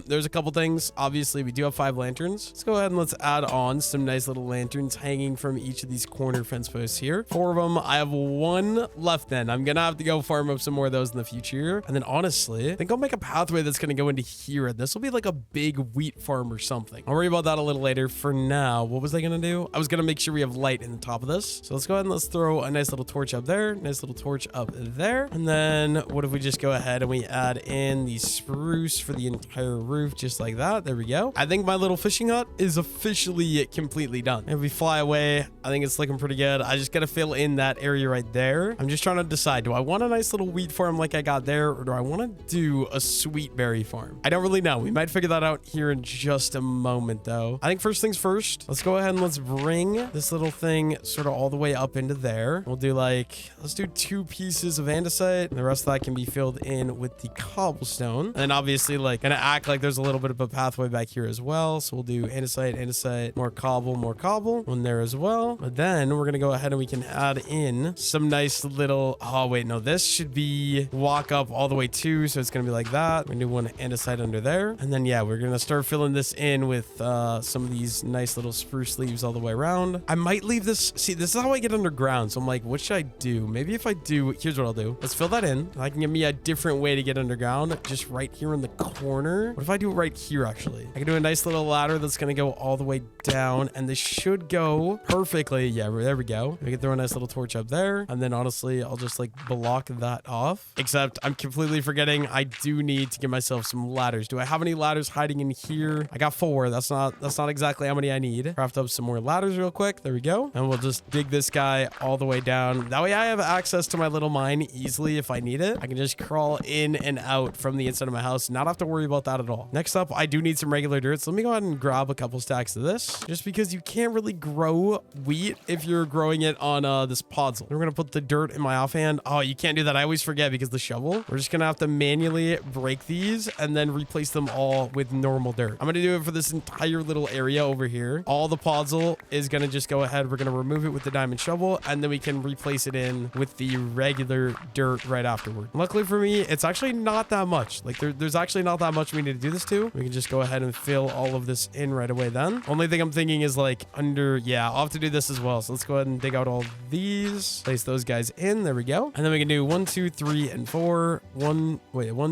There's a couple things. Obviously, we do have 5 lanterns. Let's go ahead and let's add on some nice little lanterns hanging from each of these corner fence posts here. 4 of them. I have 1 left then. I'm gonna have to go farm up some more of those in the future. And then honestly, I think I'll make a pathway that's gonna go into here. This will be like a big wheat farm or something. I'll worry about that a little later. For now, what was I gonna do? I was gonna make sure we have light in the top of this. So let's go ahead and let's throw a nice little torch up there. Nice little torch up there. And then what if we just go ahead and we add in the spruce for the entire roof, just like that. There we go. I think my little fishing hut is officially completely done. If we fly away, I think it's looking pretty good. I just gotta fill in that area right there. I'm just trying to decide, do I want a nice little wheat farm like I got there, or do I want to do a sweet berry farm? I don't really know. We might figure that out here in just a moment though. I think first things first, let's go ahead and let's bring this little thing sort of all the way up into there. We'll do like, let's do 2 pieces of andesite, and the rest of that can be filled in with the cobblestone. And then obviously like gonna act like there's a little bit of a pathway back here as well. So we'll do andesite, more cobble, one there as well. But then we're gonna go ahead and we can add in some nice little, oh wait, no, this should be walk up all the way too. So it's gonna be like that. We're gonna do 1 andesite under there. And then yeah, we're gonna start filling this in with some of these nice little spruce leaves all the way around. I might leave this, see, this is how I get underground. So I'm like, what should I do? Maybe if I do, here's what I'll do. Let's fill that in. I can give me a different way to get underground, just right here in the corner. What if I do it right here, actually? I can do a nice little ladder that's going to go all the way down, and this should go perfectly. Yeah, there we go. We can throw a nice little torch up there, and then honestly, I'll just like block that off. Except I'm completely forgetting I do need to give myself some ladders. Do I have any ladders hiding in here? I got 4. That's not exactly how many I need. Craft up some more ladders real quick. There we go. And we'll just dig this guy all the way down. That way I have access to my little mine easily if I need it. I can just crawl in and out from the inside of my house, not have to worry about that at all. Next up, I do need some regular dirt. So let me go ahead and grab a couple stacks of this, just because you can't really grow wheat if you're growing it on this podzol. We're going to put the dirt in my offhand. Oh, you can't do that. I always forget because the shovel. We're just going to have to manually break these and then replace them all with normal dirt. I'm going to do it for this entire little area over here. All the podzol is going to just go ahead. We're going to remove it with the diamond shovel, and then we can replace it in with the regular dirt right afterward. Luckily for me, it's actually not that much. Like there's actually not that much we need to do this to. We can just go ahead and fill all of this in right away then. Only thing I'm thinking is like under, yeah, I'll have to do this as well. So let's go ahead and dig out all these, place those guys in. There we go. And then we can do 1, 2, 3, and 4. 1,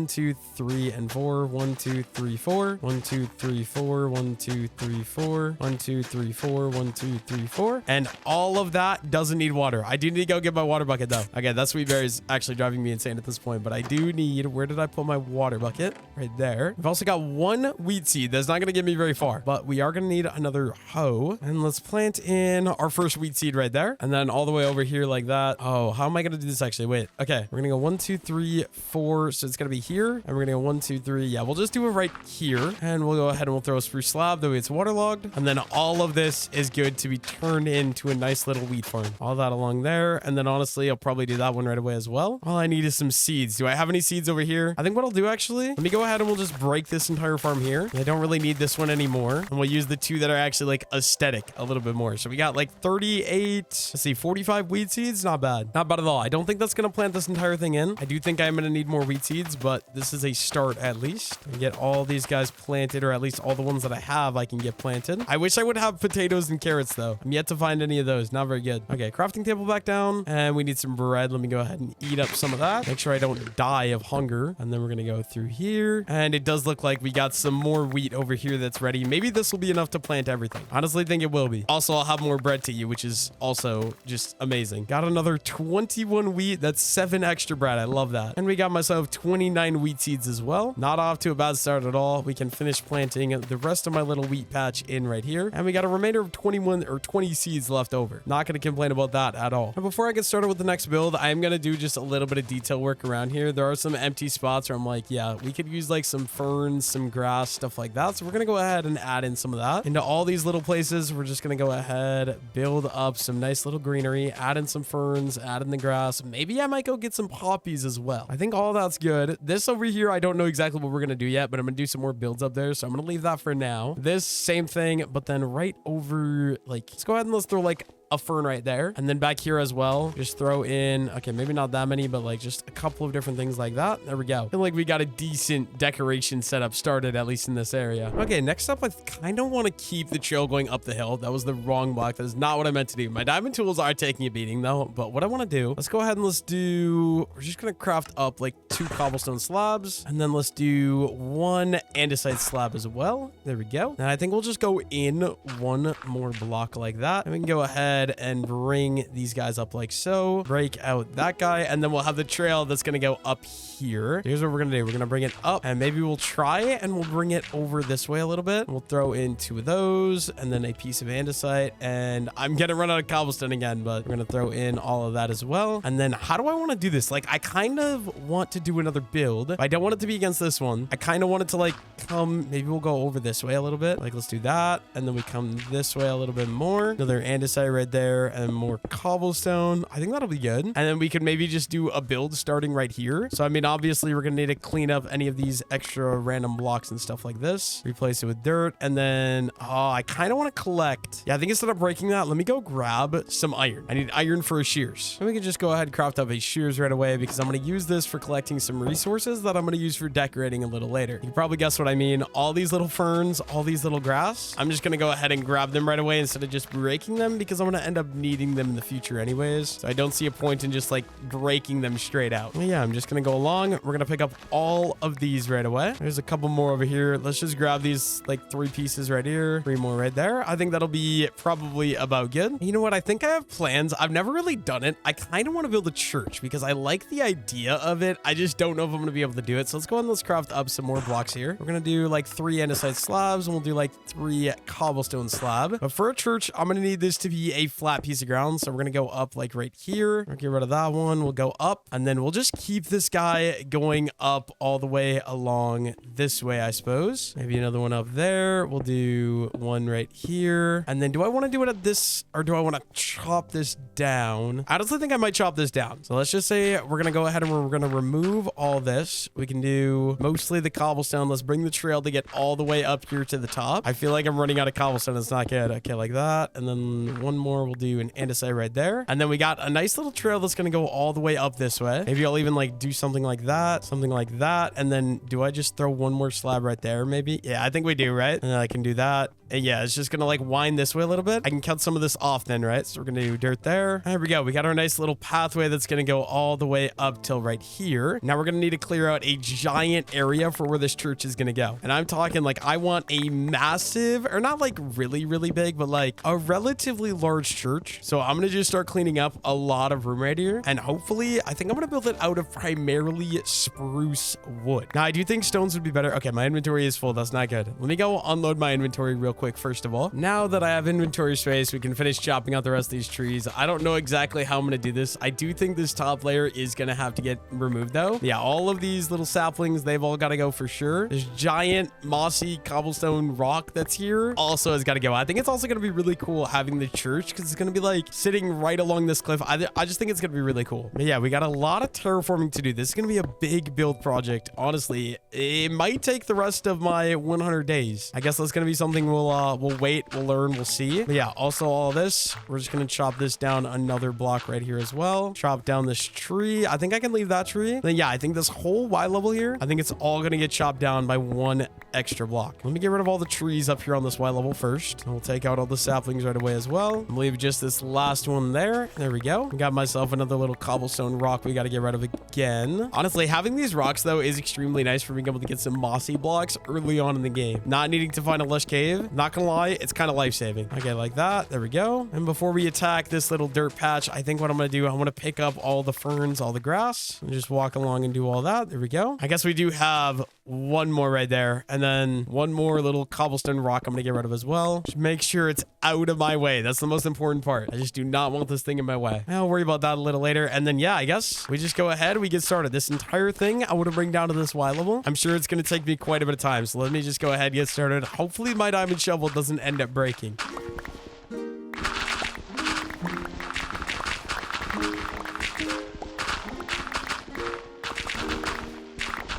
2, 3, and 4. 1, 2, 3, 4. 1, 2, 3, 4. 1, 2, 3, 4. 1, 2, 3, 4. 1, 2, 3, 4. And all of that doesn't need water. I do need to go get my water bucket though. Okay, that sweet berry is actually driving me insane at this point, but I do need, where did I put my water bucket? Right there. We've also got 1 wheat seed. That's not going to get me very far, but we are going to need another hoe, and let's plant in our first wheat seed right there. And then all the way over here like that. Oh, how am I going to do this actually? Wait, okay. We're going to go 1, 2, 3, 4. So it's going to be here, and we're going to go 1, 2, 3. Yeah, we'll just do it right here, and we'll go ahead and we'll throw a spruce slab. That way it's waterlogged. And then all of this is good to be turned into a nice little wheat farm. All that along there. And then honestly, I'll probably do that one right away as well. All I need is some seeds. Do I have any seeds over here? I think what I'll do actually, let me go ahead and we'll just break this entire farm here. I don't really need this one anymore. And we'll use the 2 that are actually like aesthetic a little bit more. So we got like 38, let's see, 45 wheat seeds. Not bad. Not bad at all. I don't think that's going to plant this entire thing in. I do think I'm going to need more wheat seeds, but this is a start at least. And get all these guys planted, or at least all the ones that I have, I can get planted. I wish I would have potatoes and carrots though. I'm yet to find any of those. Not very good. Okay, crafting table back down, and we need some bread. Let me go ahead and eat up some of that. Make sure I don't die of hunger. And then we're going to go through here, and it does look like we got some more wheat over here that's ready. Maybe this will be enough to plant everything. Honestly, think it will be. Also, I'll have more bread to eat, which is also just amazing. Got another 21 wheat. That's 7 extra bread. I love that. And we got myself 29 wheat seeds as well. Not off to a bad start at all. We can finish planting the rest of my little wheat patch in right here. And we got a remainder of 21 or 20 seeds left over. Not going to complain about that at all. And before I get started with the next build, I'm going to do just a little bit of detail work around here. There are some empty spots where I'm like, yeah, we could use like some ferns, some grass, stuff like that. So we're going to go ahead and add in some of that into all these little places. We're just going to go ahead, build up some nice little greenery, add in some ferns, add in the grass. Maybe I might go get some poppies as well. I think all that's good. This over here, I don't know exactly what we're going to do yet, but I'm going to do some more builds up there. So I'm going to leave that for now. This same thing, but then right over, like, let's go ahead and let's throw like a fern right there. And then back here as well, just throw in, okay, maybe not that many, but like just a couple of different things like that. There we go. I feel like we got a decent decoration setup started, at least in this area. Okay, next up, I kind of want to keep the trail going up the hill. That was the wrong block. That is not what I meant to do. My diamond tools are taking a beating though, but what I want to do, let's go ahead and let's do, we're just going to craft up like 2 cobblestone slabs, and then let's do 1 andesite slab as well. There we go. And I think we'll just go in 1 more block like that. And we can go ahead and bring these guys up like so, break out that guy, and then we'll have the trail that's going to go up here. Here's what we're going to do. We're going to bring it up, and maybe we'll try it, and we'll bring it over this way a little bit. We'll throw in 2 of those, and then a piece of andesite, and I'm going to run out of cobblestone again, but we're going to throw in all of that as well. And then how do I want to do this? Like, I kind of want to do another build, but I don't want it to be against this one. I kind of want it to like come, maybe we'll go over this way a little bit. Like, let's do that, and then we come this way a little bit more. Another andesite right there, and more cobblestone. I think that'll be good. And then we could maybe just do a build starting right here. So I mean, obviously we're gonna need to clean up any of these extra random blocks and stuff like this, replace it with dirt, and then I kind of want to collect, yeah, I think instead of breaking that, let me go grab some iron. I need iron for a shears, and we can just go ahead and craft up a shears right away, because I'm going to use this for collecting some resources that I'm going to use for decorating a little later. You can probably guess what I mean. All these little ferns, all these little grass, I'm just going to go ahead and grab them right away instead of just breaking them, because I'm going to end up needing them in the future anyways. So I don't see a point in just like breaking them straight out. Well, yeah, I'm just going to go along. We're going to pick up all of these right away. There's a couple more over here. Let's just grab these like 3 pieces right here, 3 more right there. I think that'll be probably about good. You know what? I think I have plans. I've never really done it. I kind of want to build a church because I like the idea of it. I just don't know if I'm going to be able to do it. So let's go ahead and let's craft up some more blocks here. We're going to do like 3 andesite slabs, and we'll do like 3 cobblestone slab. But for a church, I'm going to need this to be a flat piece of ground. So we're going to go up like right here. We'll get rid of that one. We'll go up, and then we'll just keep this guy going up all the way along this way, I suppose. Maybe another one up there. We'll do one right here. And then do I want to do it at this, or do I want to chop this down? I honestly think I might chop this down. So let's just say we're going to go ahead and we're going to remove all this. We can do mostly the cobblestone. Let's bring the trail to get all the way up here to the top. I feel like I'm running out of cobblestone. It's not good. Okay, like that. And then one more, we'll do an andesite right there. And then we got a nice little trail that's going to go all the way up this way. Maybe I'll even like do something like that, something like that. And then do I just throw one more slab right there? Maybe. Yeah, I think we do, right? And then I can do that. And yeah, it's just going to like wind this way a little bit. I can cut some of this off then, right? So we're going to do dirt there. There we go. We got our nice little pathway that's going to go all the way up till right here. Now we're going to need to clear out a giant area for where this church is going to go. And I'm talking like I want a massive, or not like really, really big, but like a relatively large church. So I'm going to just start cleaning up a lot of room right here. And hopefully, I think I'm going to build it out of primarily spruce wood. Now, I do think stones would be better. Okay, my inventory is full. That's not good. Let me go unload my inventory real quick first of all. Now that I have inventory space, we can finish chopping out the rest of these trees. I don't know exactly how I'm going to do this. I do think this top layer is going to have to get removed though. Yeah, all of these little saplings, they've all got to go for sure. This giant mossy cobblestone rock that's here also has got to go. I think it's also going to be really cool having the church because it's going to be like sitting right along this cliff. I just think it's going to be really cool. But yeah, we got a lot of terraforming to do. This is going to be a big build project. Honestly, it might take the rest of my 100 days. I guess that's going to be something we'll wait, we'll learn, we'll see. But yeah, also all of this, we're just going to chop this down another block right here as well. Chop down this tree. I think I can leave that tree. Then yeah, I think this whole Y level here, I think it's all going to get chopped down by 1 extra block. Let me get rid of all the trees up here on this Y level first. I'll take out all the saplings right away as well. I'll leave just this last one there. There we go. I got myself another little cobblestone rock we got to get rid of again. Honestly, having these rocks though is extremely nice for being able to get some mossy blocks early on in the game. Not needing to find a lush cave. Not gonna lie, it's kind of life-saving. Okay, like that. There we go. And before we attack this little dirt patch, I think what I'm gonna do, I want to pick up all the ferns, all the grass, and just walk along and do all that. There we go. I guess we do have one more right there, and then one more little cobblestone rock I'm gonna get rid of as well. Just make sure it's out of my way. That's the most important part. I just do not want this thing in my way. I'll worry about that a little later. And then yeah, I guess we just go ahead, we get started. This entire thing I want to bring down to this Y level. I'm sure it's gonna take me quite a bit of time, so let me just go ahead and get started. Hopefully my diamond shovel doesn't end up breaking.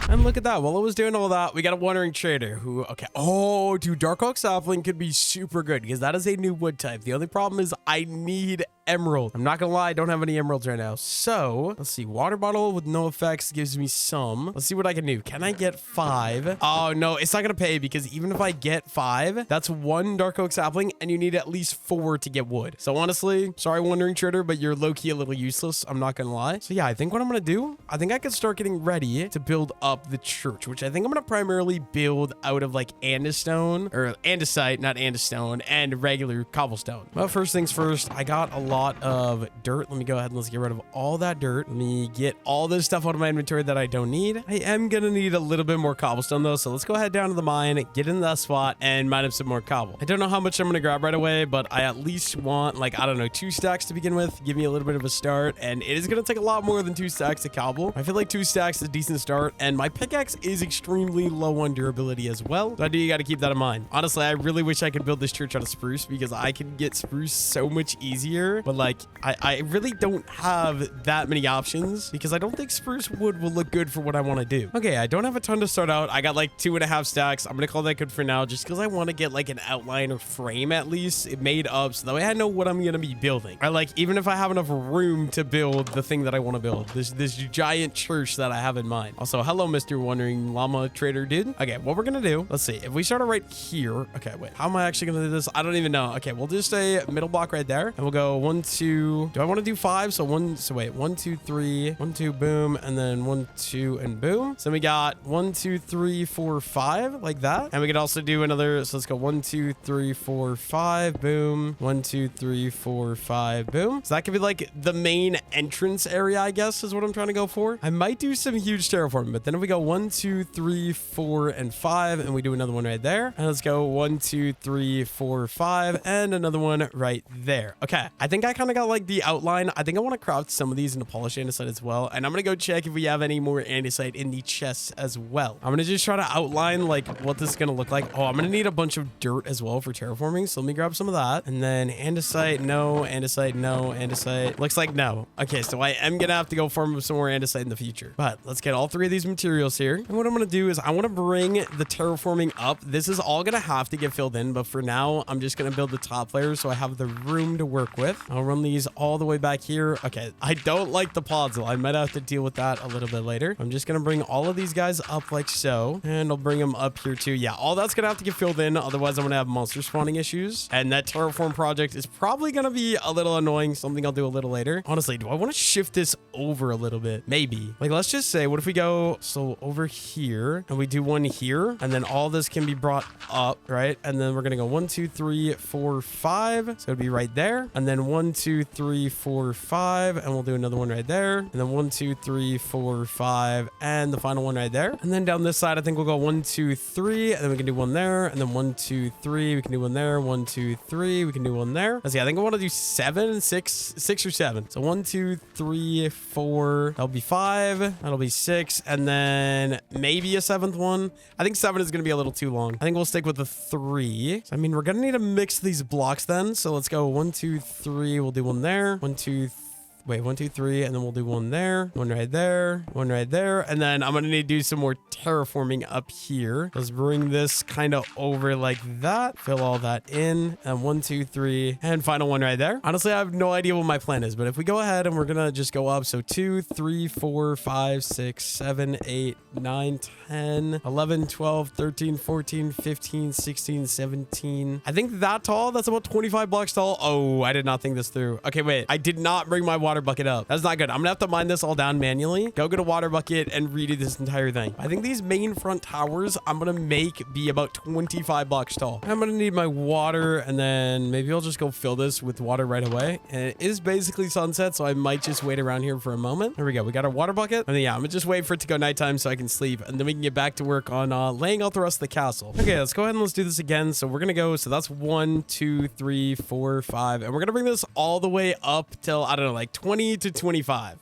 And look at that. While I was doing all that, we got a wandering trader who, okay. Oh, dude, dark oak sapling could be super good because that is a new wood type. The only problem is I need emerald. I'm not gonna lie, I don't have any emeralds right now. So let's see. Water bottle with no effects gives me some. Let's see what I can do. Can I get 5? Oh no, it's not gonna pay because even if I get 5, that's 1 dark oak sapling and you need at least 4 to get wood. So honestly, sorry wandering trader, but you're low-key a little useless. I'm not gonna lie. So yeah, I think what I'm gonna do, I think I could start getting ready to build up the church, which I think I'm gonna primarily build out of like andestone or andesite, not andestone, and regular cobblestone. But first things first, I got a lot of dirt. Let me go ahead and let's get rid of all that dirt. Let me get all this stuff out of my inventory that I don't need. I am gonna need a little bit more cobblestone though, so let's go ahead down to the mine, get in that spot, and mine up some more cobble. I don't know how much I'm gonna grab right away, but I at least want like, I don't know, 2 stacks to begin with. Give me a little bit of a start, and it is gonna take a lot more than 2 stacks of cobble. I feel like 2 stacks is a decent start, and my pickaxe is extremely low on durability as well. So I do you gotta keep that in mind. Honestly, I really wish I could build this church out of spruce because I can get spruce so much easier, but like I really don't have that many options because I don't think spruce wood will look good for what I want to do. Okay, I don't have a ton to start out. I got like 2.5 stacks. I'm gonna call that good for now just because I want to get like an outline or frame at least it made up so that way I know what I'm gonna be building. I like, even if I have enough room to build the thing that I want to build, this giant church that I have in mind. Also, hello, Mr. Wandering Llama Trader dude. Okay, what we're gonna do, let's see. If we start it right here, okay, wait, how am I actually gonna do this? I don't even know. Okay, we'll just say middle block right there, and we'll go 1, 2. Do I want to do 5? So wait, 1, 2, 3, 1, 2, boom, and then 1, 2, and boom. So we got 1, 2, 3, 4, 5, like that. And we could also do another. So let's go 1, 2, 3, 4, 5, boom. 1, 2, 3, 4, 5, boom. So that could be like the main entrance area, I guess, is what I'm trying to go for. I might do some huge terraforming, but then if we go 1, 2, 3, 4, and 5, and we do another one right there. And let's go 1, 2, 3, 4, 5, and another one right there. Okay, I think I kind of got like the outline. I think I want to craft some of these into polished andesite as well. And I'm going to go check if we have any more andesite in the chests as well. I'm going to just try to outline like what this is going to look like. Oh, I'm going to need a bunch of dirt as well for terraforming. So let me grab some of that. And then andesite, no, andesite, no, andesite. Looks like no. Okay, so I am going to have to go farm some more andesite in the future. But let's get all 3 of these materials here. And what I'm going to do is I want to bring the terraforming up. This is all going to have to get filled in. But for now, I'm just going to build the top layer so I have the room to work with. I'll run these all the way back here. Okay, I don't like the pods though. I might have to deal with that a little bit later. I'm just gonna bring all of these guys up like so, and I'll bring them up here too. Yeah, all that's gonna have to get filled in, otherwise I'm gonna have monster spawning issues, and that terraform project is probably gonna be a little annoying. Something I'll do a little later. Honestly, do I want to shift this over a little bit? Maybe. Like, let's just say, what if we go so over here and we do one here, and then all this can be brought up, right? And then we're gonna go 1, 2, 3, 4, 5. So it'd be right there, and then 1, 2, 3, 4, 5, and we'll do another one right there, and then 1, 2, 3, 4, 5, and the final one right there. And then down this side, I think we'll go 1, 2, 3, and then we can do one there, and then 1, 2, 3, we can do one there, 1, 2, 3, we can do one there. Let's see, I think I want to do 7, 6 or 7. So 1, 2, 3, 4, that'll be 5, that'll be 6, and then maybe a 7th one. I think 7 is going to be a little too long. I think we'll stick with the 3. So, I mean, we're going to need to mix these blocks then. So let's go 1, 2, 3, we'll do one there, 1, 2, 3. Wait, 1, 2, 3, and then we'll do one there, one right there, one right there, and then I'm gonna need to do some more terraforming up here. Let's bring this kind of over like that, fill all that in, and 1, 2, 3, and final one right there. Honestly, I have no idea what my plan is, but if we go ahead and we're gonna just go up, so 2, 3, 4, 5, 6, 7, 8, 9, 10, 11, 12, 13, 14, 15, 16, 17. I think that tall, that's about 25 blocks tall. Oh, I did not think this through. Okay, wait, I did not bring my water water bucket up. That's not good. I'm gonna have to mine this all down manually. Go get a water bucket and redo this entire thing. I think these main front towers I'm gonna make be about 25 blocks tall. I'm gonna need my water, and then maybe I'll just go fill this with water right away. And it is basically sunset, so I might just wait around here for a moment. There we go. We got our water bucket. And then, yeah, I'm gonna just wait for it to go nighttime so I can sleep, and then we can get back to work on laying out the rest of the castle. Okay, let's go ahead and let's do this again. So we're gonna go, so that's 1, 2, 3, 4, 5, and we're gonna bring this all the way up till, I don't know, like 20 to 25.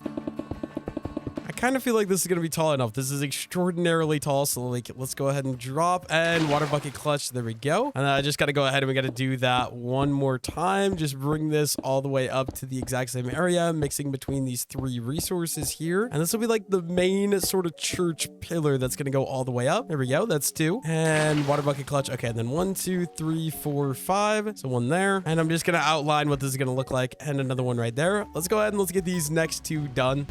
I kind of feel like this is going to be tall enough. This is extraordinarily tall. So like, let's go ahead and drop and water bucket clutch. There we go. And I just got to go ahead and we got to do that one more time. Just bring this all the way up to the exact same area, mixing between these 3 resources here. And this will be like the main sort of church pillar that's going to go all the way up. There we go. That's 2. And water bucket clutch. Okay. And then 1, 2, 3, 4, 5. So 1 there. And I'm just going to outline what this is going to look like. And another one right there. Let's go ahead and let's get these next 2 done.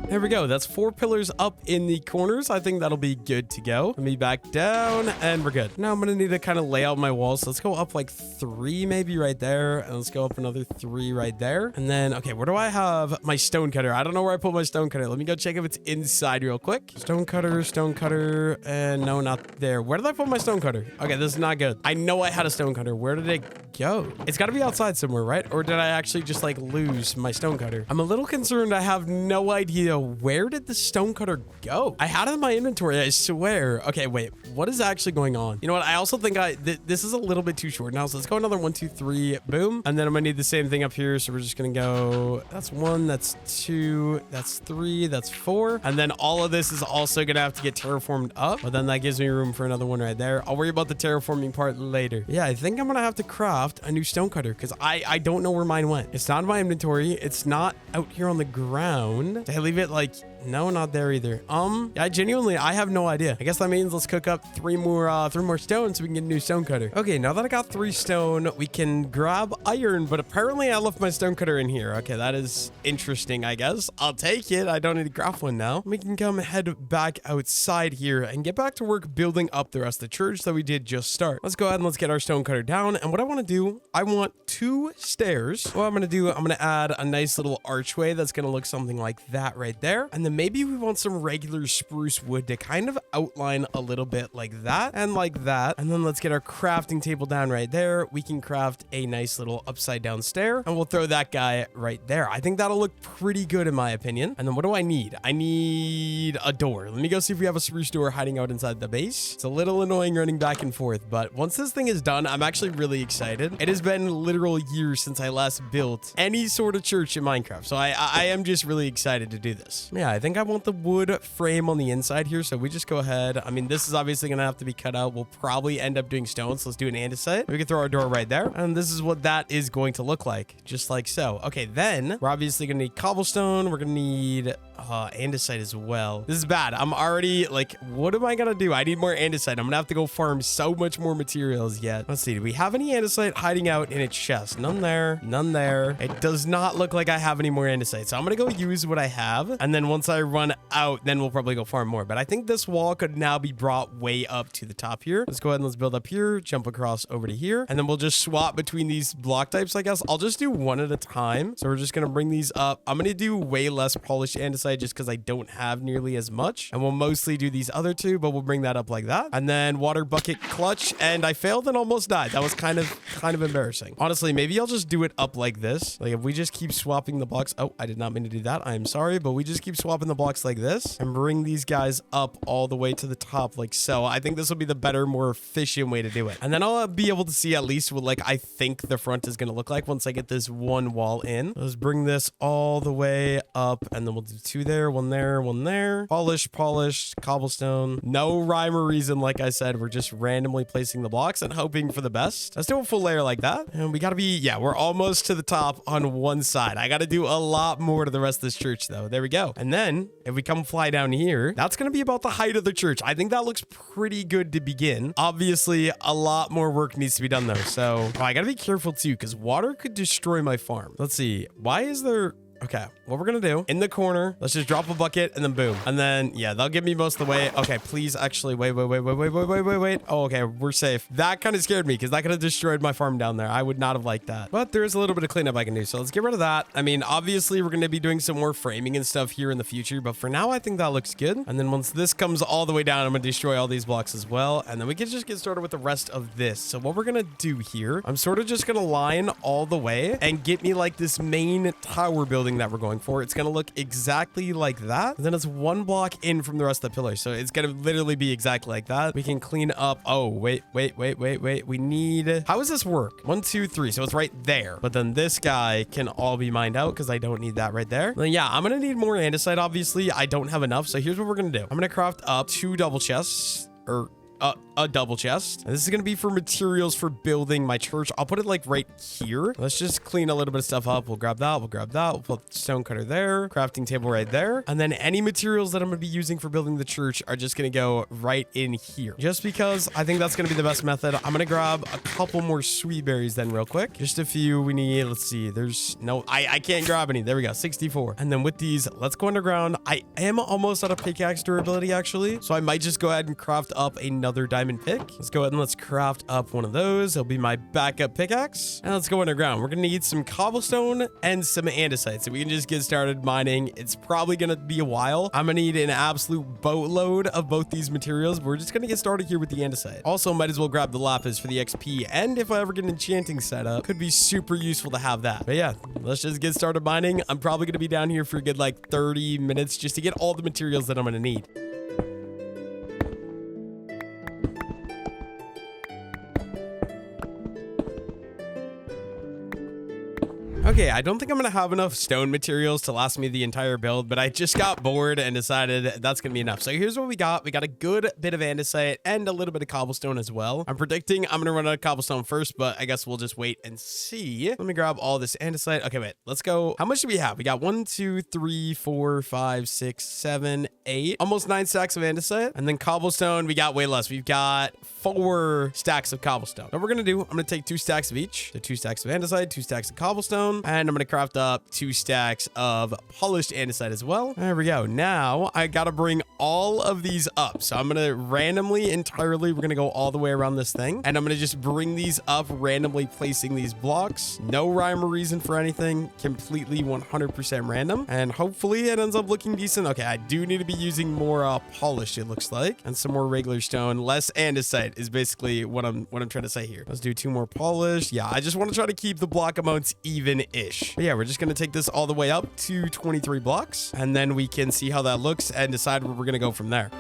There we go. That's 4 pillars up in the corners. I think that'll be good to go. Let me back down and we're good. Now I'm going to need to kind of lay out my walls. So let's go up like 3 maybe right there. And let's go up another 3 right there. And then, okay, where do I have my stone cutter? I don't know where I put my stone cutter. Let me go check if it's inside real quick. Stone cutter, and no, not there. Where did I put my stone cutter? Okay, this is not good. I know I had a stone cutter. Where did it go? It's got to be outside somewhere, right? Or did I actually just like lose my stone cutter? I'm a little concerned. I have no idea. Where did the stone cutter go? I had it in my inventory, I swear. Okay, wait, what is actually going on? You know what? I also think this is a little bit too short now. So let's go another 1, 2, 3, boom. And then I'm gonna need the same thing up here. So we're just gonna go, that's 1, that's 2, that's 3, that's 4. And then all of this is also gonna have to get terraformed up. But then that gives me room for another one right there. I'll worry about the terraforming part later. Yeah, I think I'm gonna have to craft a new stone cutter because I don't know where mine went. It's not in my inventory. It's not out here on the ground. Did I leave it like, no, not there either. I genuinely, I have no idea. I guess that means let's cook up 3 more stones so we can get a new stone cutter. Okay, now that I got 3 stone, we can grab iron, but apparently I left my stone cutter in here. Okay, that is interesting, I guess. I'll take it. I don't need to craft one now. We can come head back outside here and get back to work building up the rest of the church that we did just start. Let's go ahead and let's get our stone cutter down. And what I want to do, I want 2 stairs. What I'm going to do, I'm going to add a nice little archway that's going to look something like that right there. And then maybe we want some regular spruce wood to kind of outline a little bit like that and like that. And then let's get our crafting table down right there. We can craft a nice little upside down stair and we'll throw that guy right there. I think that'll look pretty good in my opinion. And then what do I need? I need a door. Let me go see if we have a spruce door hiding out inside the base. It's a little annoying running back and forth, but once this thing is done, I'm actually really excited. It has been literal years since I last built any sort of church in Minecraft. So I am just really excited to do this. Yeah, I think I want the wood frame on the inside here. So we just go ahead. I mean, this is obviously going to have to be cut out. We'll probably end up doing stone. So let's do an andesite. We can throw our door right there. And this is what that is going to look like. Just like so. Okay, then we're obviously going to need cobblestone. We're going to need andesite as well. This is bad. I'm already like, what am I going to do? I need more andesite. I'm going to have to go farm so much more materials yet. Let's see. Do we have any andesite hiding out in its chest? None there. None there. It does not look like I have any more andesite. So I'm going to go use what I have. And then once I run out, then we'll probably go farm more. But I think this wall could now be brought way up to the top here. Let's go ahead and let's build up here, jump across over to here. And then we'll just swap between these block types, I guess. I'll just do one at a time. So we're just going to bring these up. I'm going to do way less polished andesite just because I don't have nearly as much. And we'll mostly do these other 2, but we'll bring that up like that. And then water bucket clutch. And I failed and almost died. That was kind of embarrassing. Honestly, maybe I'll just do it up like this. Like if we just keep swapping the blocks. Oh, I did not mean to do that. I am sorry, but we just keep swapping the blocks like this and bring these guys up all the way to the top like so. I think this will be the better, more efficient way to do it. And then I'll be able to see at least what like I think the front is going to look like once I get this one wall in. Let's bring this all the way up and then we'll do 2 there, 1 there, 1 there. Polished, cobblestone. No rhyme or reason, like I said. We're just randomly placing the blocks and hoping for the best. Let's do a full layer like that. And we got to be, yeah, we're almost to the top on one side. I got to do a lot more to the rest of this church though. There we go. And then if we come fly down here, that's going to be about the height of the church. I think that looks pretty good to begin. Obviously, a lot more work needs to be done though. So I got to be careful too because water could destroy my farm. Let's see. Why is there Okay, what we're gonna do in the corner, let's just drop a bucket and then boom. And then, yeah, that'll give me most of the way. Okay, please actually wait. Oh, okay, we're safe. That kind of scared me because that could have destroyed my farm down there. I would not have liked that. But there is a little bit of cleanup I can do. So let's get rid of that. I mean, obviously, we're going to be doing some more framing and stuff here in the future. But for now, I think that looks good. And then once this comes all the way down, I'm going to destroy all these blocks as well. And then we can just get started with the rest of this. So what we're going to do here, I'm sort of just going to line all the way and get me like this main tower building that we're going for. It's going to look exactly like that. And then it's one block in from the rest of the pillars. So it's going to literally be exactly like that. We can clean up. Oh, wait. We need, how does this work? 1, 2, 3. So it's right there. But then this guy can all be mined out because I don't need that right there. Then yeah, I'm going to need more andesite. Obviously, I don't have enough. So here's what we're going to do. I'm going to craft up 2 double chests, or a double chest. And this is going to be for materials for building my church. I'll put it like right here. Let's just clean a little bit of stuff up. We'll grab that. We'll put the stone cutter there, crafting table right there. And then any materials that I'm going to be using for building the church are just going to go right in here. Just because I think that's going to be the best method. I'm going to grab a couple more sweet berries then real quick. Just a few we need. Let's see. There's no, I can't grab any. There we go. 64. And then with these, let's go underground. I am almost out of pickaxe durability actually. So I might just go ahead and craft up another diamond pick. Let's go ahead and let's craft up one of those. It'll be my backup pickaxe. And let's go underground. We're going to need some cobblestone and some andesite so we can just get started mining. It's probably going to be a while. I'm going to need an absolute boatload of both these materials, but we're just going to get started here with the andesite. Also, might as well grab the lapis for the XP. And if I ever get an enchanting setup, could be super useful to have that. But yeah, let's just get started mining. I'm probably going to be down here for a good like 30 minutes just to get all the materials that I'm going to need. Okay, I don't think I'm going to have enough stone materials to last me the entire build, but I just got bored and decided that's going to be enough. So here's what we got. We got a good bit of andesite and a little bit of cobblestone as well. I'm predicting I'm going to run out of cobblestone first, but I guess we'll just wait and see. Let me grab all this andesite. Okay, wait, let's go. How much do we have? We got 1, 2, 3, 4, 5, 6, 7, 8, almost 9 stacks of andesite. And then cobblestone, we got way less. We've got 4 stacks of cobblestone. What we're going to do, I'm going to take 2 stacks of each. So 2 stacks of andesite, 2 stacks of cobblestone. And I'm going to craft up 2 stacks of polished andesite as well. There we go. Now I got to bring all of these up. So I'm going to randomly, entirely, we're going to go all the way around this thing. And I'm going to just bring these up, randomly placing these blocks. No rhyme or reason for anything. Completely 100% random. And hopefully it ends up looking decent. Okay, I do need to be using more polished, it looks like. And some more regular stone. Less andesite is basically what I'm trying to say here. Let's do 2 more polished. Yeah, I just want to try to keep the block amounts even-ish. But yeah, we're just going to take this all the way up to 23 blocks, and then we can see how that looks and decide where we're going to go from there.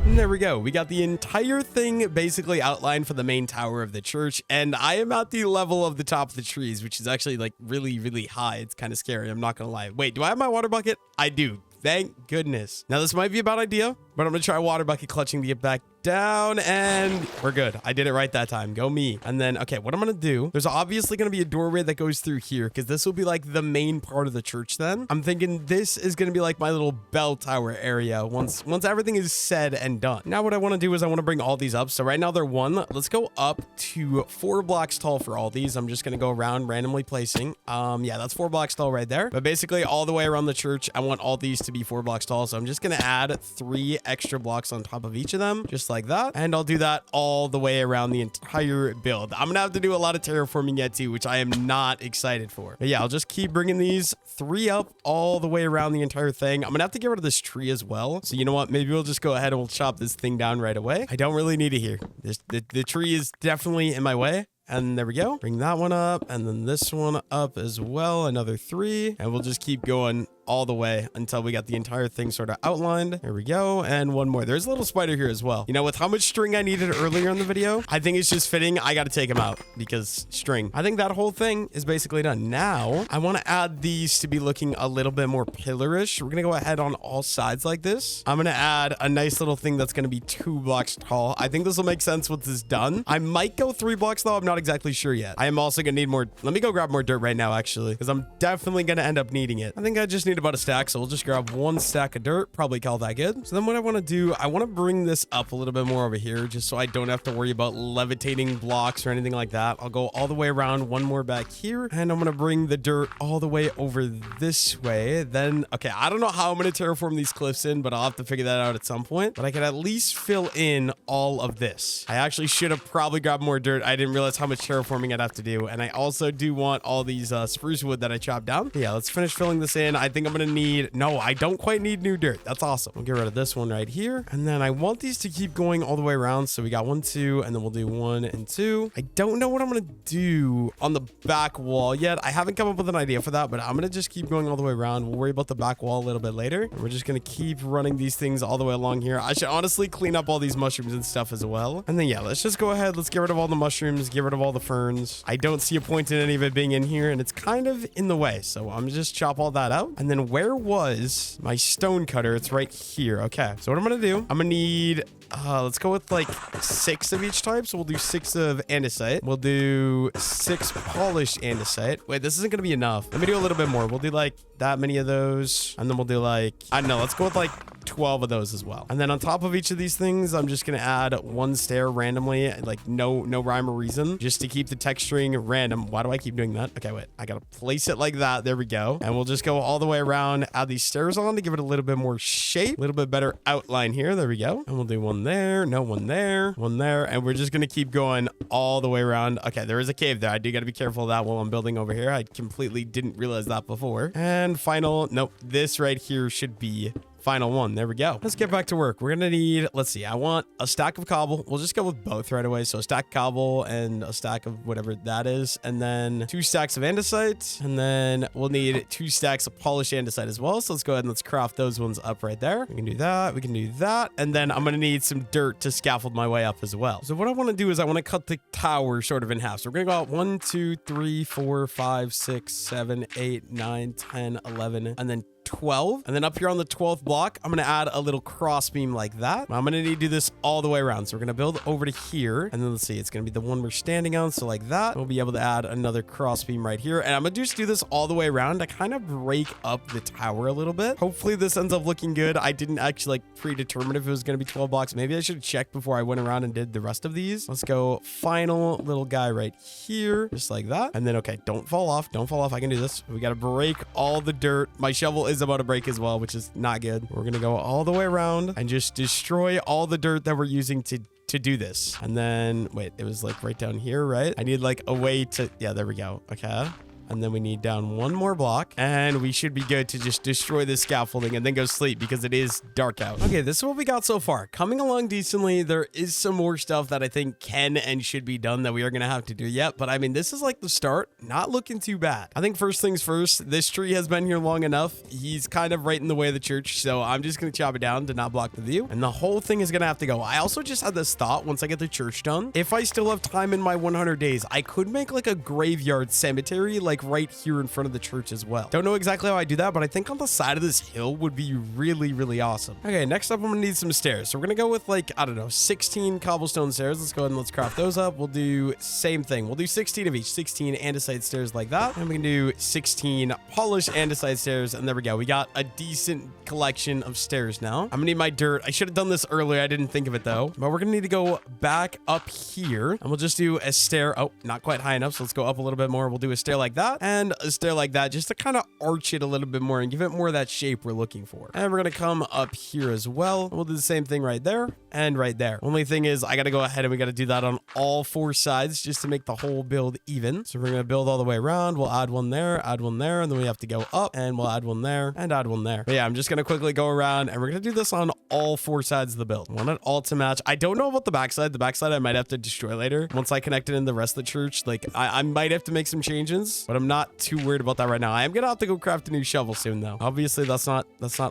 There we go. We got the entire thing basically outlined for the main tower of the church, and I am at the level of the top of the trees, which is actually like really, really high. It's kind of scary. I'm not going to lie. Wait, do I have my water bucket? I do. Thank goodness. Now, this might be a bad idea, but I'm going to try water bucket clutching to get back down, and we're good. I did it right that time. Go me. And then, okay, what I'm going to do, there's obviously going to be a doorway that goes through here because this will be like the main part of the church then. I'm thinking this is going to be like my little bell tower area once everything is said and done. Now, what I want to do is I want to bring all these up. So right now they're 1. Let's go up to 4 blocks tall for all these. I'm just going to go around randomly placing. Yeah, that's 4 blocks tall right there. But basically all the way around the church, I want all these to be 4 blocks tall. So I'm just going to add 3 extra blocks on top of each of them, just like that. And I'll do that all the way around the entire build. I'm gonna have to do a lot of terraforming yet too, which I am not excited for. But yeah, I'll just keep bringing these 3 up all the way around the entire thing. I'm gonna have to get rid of this tree as well. So you know what? Maybe we'll just go ahead and we'll chop this thing down right away. I don't really need it here. The tree is definitely in my way. And there we go. Bring that one up, and then this one up as well. Another 3, and we'll just keep going all the way until we got the entire thing sort of outlined. There we go. And 1 more. There's a little spider here as well. You know, with how much string I needed earlier in the video, I think it's just fitting. I got to take him out because string. I think that whole thing is basically done. Now, I want to add these to be looking a little bit more pillarish. We're going to go ahead on all sides like this. I'm going to add a nice little thing that's going to be 2 blocks tall. I think this will make sense once this is done. I might go 3 blocks though. I'm not exactly sure yet. I am also going to need more. Let me go grab more dirt right now, actually, because I'm definitely going to end up needing it. I think I just need about a stack, so we'll just grab 1 stack of dirt, probably call that good. So then what I want to do, I want to bring this up a little bit more over here, just so I don't have to worry about levitating blocks or anything like that. I'll go all the way around, 1 more back here, and I'm going to bring the dirt all the way over this way. Then, okay, I don't know how I'm going to terraform these cliffs in, but I'll have to figure that out at some point. But I can at least fill in all of this. I actually should have probably grabbed more dirt. I didn't realize how much terraforming I'd have to do. And I also do want all these spruce wood that I chopped down. Yeah, let's finish filling this in. I think I'm going to need, no, I don't quite need new dirt. That's awesome. We'll get rid of this one right here. And then I want these to keep going all the way around. So we got 1, 2, and then we'll do 1 and 2. I don't know what I'm going to do on the back wall yet. I haven't come up with an idea for that, but I'm going to just keep going all the way around. We'll worry about the back wall a little bit later. And we're just going to keep running these things all the way along here. I should honestly clean up all these mushrooms and stuff as well. And then, yeah, let's just go ahead. Let's get rid of all the mushrooms, get rid of all the ferns. I don't see a point in any of it being in here, and it's kind of in the way. So I'm just chop all that out. And then where was my stone cutter? It's right here. Okay. So what I'm going to do, I'm going to need... let's go with like 6 of each type. So we'll do 6 of andesite. We'll do 6 polished andesite. Wait, this isn't going to be enough. Let me do a little bit more. We'll do like that many of those. And then we'll do like, I don't know, let's go with like 12 of those as well. And then on top of each of these things, I'm just going to add 1 stair randomly, like no rhyme or reason, just to keep the texturing random. Why do I keep doing that? Okay, wait, I got to place it like that. There we go. And we'll just go all the way around, add these stairs on to give it a little bit more shape, a little bit better outline here. There we go. And we'll do 1 there, no, 1 there, 1 there. And we're just going to keep going all the way around. Okay, there is a cave there. I do got to be careful of that while I'm building over here. I completely didn't realize that before. And final, nope, this right here should be final one. There we go. Let's get back to work. We're gonna need, let's see, I want a stack of cobble. We'll just go with both right away. So a stack of cobble and a stack of whatever that is, and then 2 stacks of andesite, and then we'll need 2 stacks of polished andesite as well. So let's go ahead and let's craft those ones up right there. We can do that, we can do that, and then I'm gonna need some dirt to scaffold my way up as well. So what I want to do is I want to cut the tower sort of in half. So we're gonna go out 1, 2, 3, 4, 5, 6, 7, 8, 9, 10, 11, and then 12. And then up here on the 12th block, I'm going to add a little cross beam like that. I'm going to need to do this all the way around. So we're going to build over to here. And then let's see, it's going to be the one we're standing on. So like that, we'll be able to add another cross beam right here. And I'm going to just do this all the way around to kind of break up the tower a little bit. Hopefully this ends up looking good. I didn't actually like predetermine if it was going to be 12 blocks. Maybe I should have checked before I went around and did the rest of these. Let's go final little guy right here, just like that. And then, okay, don't fall off. Don't fall off. I can do this. We got to break all the dirt. My shovel is about to break as well, which is not good. We're going to go all the way around and just destroy all the dirt that we're using to do this. And then, wait, it was like right down here, right? I need like a way to, yeah, there we go. Okay. And then we need down 1 more block, and we should be good to just destroy this scaffolding and then go sleep because it is dark out. Okay, this is what we got so far. Coming along decently. There is some more stuff that I think can and should be done that we are going to have to do yet. But I mean, this is like the start. Not looking too bad. I think first things first, this tree has been here long enough. He's kind of right in the way of the church. So I'm just going to chop it down to not block the view. And the whole thing is going to have to go. I also just had this thought once I get the church done. If I still have time in my 100 days, I could make like a graveyard cemetery, like right here in front of the church as well. Don't know exactly how I do that, but I think on the side of this hill would be really, really awesome. Okay, next up, I'm gonna need some stairs. So we're gonna go with like, I don't know, 16 cobblestone stairs. Let's go ahead and let's craft those up. We'll do same thing. We'll do 16 of each, 16 andesite stairs like that. And we can do 16 polished andesite stairs. And there we go. We got a decent collection of stairs now. I'm gonna need my dirt. I should have done this earlier. I didn't think of it though. But we're gonna need to go back up here, and we'll just do a stair. Oh, not quite high enough. So let's go up a little bit more. We'll do a stair like that and a stair like that, just to kind of arch it a little bit more and give it more of that shape we're looking for. And we're gonna come up here as well. We'll do the same thing right there and right there. Only thing is I gotta go ahead and we gotta do that on all 4 sides just to make the whole build even. So we're gonna build all the way around. We'll add 1 there, add 1 there, and then we have to go up and we'll add 1 there and add 1 there. But yeah, I'm just gonna quickly go around and we're gonna do this on all 4 sides of the build. Want it all to match. I don't know about the backside. The backside I might have to destroy later once I connect it in the rest of the church. Like I might have to make some changes, but I'm not too worried about that right now. I am gonna have to go craft a new shovel soon though. Obviously that's not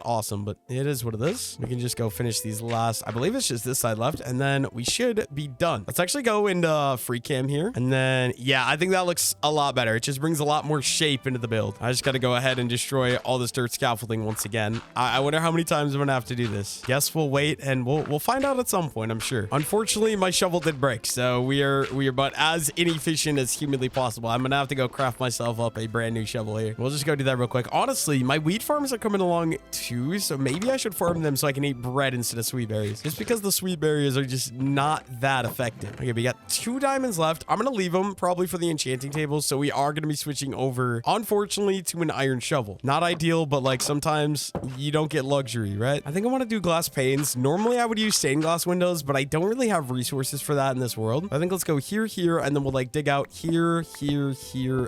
awesome, but it is what it is. We can just go finish these last, I believe it's just this side left, and then we should be done. Let's actually go into free cam here. And then, yeah, I think that looks a lot better. It just brings a lot more shape into the build. I just got to go ahead and destroy all this dirt scaffolding once again. I wonder how many times I'm gonna have to do this. Guess we'll wait and we'll find out at some point, I'm sure. Unfortunately, my shovel did break, so we are about as inefficient as humanly possible. I'm gonna have to go craft myself up a brand new shovel here. We'll just go do that real quick. Honestly, my wheat farms are coming along too, so maybe I should farm them so I can eat bread instead of sweet berries. Just because the sweet berries are just not that effective. Okay, we got 2 diamonds left. I'm gonna leave them probably for the enchanting table, so we are gonna be switching over, unfortunately, to an iron shovel. Not ideal, but like sometimes you don't get luxury, right? I think I want to do glass panes. Normally I would use stained glass windows, but I don't really have resources for that in this world. I think let's go here, and then we'll like dig out here,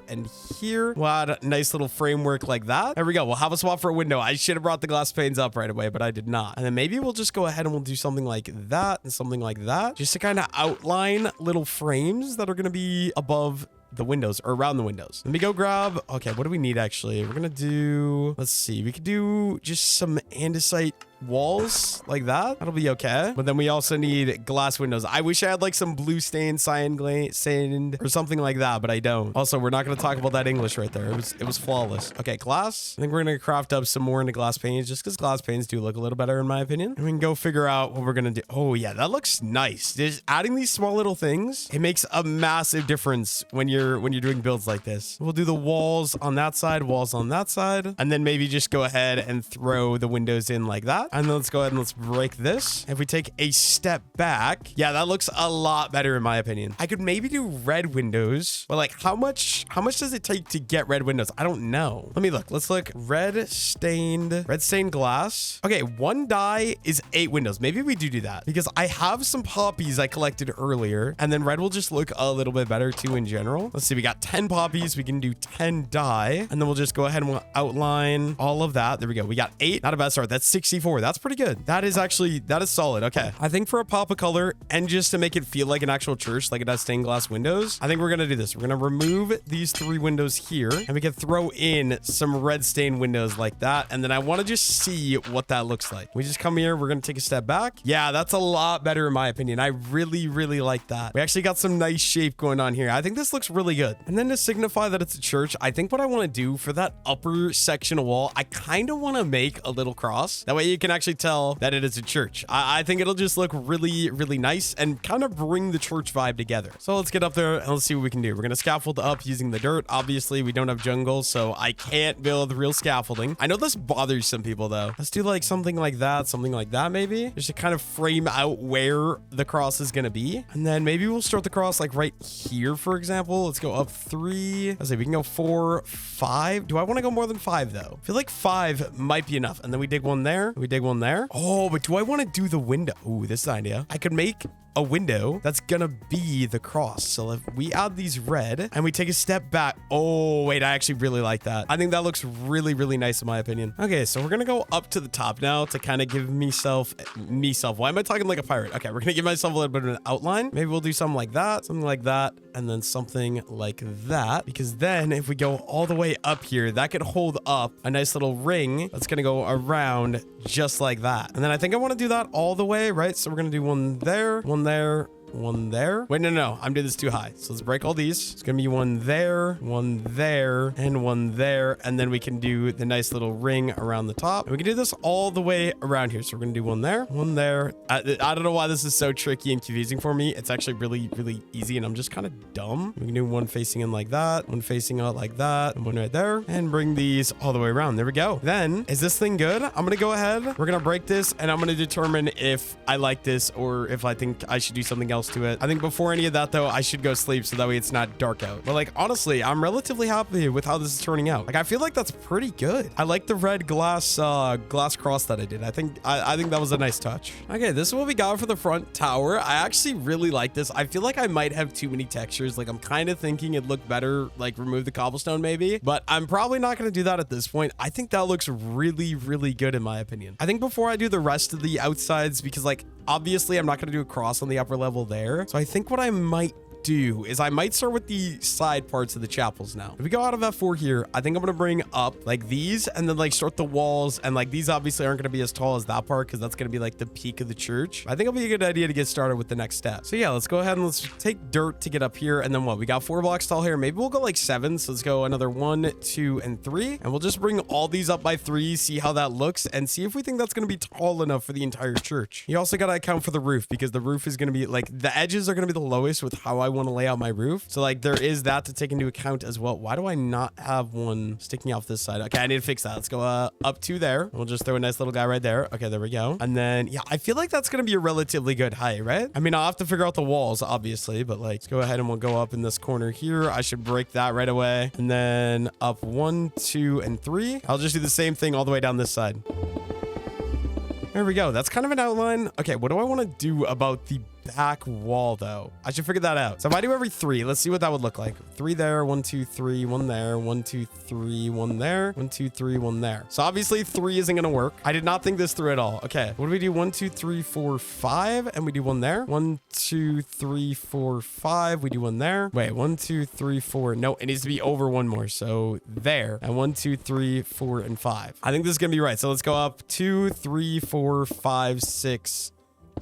and here. We'll add a nice little framework like that. There we go. We'll have a spot for a window. I should have brought the glass panes up right away, but I did not. And then maybe we'll just go ahead and we'll do something like that and something like that, just to kind of outline little frames that are going to be above the windows or around the windows. Let me go grab. Okay, what do we need actually? We're gonna do, let's see, we could do just some andesite walls like that. That'll be okay. But then we also need glass windows. I wish I had like some blue stain, cyan sand or something like that, but I don't. Also, we're not going to talk about that English right there. It was flawless. Okay, glass. I think we're going to craft up some more into glass panes just because glass panes do look a little better in my opinion. And we can go figure out what we're going to do. Oh yeah, that looks nice. Just adding these small little things, it makes a massive difference when you're doing builds like this. We'll do the walls on that side, walls on that side, and then maybe just go ahead and throw the windows in like that. And then let's go ahead and let's break this. If we take a step back, yeah, that looks a lot better in my opinion. I could maybe do red windows, but like how much does it take to get red windows? I don't know. Let me look. Let's look. Red stained glass. Okay, 1 die is 8 windows. Maybe we do that because I have some poppies I collected earlier, and then red will just look a little bit better too in general. Let's see. We got 10 poppies. We can do 10 die, and then we'll just go ahead and we'll outline all of that. There we go. We got 8. Not a bad start. That's 64. That's pretty good. That is solid. Okay. I think for a pop of color and just to make it feel like an actual church, like it has stained glass windows, I think we're going to do this. We're going to remove these 3 windows here, and we can throw in some red stained windows like that. And then I want to just see what that looks like. We just come here. We're going to take a step back. Yeah, that's a lot better in my opinion. I really, really like that. We actually got some nice shape going on here. I think this looks really good. And then to signify that it's a church, I think what I want to do for that upper section of wall, I kind of want to make a little cross. That way you can actually tell that it is a church. I think it'll just look really, really nice and kind of bring the church vibe together. So let's get up there and let's see what we can do. We're going to scaffold up using the dirt. Obviously, we don't have jungle, so I can't build real scaffolding. I know this bothers some people though. Let's do like something like that maybe, just to kind of frame out where the cross is going to be. And then maybe we'll start the cross like right here, for example. Let's go up 3. Let's see, we can go 4, 5. Do I want to go more than 5 though? I feel like 5 might be enough. And then we dig one there. We dig one there. Oh, but do I want to do the window? Ooh, this is an idea. I could make a window that's gonna be the cross. So if we add these red and we take a step back, oh wait, I actually really like that. I think that looks really, really nice in my opinion. Okay, so we're gonna go up to the top now to kind of give myself. Why am I talking like a pirate? Okay, we're gonna give myself a little bit of an outline. Maybe we'll do something like that, and then something like that, because then if we go all the way up here, that could hold up a nice little ring that's gonna go around just like that. And then I think I want to do that all the way, right? So we're gonna do one there, one there, one there. Wait, no, I'm doing this too high. So let's break all these. It's gonna be one there, and one there, and then we can do the nice little ring around the top. And we can do this all the way around here. So we're gonna do one there, one there. I don't know why this is so tricky and confusing for me. It's actually really, really easy, and I'm just kind of dumb. We can do one facing in like that, one facing out like that, and one right there, and bring these all the way around. There we go. Then, is this thing good? I'm gonna go ahead. We're gonna break this, and I'm gonna determine if I like this or if I think I should do something else to it. I think before any of that though, I should go sleep so that way it's not dark out. But like honestly, I'm relatively happy with how this is turning out. Like I feel like that's pretty good. I like the red glass cross that I did. I think that was a nice touch. Okay, this is what we got for the front tower. I actually really like this. I feel like I might have too many textures. Like I'm kind of thinking it'd look better, like remove the cobblestone maybe, but I'm probably not going to do that at this point. I think that looks really, really good in my opinion. I think before I do the rest of the outsides, because like obviously I'm not going to do a cross on the upper level there. So I think what I might do is I might start with the side parts of the chapels now. If we go out of F4 here, I think I'm going to bring up like these and then like start the walls, and like these obviously aren't going to be as tall as that part because that's going to be like the peak of the church. I think it'll be a good idea to get started with the next step. So yeah, let's go ahead and let's take dirt to get up here, and then what? We got 4 blocks tall here. Maybe we'll go like 7. So let's go another 1, 2, and 3, and we'll just bring all these up by 3, see how that looks, and see if we think that's going to be tall enough for the entire church. You also got to account for the roof, because the roof is going to be like the edges are going to be the lowest with how I want to lay out my roof. So like there is that to take into account as well. Why do I not have one sticking off this side? Okay, I need to fix that. Let's go up to there. We'll just throw a nice little guy right there. Okay, there we go. And then, yeah, I feel like that's going to be a relatively good height, right? I mean, I'll have to figure out the walls, obviously, but like, let's go ahead and we'll go up in this corner here. I should break that right away. And then up 1, 2, and 3. I'll just do the same thing all the way down this side. There we go. That's kind of an outline. Okay, what do I want to do about the back wall, though? I should figure that out. So if I do every 3, let's see what that would look like. 3 there, 1, 2, 3, 1 there, 1, 2, 3, 1 there, 1, 2, 3, 1 there. So obviously 3 isn't going to work. I did not think this through at all. Okay, what do we do? 1, 2, 3, 4, 5, and we do 1 there. 1, 2, 3, 4, 5. We do 1 there. Wait, 1, 2, 3, 4. No, it needs to be over 1 more. So there. And 1, 2, 3, 4, and 5. I think this is going to be right. So let's go up 2, 3, 4, 5, 6,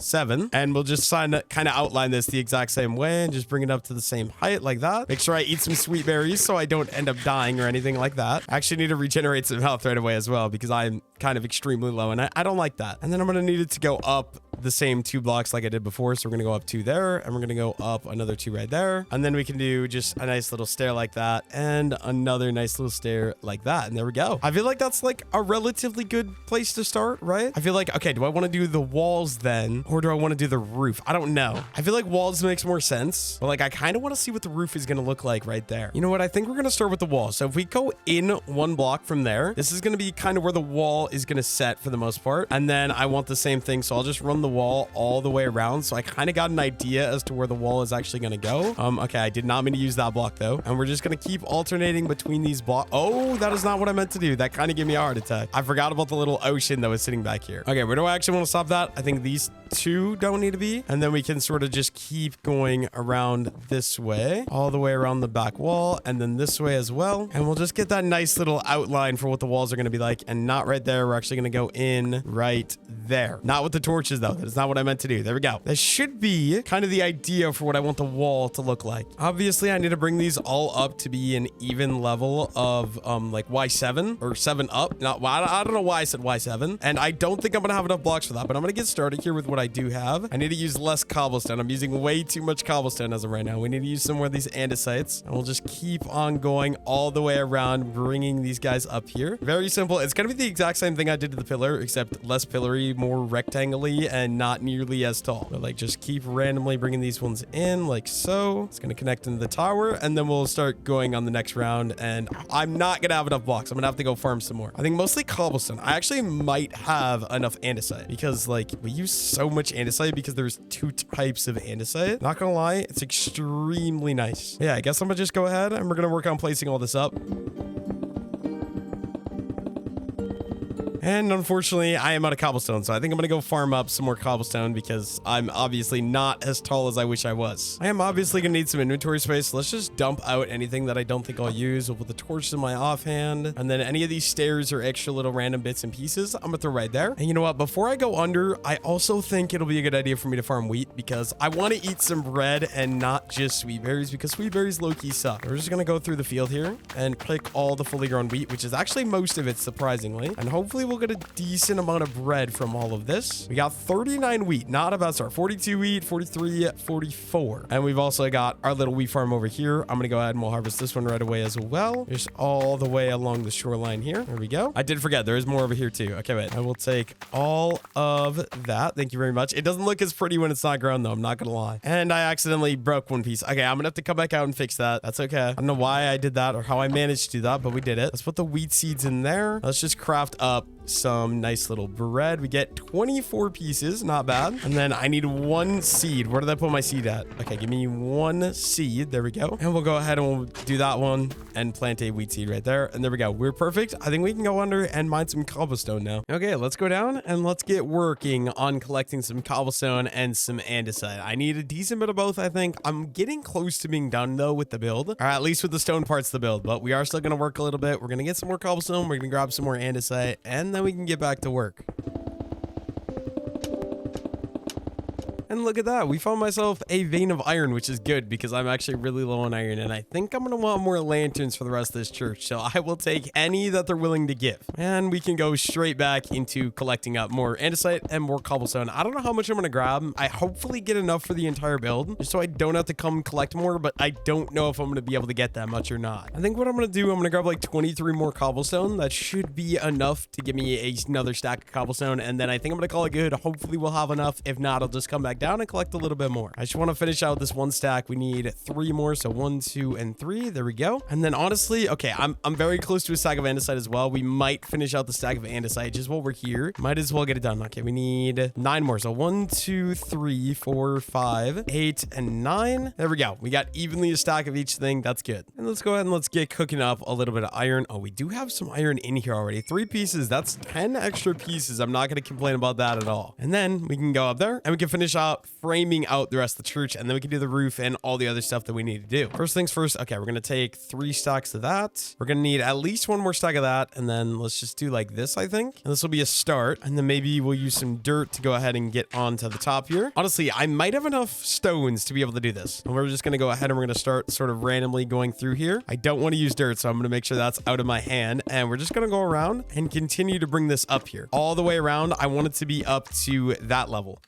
7, and we'll just kind of outline this the exact same way and just bring it up to the same height like that. Make sure I eat some sweet berries so I don't end up dying or anything like that. I actually need to regenerate some health right away as well because I'm kind of extremely low and I don't like that. And then I'm going to need it to go up the same 2 blocks like I did before. So we're going to go up 2 there and we're going to go up another 2 right there. And then we can do just a nice little stair like that and another nice little stair like that. And there we go. I feel like that's like a relatively good place to start, right? I feel like, okay, do I want to do the walls then? Or do I want to do the roof? I don't know. I feel like walls makes more sense, but like I kind of want to see what the roof is going to look like right there. You know what? I think we're going to start with the wall. So if we go in 1 block from there, this is going to be kind of where the wall is going to set for the most part. And then I want the same thing. So I'll just run the wall all the way around. So I kind of got an idea as to where the wall is actually going to go. Okay. I did not mean to use that block though. And we're just going to keep alternating between these blocks. Oh, that is not what I meant to do. That kind of gave me a heart attack. I forgot about the little ocean that was sitting back here. Okay. Where do I actually want to stop that? I think these 2 don't need to be. And then we can sort of just keep going around this way, all the way around the back wall, and then this way as well. And we'll just get that nice little outline for what the walls are going to be like. And not right there. We're actually going to go in right there. Not with the torches though. That is not what I meant to do. There we go. That should be kind of the idea for what I want the wall to look like. Obviously, I need to bring these all up to be an even level of like Y7 or 7 up. Not, I don't know why I said Y7. And I don't think I'm going to have enough blocks for that, but I'm going to get started here with what I do have. I need to use less cobblestone. I'm using way too much cobblestone as of right now. We need to use some more of these andesites, and we'll just keep on going all the way around, bringing these guys up here. Very simple. It's going to be the exact same thing I did to the pillar, except less pillory, more rectangle-y, and not nearly as tall. But like just keep randomly bringing these ones in like so. It's going to connect into the tower, and then we'll start going on the next round. And I'm not going to have enough blocks. I'm going to have to go farm some more. I think mostly cobblestone. I actually might have enough andesite because like we use so much andesite because there's 2 types of andesite. Not gonna lie, it's extremely nice. Yeah, I guess I'm gonna just go ahead and we're gonna work on placing all this up. And unfortunately, I am out of cobblestone, so I think I'm gonna go farm up some more cobblestone because I'm obviously not as tall as I wish I was. I am obviously gonna need some inventory space, so let's just dump out anything that I don't think I'll use. We'll put the torch in my offhand, and then any of these stairs or extra little random bits and pieces, I'm gonna throw right there. And you know what? Before I go under, I also think it'll be a good idea for me to farm wheat because I want to eat some bread and not just sweet berries because sweet berries low-key suck. We're just gonna go through the field here and pick all the fully grown wheat, which is actually most of it, surprisingly, and hopefully we'll get a decent amount of bread from all of this. We got 39 wheat, not a bad start. 42 wheat, 43, 44. And we've also got our little wheat farm over here. I'm gonna go ahead and we'll harvest this one right away as well. Just all the way along the shoreline here. There we go. I did forget there is more over here too. Okay, wait. I will take all of that. Thank you very much. It doesn't look as pretty when it's not grown though. I'm not gonna lie. And I accidentally broke one piece. Okay, I'm gonna have to come back out and fix that. That's okay. I don't know why I did that or how I managed to do that, but we did it. Let's put the wheat seeds in there. Let's just craft up some nice little bread. We get 24 pieces, not bad. And then I need 1 seed. Where did I put my seed at? Okay, give me 1 seed. There we go. And we'll go ahead and we'll do that one and plant a wheat seed right there. And there we go. We're perfect. I think we can go under and mine some cobblestone now. Okay, let's go down and let's get working on collecting some cobblestone and some andesite. I need a decent bit of both, I think. I'm getting close to being done though with the build, or at least with the stone parts of the build, but we are still going to work a little bit. We're going to get some more cobblestone. We're going to grab some more andesite, and then we can get back to work. And look at that. We found myself a vein of iron, which is good because I'm actually really low on iron. And I think I'm going to want more lanterns for the rest of this church. So I will take any that they're willing to give. And we can go straight back into collecting up more andesite and more cobblestone. I don't know how much I'm going to grab. I hopefully get enough for the entire build just so I don't have to come collect more, but I don't know if I'm going to be able to get that much or not. I think what I'm going to do, I'm going to grab like 23 more cobblestone. That should be enough to give me another stack of cobblestone. And then I think I'm going to call it good. Hopefully we'll have enough. If not, I'll just come back down and collect a little bit more. I just want to finish out this one stack. We need 3 more. So 1, 2, and 3. There we go. And then honestly, okay, I'm very close to a stack of andesite as well. We might finish out the stack of andesite just while we're here. Might as well get it done. Okay, we need 9 more. So 1, 2, 3, 4, 5, 8, and 9. There we go. We got evenly a stack of each thing. That's good. And let's go ahead and let's get cooking up a little bit of iron. Oh, we do have some iron in here already. 3 pieces. That's 10 extra pieces. I'm not going to complain about that at all. And then we can go up there and we can finish out framing out the rest of the church. And then we can do the roof and all the other stuff that we need to do. First things first. Okay, we're going to take 3 stacks of that. We're going to need at least 1 more stack of that. And then let's just do like this, I think. And this will be a start. And then maybe we'll use some dirt to go ahead and get onto the top here. Honestly, I might have enough stones to be able to do this. And we're just going to go ahead and we're going to start sort of randomly going through here. I don't want to use dirt, so I'm going to make sure that's out of my hand. And we're just going to go around and continue to bring this up here. All the way around, I want it to be up to that level.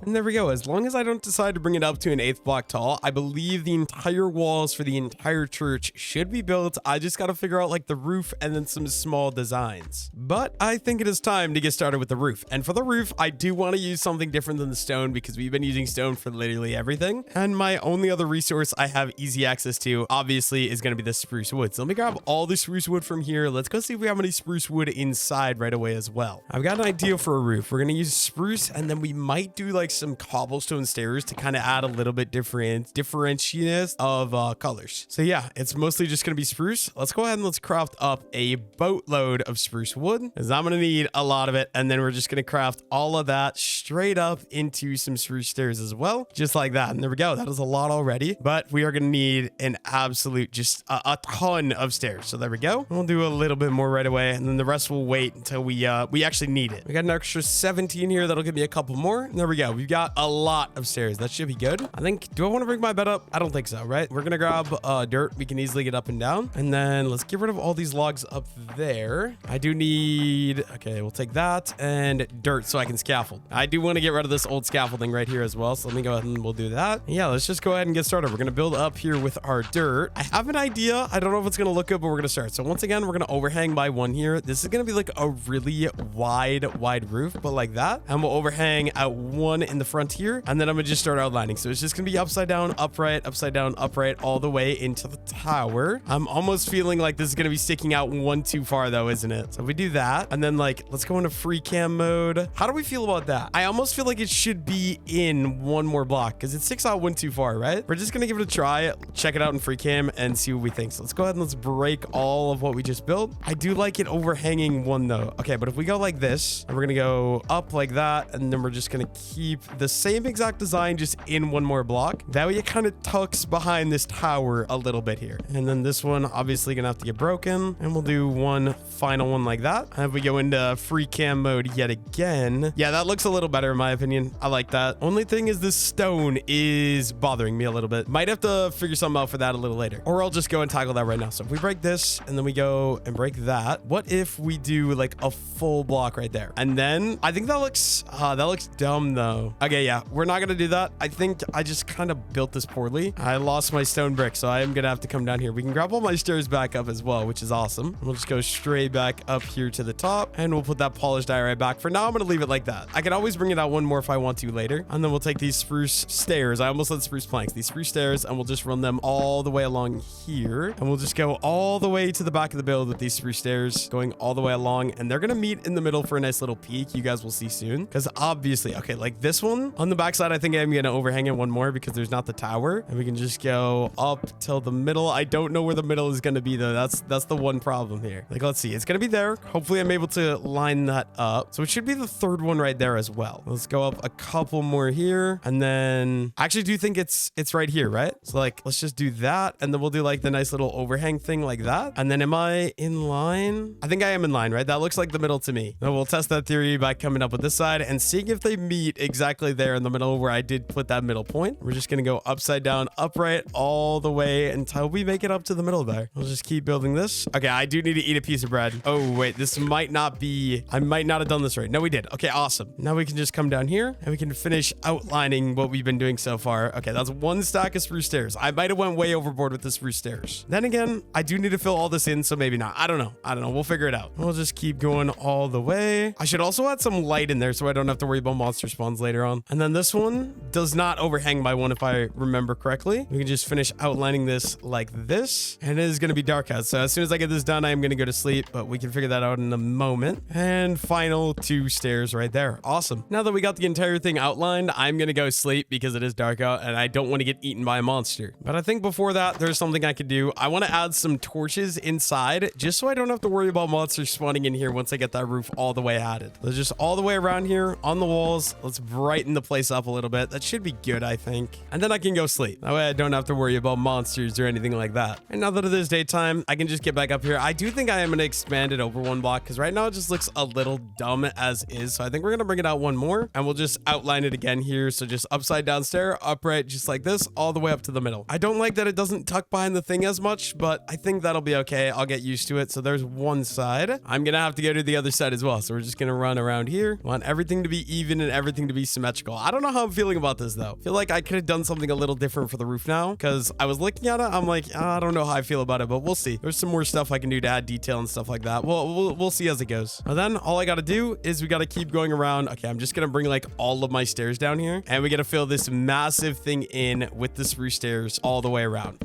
And there we go. As long as I don't decide to bring it up to an 8th block tall, I believe the entire walls for the entire church should be built. I just got to figure out like the roof and then some small designs. But I think it is time to get started with the roof. And for the roof, I do want to use something different than the stone because we've been using stone for literally everything. And my only other resource I have easy access to, obviously, is going to be the spruce wood. So let me grab all the spruce wood from here. Let's go see if we have any spruce wood inside right away as well. I've got an idea for a roof. We're going to use spruce and then we might do like some cobblestone stairs to kind of add a little bit differentiatedness of colors. So yeah, it's mostly just going to be spruce. Let's go ahead and let's craft up a boatload of spruce wood because I'm going to need a lot of it. And then we're just going to craft all of that straight up into some spruce stairs as well. Just like that. And there we go. That is a lot already, but we are going to need an absolute, just a ton of stairs. So there we go. We'll do a little bit more right away. And then the rest will wait until we actually need it. We got an extra 17 here. That'll give me a couple more. And there we go. We've got a lot of stairs. That should be good. I think, do I want to bring my bed up? I don't think so, right? We're going to grab dirt. We can easily get up and down. And then let's get rid of all these logs up there. I do need, okay, we'll take that and dirt so I can scaffold. I do want to get rid of this old scaffolding right here as well. So let me go ahead and we'll do that. Yeah, let's just go ahead and get started. We're going to build up here with our dirt. I have an idea. I don't know if it's going to look good, but we're going to start. So once again, we're going to overhang by 1 here. This is going to be like a really wide roof, but like that. And we'll overhang at 1 in the front here. And then I'm going to just start outlining. So it's just going to be upside down, upright, all the way into the tower. I'm almost feeling like this is going to be sticking out 1 too far though, isn't it? So if we do that, and then like, let's go into free cam mode. How do we feel about that? I almost feel like it should be in 1 more block because it sticks out 1 too far, right? We're just going to give it a try, check it out in free cam and see what we think. So let's go ahead and let's break all of what we just built. I do like it overhanging 1 though. Okay, but if we go like this, and we're going to go up like that, and then we're just going to keep the same exact design just in 1 more block. That way it kind of tucks behind this tower a little bit here. And then this one obviously gonna have to get broken. And we'll do 1 final one like that. And if we go into free cam mode yet again, yeah, that looks a little better in my opinion. I like that. Only thing is this stone is bothering me a little bit. Might have to figure something out for that a little later. Or I'll just go and tackle that right now. So if we break this and then we go and break that, what if we do like a full block right there? And then I think that looks dumb though. Okay, yeah, we're not gonna do that. I think I just kind of built this poorly. I lost my stone brick, so I am gonna have to come down here. We can grab all my stairs back up as well, which is awesome. We'll just go straight back up here to the top and we'll put that polished die right back. For now, I'm gonna leave it like that. I can always bring it out 1 more if I want to later. And then we'll take these spruce stairs. I almost said spruce planks. These spruce stairs, and we'll just run them all the way along here. And we'll just go all the way to the back of the build with these spruce stairs going all the way along. And they're gonna meet in the middle for a nice little peak. You guys will see soon. Because obviously, okay, like this one. On the backside, I think I'm going to overhang it one more because there's not the tower. And we can just go up till the middle. I don't know where the middle is going to be, though. That's the one problem here. Like, let's see. It's going to be there. Hopefully, I'm able to line that up. So it should be the third one right there as well. Let's go up a couple more here. And then I actually do think it's right here, right? So like, let's just do that. And then we'll do like the nice little overhang thing like that. And then am I in line? I think I am in line, right? That looks like the middle to me. Now we'll test that theory by coming up with this side and seeing if they meet exactly there in the middle where I did put that middle point. We're just going to go upside down, upright all the way until we make it up to the middle there. We'll just keep building this. Okay, I do need to eat a piece of bread. Oh, wait, this might not be... I might not have done this right. No, we did. Okay, awesome. Now we can just come down here and we can finish outlining what we've been doing so far. Okay, that's one stack of spruce stairs. I might have went way overboard with the spruce stairs. Then again, I do need to fill all this in, so maybe not. I don't know. We'll figure it out. We'll just keep going all the way. I should also add some light in there so I don't have to worry about monster spawns later on. And then this one does not overhang my one if I remember correctly. We can just finish outlining this like this. And it is going to be dark out. So as soon as I get this done, I am going to go to sleep, but we can figure that out in a moment. And final 2 stairs right there. Awesome. Now that we got the entire thing outlined, I'm going to go sleep because it is dark out and I don't want to get eaten by a monster. But I think before that, there's something I could do. I want to add some torches inside just so I don't have to worry about monsters spawning in here once I get that roof all the way added. So just all the way around here on the walls. Let's brighten the place up a little bit. That should be good, I think. And then I can go sleep. That way I don't have to worry about monsters or anything like that. And now that it is daytime, I can just get back up here. I do think I am going to expand it over 1 block because right now it just looks a little dumb as is. So I think we're going to bring it out 1 more and we'll just outline it again here. So just upside down stair, upright, just like this, all the way up to the middle. I don't like that it doesn't tuck behind the thing as much, but I think that'll be okay. I'll get used to it. So there's one side. I'm going to have to go to the other side as well. So we're just going to run around here. Want everything to be even and everything to be symmetrical. I don't know how I'm feeling about this though. I feel like I could have done something a little different for the roof now because I was looking at it. I'm like, I don't know how I feel about it, but we'll see. There's some more stuff I can do to add detail and stuff like that. We'll see as it goes. And then all I got to do is we got to keep going around. Okay, I'm just going to bring like all of my stairs down here and we got to fill this massive thing in with the spruce stairs all the way around.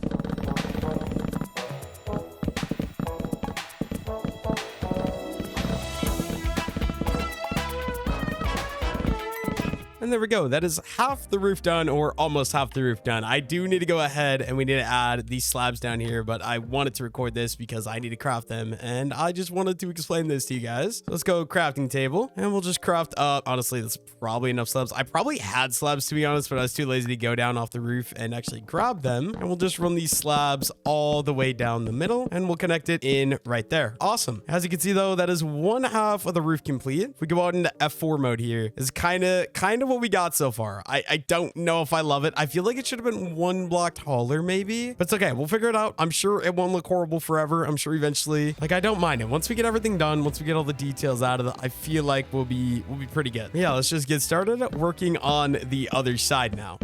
And there we go. That is half the roof done, or almost half the roof done. I do need to go ahead and we need to add these slabs down here, but I wanted to record this because I need to craft them. And I just wanted to explain this to you guys. So let's go crafting table and we'll just craft up. Honestly, that's probably enough slabs. I probably had slabs to be honest, but I was too lazy to go down off the roof and actually grab them. And we'll just run these slabs all the way down the middle and we'll connect it in right there. Awesome. As you can see though, that is 1/2 of the roof complete. If we go out into F4 mode here, is kind of what we got so far. I don't know if I love it. I feel like it should have been 1 block taller maybe, but it's okay. We'll figure it out. I'm sure it won't look horrible forever. I'm sure eventually, like, I don't mind it. Once we get everything done, once we get all the details out of it, I feel like we'll be pretty good. Yeah, let's just get started working on the other side now.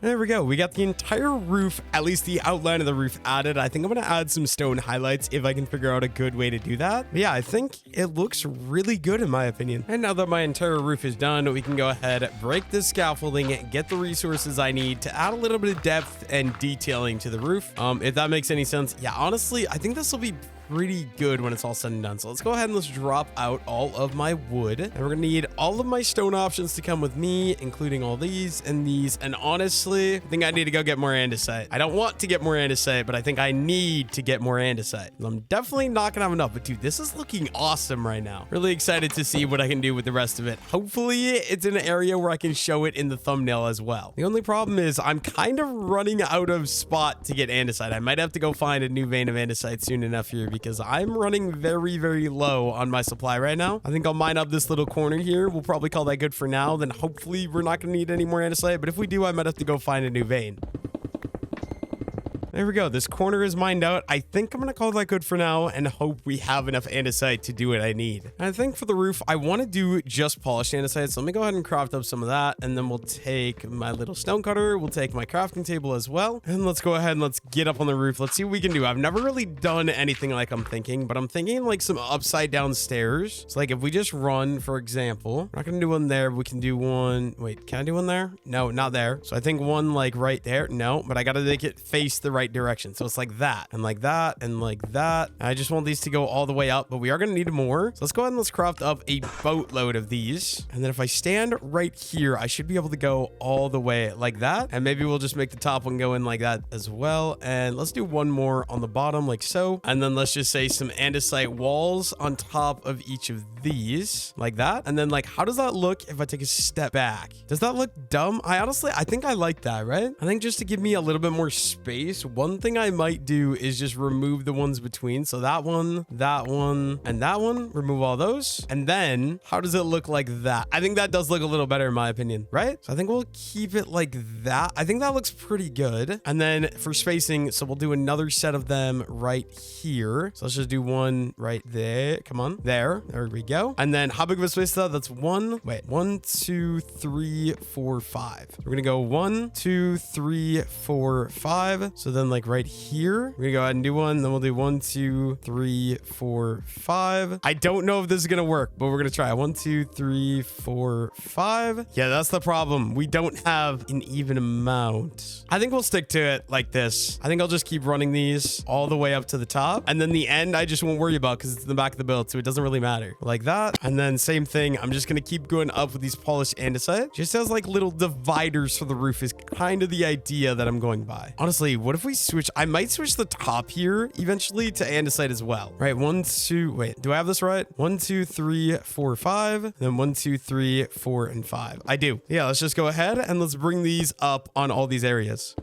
There we go. We got the entire roof, at least the outline of the roof added. I think I'm going to add some stone highlights if I can figure out a good way to do that. But yeah, I think it looks really good in my opinion. And now that my entire roof is done, we can go ahead, break this scaffolding, get the resources I need to add a little bit of depth and detailing to the roof. If that makes any sense. Yeah, honestly, I think this will be pretty good when it's all said and done. So let's go ahead and let's drop out all of my wood. And we're going to need all of my stone options to come with me, including all these and these. And honestly, I think I need to go get more andesite. I don't want to get more andesite, but I think I need to get more andesite. I'm definitely not going to have enough, but dude, this is looking awesome right now. Really excited to see what I can do with the rest of it. Hopefully it's in an area where I can show it in the thumbnail as well. The only problem is I'm kind of running out of spot to get andesite. I might have to go find a new vein of andesite soon enough here because I'm running very, very low on my supply right now. I think I'll mine up this little corner here. We'll probably call that good for now. Then hopefully we're not going to need any more andesite. But if we do, I might have to go find a new vein. There we go. This corner is mined out. I think I'm going to call that good for now and hope we have enough andesite to do what I need. And I think for the roof, I want to do just polished andesite. So let me go ahead and craft up some of that. And then we'll take my little stone cutter. We'll take my crafting table as well. And let's go ahead and let's get up on the roof. Let's see what we can do. I've never really done anything like I'm thinking, but I'm thinking like some upside down stairs. So like if we just run, for example, we're not going to do one there. We can do one. Wait, can I do one there? No, not there. So I think one like right there. No, but I got to make it face the right right direction. So it's like that and like that and like that. I just want these to go all the way up, but we are going to need more. So let's go ahead and let's craft up a boatload of these. And then if I stand right here, I should be able to go all the way like that. And maybe we'll just make the top one go in like that as well. And let's do one more on the bottom like so. And then let's just say some andesite walls on top of each of these like that. And then like, how does that look if I take a step back? Does that look dumb? I think I like that, right? I think just to give me a little bit more space, one thing I might do is just remove the ones between. So that one, and that one, remove all those. And then how does it look like that? I think that does look a little better in my opinion, right? So I think we'll keep it like that. I think that looks pretty good. And then for spacing, so we'll do another set of them right here. So let's just do one right there. Come on, there we go. And then how big of a space is that? That's 1, 2, 3, 4, 5. We're gonna go 1, 2, 3, 4, 5. So then like right here, we're gonna go ahead and do one. Then we'll do 1, 2, 3, 4, 5. I don't know if this is gonna work, but we're gonna try 1, 2, 3, 4, 5. Yeah, that's the problem. We don't have an even amount. I think we'll stick to it like this. I think I'll just keep running these all the way up to the top. And then the end, I just won't worry about because it's in the back of the build. So it doesn't really matter. Like that. And then same thing. I'm just going to keep going up with these polished andesite. Just as like little dividers for the roof is kind of the idea that I'm going by. Honestly, what if we switch? I might switch the top here eventually to andesite as well. Right. 1, 2. Wait, do I have this right? 1, 2, 3, 4, 5. Then 1, 2, 3, 4, and 5. I do. Yeah, let's just go ahead and let's bring these up on all these areas.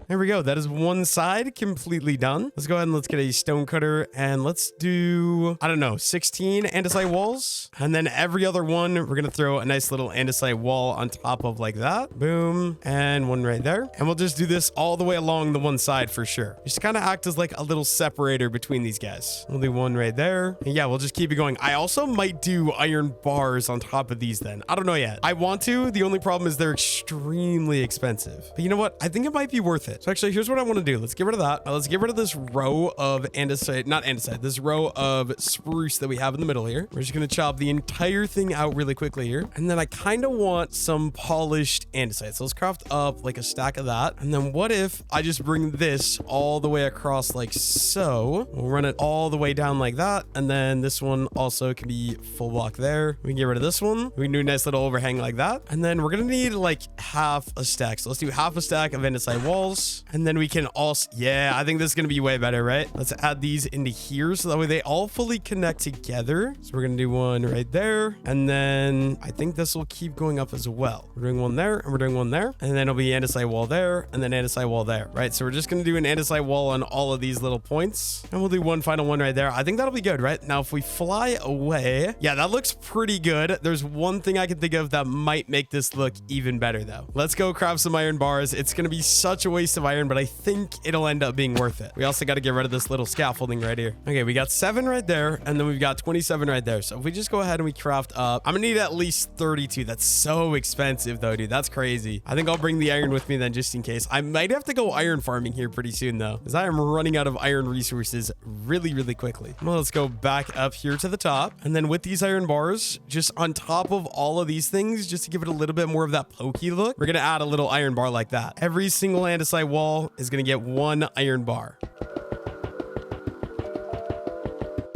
There we go. That is one side completely done. Let's go ahead and let's get a stone cutter and let's do, I don't know, 16 andesite walls. And then every other one, we're going to throw a nice little andesite wall on top of like that. Boom. And one right there. And we'll just do this all the way along the one side for sure. Just kind of act as like a little separator between these guys. We'll do one right there. And yeah, we'll just keep it going. I also might do iron bars on top of these then. I don't know yet. I want to. The only problem is they're extremely expensive. But you know what? I think it might be worth it. So actually, here's what I want to do. Let's get rid of that. Let's get rid of this row of andesite, not andesite, this row of spruce that we have in the middle here. We're just going to chop the entire thing out really quickly here. And then I kind of want some polished andesite. So let's craft up like a stack of that. And then what if I just bring this all the way across like so? We'll run it all the way down like that. And then this one also can be full block there. We can get rid of this one. We can do a nice little overhang like that. And then we're going to need like half a stack. So let's do half a stack of andesite walls. And then we can also, yeah, I think this is going to be way better, right? Let's add these into here so that way they all fully connect together. So we're going to do one right there. And then I think this will keep going up as well. We're doing one there and we're doing one there. And then it'll be andesite wall there and then andesite wall there, right? So we're just going to do an andesite wall on all of these little points. And we'll do one final one right there. I think that'll be good, right? Now, if we fly away, yeah, that looks pretty good. There's one thing I can think of that might make this look even better though. Let's go craft some iron bars. It's going to be such a waste of iron, but I think it'll end up being worth it. We also got to get rid of this little scaffolding right here. Okay, we got 7 right there, and then we've got 27 right there. So if we just go ahead and we craft up, I'm gonna need at least 32. That's so expensive though, dude. That's crazy. I think I'll bring the iron with me then just in case. I might have to go iron farming here pretty soon though, because I am running out of iron resources really, really quickly. Well, let's go back up here to the top. And then with these iron bars, just on top of all of these things, just to give it a little bit more of that pokey look, we're gonna add a little iron bar like that. Every single andesite wall is gonna get 1 iron bar.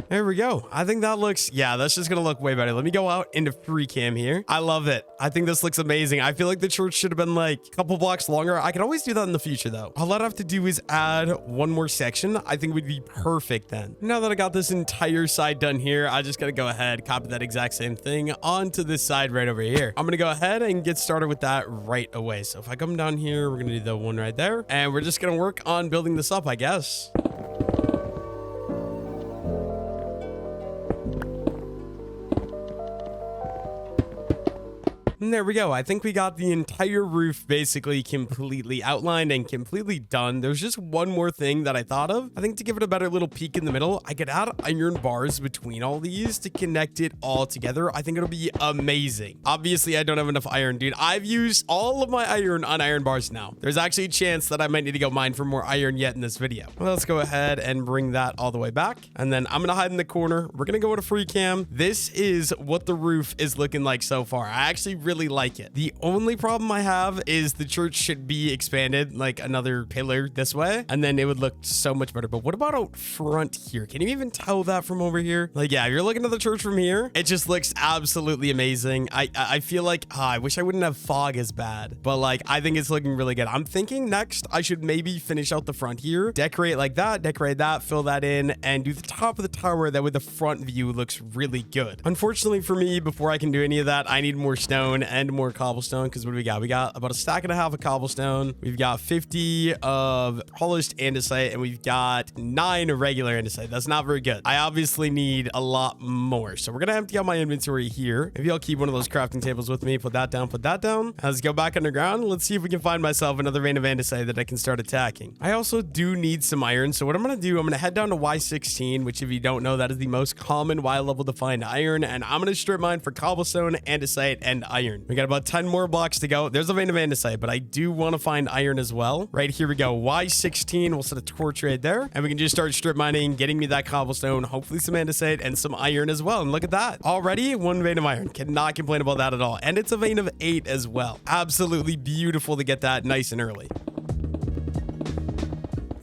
There we go. I think that looks, yeah, that's just going to look way better. Let me go out into free cam here. I love it. I think this looks amazing. I feel like the church should have been like a couple blocks longer. I can always do that in the future though. All I'd have to do is add one more section. I think would be perfect then. Now that I got this entire side done here, I just got to go ahead, copy that exact same thing onto this side right over here. I'm going to go ahead and get started with that right away. So if I come down here, we're going to do the one right there and we're just going to work on building this up, I guess. And there we go. I think we got the entire roof basically completely outlined and completely done. There's just one more thing that I thought of. I think to give it a better little peak in the middle, I could add iron bars between all these to connect it all together. I think it'll be amazing. Obviously, I don't have enough iron, dude. I've used all of my iron on iron bars now. There's actually a chance that I might need to go mine for more iron yet in this video. Well, let's go ahead and bring that all the way back. And then I'm going to hide in the corner. We're going to go to free cam. This is what the roof is looking like so far. I actually really really like it. The only problem I have is the church should be expanded like another pillar this way, and then it would look so much better. But what about out front here? Can you even tell that from over here? Like, yeah, if you're looking at the church from here, it just looks absolutely amazing. I feel like, I wish I wouldn't have fog as bad, but like, I think it's looking really good. I'm thinking next I should maybe finish out the front here, decorate like that, decorate that, fill that in, and do the top of the tower. That way the front view looks really good. Unfortunately for me, before I can do any of that, I need more stone and more cobblestone, because what do we got? We got about a stack and a half of cobblestone. We've got 50 of polished andesite, and we've got 9 regular andesite. That's not very good. I obviously need a lot more. So we're gonna empty out my inventory here. Maybe I'll keep one of those crafting tables with me. Put that down, put that down. Let's go back underground. Let's see if we can find myself another vein of andesite that I can start attacking. I also do need some iron. So what I'm gonna do, I'm gonna head down to Y16, which if you don't know, that is the most common Y level to find iron. And I'm gonna strip mine for cobblestone, andesite, and iron. We got about 10 more blocks to go. There's a vein of andesite, but I do want to find iron as well. Right here we go. Y16. We'll set a torch right there, and we can just start strip mining, getting me that cobblestone, hopefully some andesite and some iron as well. And look at that. Already 1 vein of iron. Cannot complain about that at all. And it's a vein of 8 as well. Absolutely beautiful to get that nice and early.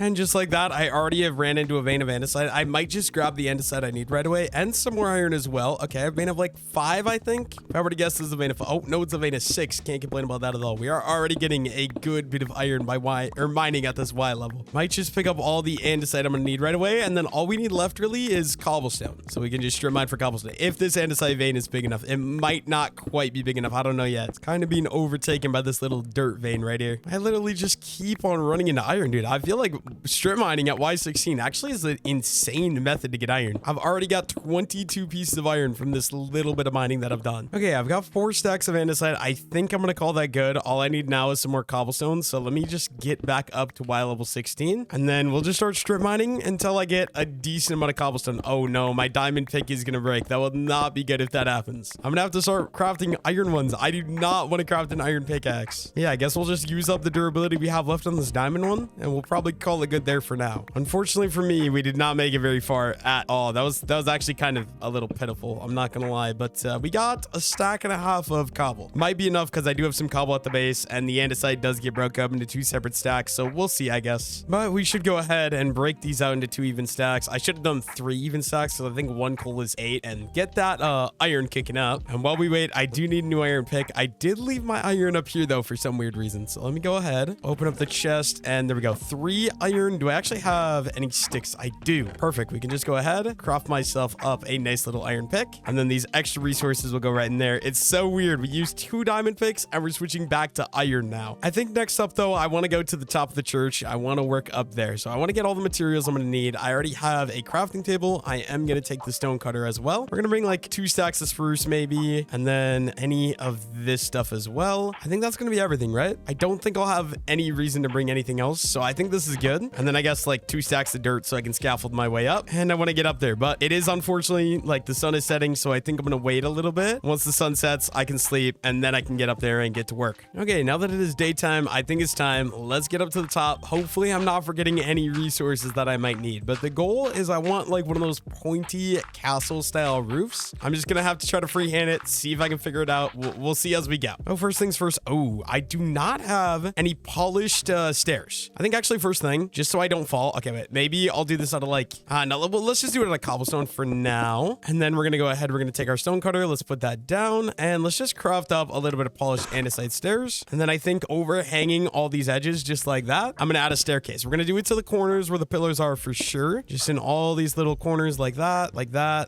And just like that, I already have ran into a vein of andesite. I might just grab the andesite I need right away, and some more iron as well. Okay, a vein of like 5, I think. If I were to guess, this is a vein of, oh no, it's a vein of 6. Can't complain about that at all. We are already getting a good bit of iron by mining at this Y level. Might just pick up all the andesite I'm gonna need right away, and then all we need left really is cobblestone. So we can just strip mine for cobblestone. If this andesite vein is big enough, it might not quite be big enough. I don't know yet. It's kind of being overtaken by this little dirt vein right here. I literally just keep on running into iron, dude. I feel like strip mining at Y16 actually is an insane method to get iron. I've already got 22 pieces of iron from this little bit of mining that I've done. Okay, I've got 4 stacks of andesite. I think I'm gonna call that good. All I need now is some more cobblestone. So let me just get back up to Y level 16, and then we'll just start strip mining until I get a decent amount of cobblestone. Oh no, my diamond pick is gonna break. That will not be good if that happens. I'm gonna have to start crafting iron ones. I do not want to craft an iron pickaxe. Yeah, I guess we'll just use up the durability we have left on this diamond one, and we'll probably call it good there for now. Unfortunately for me, we did not make it very far at all. That was actually kind of a little pitiful. I'm not gonna lie, but we got a stack and a half of cobble. Might be enough because I do have some cobble at the base, and the andesite does get broke up into 2 separate stacks, so we'll see, I guess. But we should go ahead and break these out into 2 even stacks. I should have done 3 even stacks, so I think 1 coal is 8, and get that iron kicking up. And while we wait, I do need a new iron pick. I did leave my iron up here though for some weird reason, so let me go ahead, open up the chest, and there we go. 3 iron. Do I actually have any sticks? I do. Perfect. We can just go ahead, craft myself up a nice little iron pick, and then these extra resources will go right in there. It's so weird. We used 2 diamond picks and we're switching back to iron now. I think next up though, I want to go to the top of the church. I want to work up there. So I want to get all the materials I'm going to need. I already have a crafting table. I am going to take the stone cutter as well. We're going to bring like 2 stacks of spruce maybe, and then any of this stuff as well. I think that's going to be everything, right? I don't think I'll have any reason to bring anything else. So I think this is good. And then I guess like 2 stacks of dirt so I can scaffold my way up, and I want to get up there, but it is unfortunately like the sun is setting, so I think I'm gonna wait a little bit. Once the sun sets, I can sleep, and then I can get up there and get to work. Okay, now that it is daytime, I think it's time. Let's get up to the top. Hopefully I'm not forgetting any resources that I might need, but the goal is I want like one of those pointy castle style roofs. I'm just gonna have to try to freehand it, see if I can figure it out. We'll see as we go. Oh, first things first. Oh, I do not have any polished stairs. I think actually first thing, just so I don't fall. Okay, wait, maybe I'll do this out of like, no, let's just do it on a cobblestone for now. And then we're going to go ahead. We're going to take our stone cutter. Let's put that down, and let's just craft up a little bit of polished andesite stairs. And then I think overhanging all these edges just like that, I'm going to add a staircase. We're going to do it to the corners where the pillars are for sure. Just in all these little corners like that,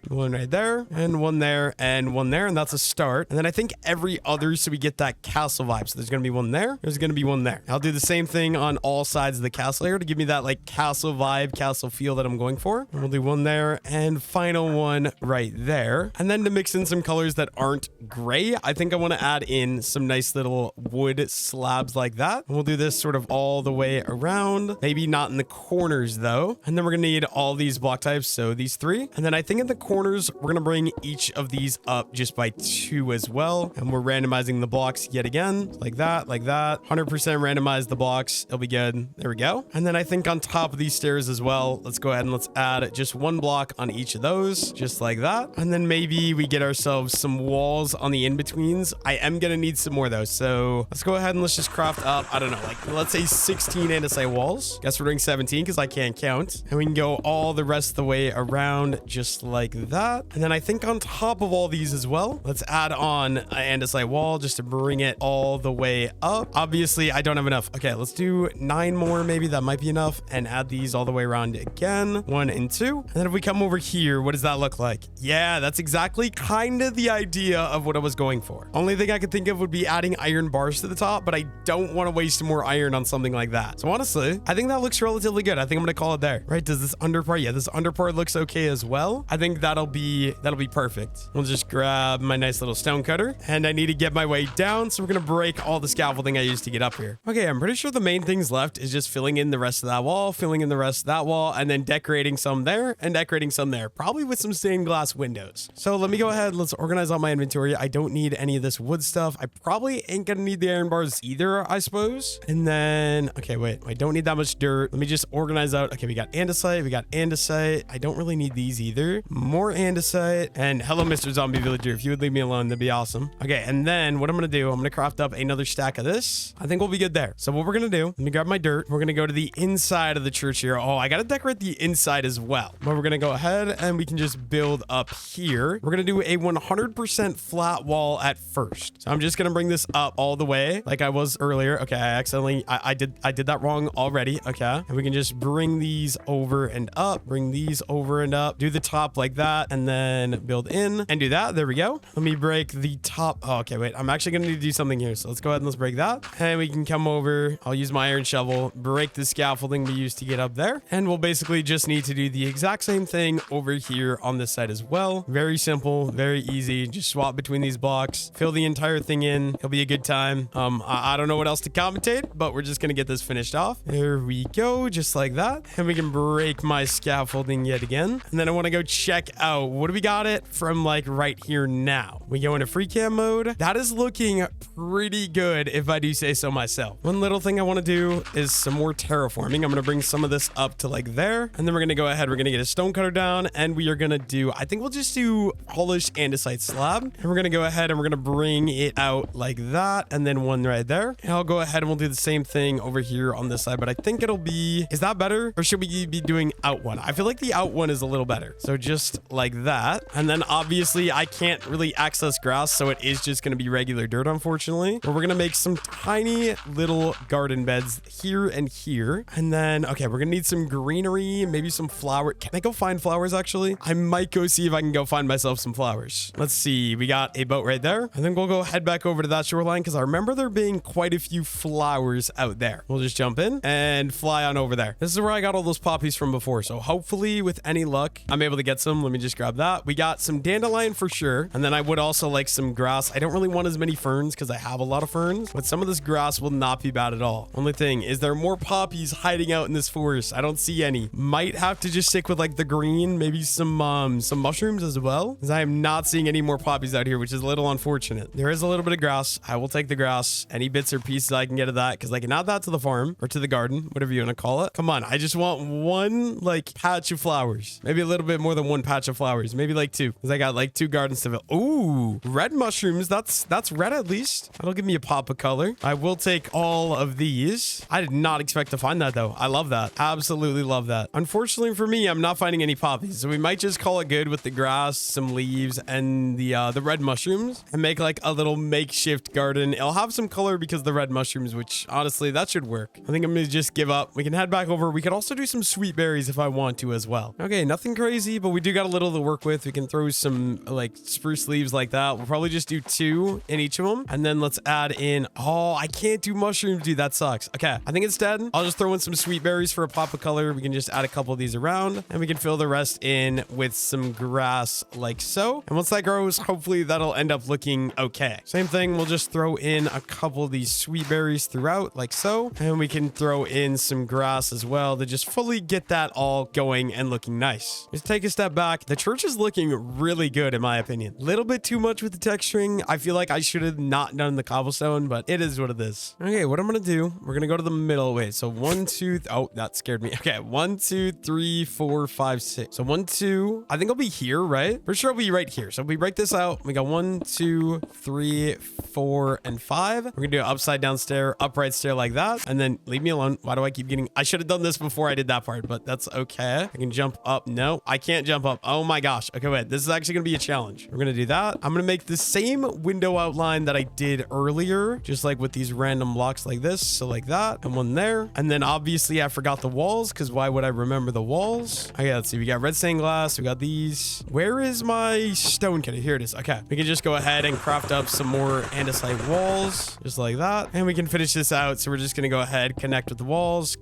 one right there, and one there, and one there. And that's a start. And then I think every other, so we get that castle vibe. So there's going to be one there. There's going to be one there. I'll do the same thing on all sides of the castle here to give me that like castle vibe, castle feel that I'm going for. And we'll do one there, and final one right there. And then to mix in some colors that aren't gray, I think I want to add in some nice little wood slabs like that. And we'll do this sort of all the way around, maybe not in the corners though. And then we're gonna need all these block types, so these 3. And then I think in the corners, we're gonna bring each of these up just by 2 as well. And we're randomizing the blocks yet again, like that, 100% randomize the blocks. It'll be good. There we go. And then then I think on top of these stairs as well, let's go ahead and let's add just one block on each of those, just like that. And then maybe we get ourselves some walls on the in-betweens. I am gonna need some more though, so let's go ahead and let's just craft up, I don't know, like let's say 16 andesite walls. Guess we're doing 17 because I can't count. And we can go all the rest of the way around just like that. And then I think on top of all these as well, let's add on an andesite wall just to bring it all the way up. Obviously, I don't have enough. Okay, let's do 9 more. Maybe that might be enough, and add these all the way around again. 1 and 2. And then if we come over here, what does that look like? Yeah, that's exactly kind of the idea of what I was going for. Only thing I could think of would be adding iron bars to the top, but I don't want to waste more iron on something like that. So honestly, I think that looks relatively good. I think I'm gonna call it there. Right? Does this under part? Yeah, this under part looks okay as well. I think that'll be perfect. We'll just grab my nice little stone cutter, and I need to get my way down, so we're gonna break all the scaffolding I used to get up here. Okay, I'm pretty sure the main things left is just filling in the rest of that wall, filling in the rest of that wall, and then decorating some there and decorating some there, probably with some stained glass windows. So let me go ahead. Let's organize all my inventory. I don't need any of this wood stuff. I probably ain't gonna need the iron bars either, I suppose. And then, okay, wait, I don't need that much dirt. Let me just organize out. Okay, we got andesite. We got andesite. I don't really need these either. More andesite. And hello, Mr. Zombie Villager. If you would leave me alone, that'd be awesome. Okay, and then what I'm gonna do, I'm gonna craft up another stack of this. I think we'll be good there. So what we're gonna do, let me grab my dirt. We're gonna go to the inside of the church here. Oh, I gotta decorate the inside as well. But we're gonna go ahead and we can just build up here. We're gonna do a 100% flat wall at first. So I'm just gonna bring this up all the way like I was earlier. Okay, I did that wrong already. Okay, and we can just bring these over and up, bring these over and up, do the top like that, and then build in and do that. There we go. Let me break the top. Oh, okay, wait, I'm actually gonna need to do something here. So let's go ahead and let's break that, and we can come over. I'll use my iron shovel, break the scaffolding we used to get up there, and we'll basically just need to do the exact same thing over here on this side as well. Very simple, very easy. Just swap between these blocks, fill the entire thing in. It'll be a good time. I don't know what else to commentate, but we're just gonna get this finished off. There we go, just like that. And we can break my scaffolding yet again. And then I want to go check out, what do we got it from like right here now? We go into free cam mode. That is looking pretty good if I do say so myself. One little thing I want to do is some more terraforming. I'm going to bring some of this up to like there. And then we're going to go ahead. We're going to get a stone cutter down, and we are going to do, I think we'll just do polished andesite slab. And we're going to go ahead and we're going to bring it out like that. And then one right there. And I'll go ahead and we'll do the same thing over here on this side, but I think it'll be, is that better? Or should we be doing out one? I feel like the out one is a little better. So just like that. And then obviously I can't really access grass, so it is just going to be regular dirt, unfortunately. But we're going to make some tiny little garden beds here and here. And then, okay, we're going to need some greenery, maybe some flower. Can I go find flowers actually? I might go see if I can go find myself some flowers. Let's see. We got a boat right there. I think we'll go head back over to that shoreline because I remember there being quite a few flowers out there. We'll just jump in and fly on over there. This is where I got all those poppies from before. So hopefully with any luck, I'm able to get some. Let me just grab that. We got some dandelion for sure. And then I would also like some grass. I don't really want as many ferns because I have a lot of ferns, but some of this grass will not be bad at all. Only thing is there more poppies hiding out in this forest. I don't see any. Might have to just stick with like the green, maybe some mushrooms as well, because I am not seeing any more poppies out here, which is a little unfortunate. There is a little bit of grass. I will take the grass. Any bits or pieces I can get of that, because I can add that to the farm or to the garden, whatever you want to call it. Come on, I just want one like patch of flowers, maybe a little bit more than one patch of flowers, maybe like two, because I got like 2 gardens to fill. Ooh, red mushrooms. That's red at least. That'll give me a pop of color. I will take all of these. I did not expect to find that though. I love that. Absolutely love that. Unfortunately for me, I'm not finding any poppies, so we might just call it good with the grass, some leaves, and the red mushrooms, and make like a little makeshift garden. It'll have some color because of the red mushrooms, which honestly that should work. I think I'm gonna just give up. We can head back over. We could also do some sweet berries if I want to as well. Okay, nothing crazy, but we do got a little to work with. We can throw some like spruce leaves like that. We'll probably just do 2 in each of them, and then let's add in, oh, I can't do mushrooms, dude. That sucks. Okay, I think instead I'll just throw in some sweet berries for a pop of color. We can just add a couple of these around, and we can fill the rest in with some grass like so. And once that grows, hopefully that'll end up looking okay. Same thing, we'll just throw in a couple of these sweet berries throughout like so, and we can throw in some grass as well to just fully get that all going and looking nice. Just take a step back. The church is looking really good in my opinion. Little bit too much with the texturing. I feel like I should have not done the cobblestone, but it is what it is. Okay, what I'm gonna do, we're gonna go to the middle. Wait, so 1, 1, 2. Oh, that scared me. Okay, 1, 2, 3, 4, 5, 6. So 1, 2. I think I'll be here, right? For sure, I'll be right here. So we break this out. We got 1, 2, 3, 4, and 5. We're gonna do an upside down stair, upright stair like that, and then leave me alone. Why do I keep getting? I should have done this before I did that part, but that's okay. I can jump up. No, I can't jump up. Oh my gosh. Okay, wait. This is actually gonna be a challenge. We're gonna do that. I'm gonna make the same window outline that I did earlier, just like with these random blocks like this. So like that, and one there. And then obviously I forgot the walls, because why would I remember the walls? Okay, let's see. We got red stained glass. We got these. Where is my stone cutter? Here it is. Okay, we can just go ahead and craft up some more andesite walls, just like that. And we can finish this out. So we're just gonna go ahead, connect with the walls,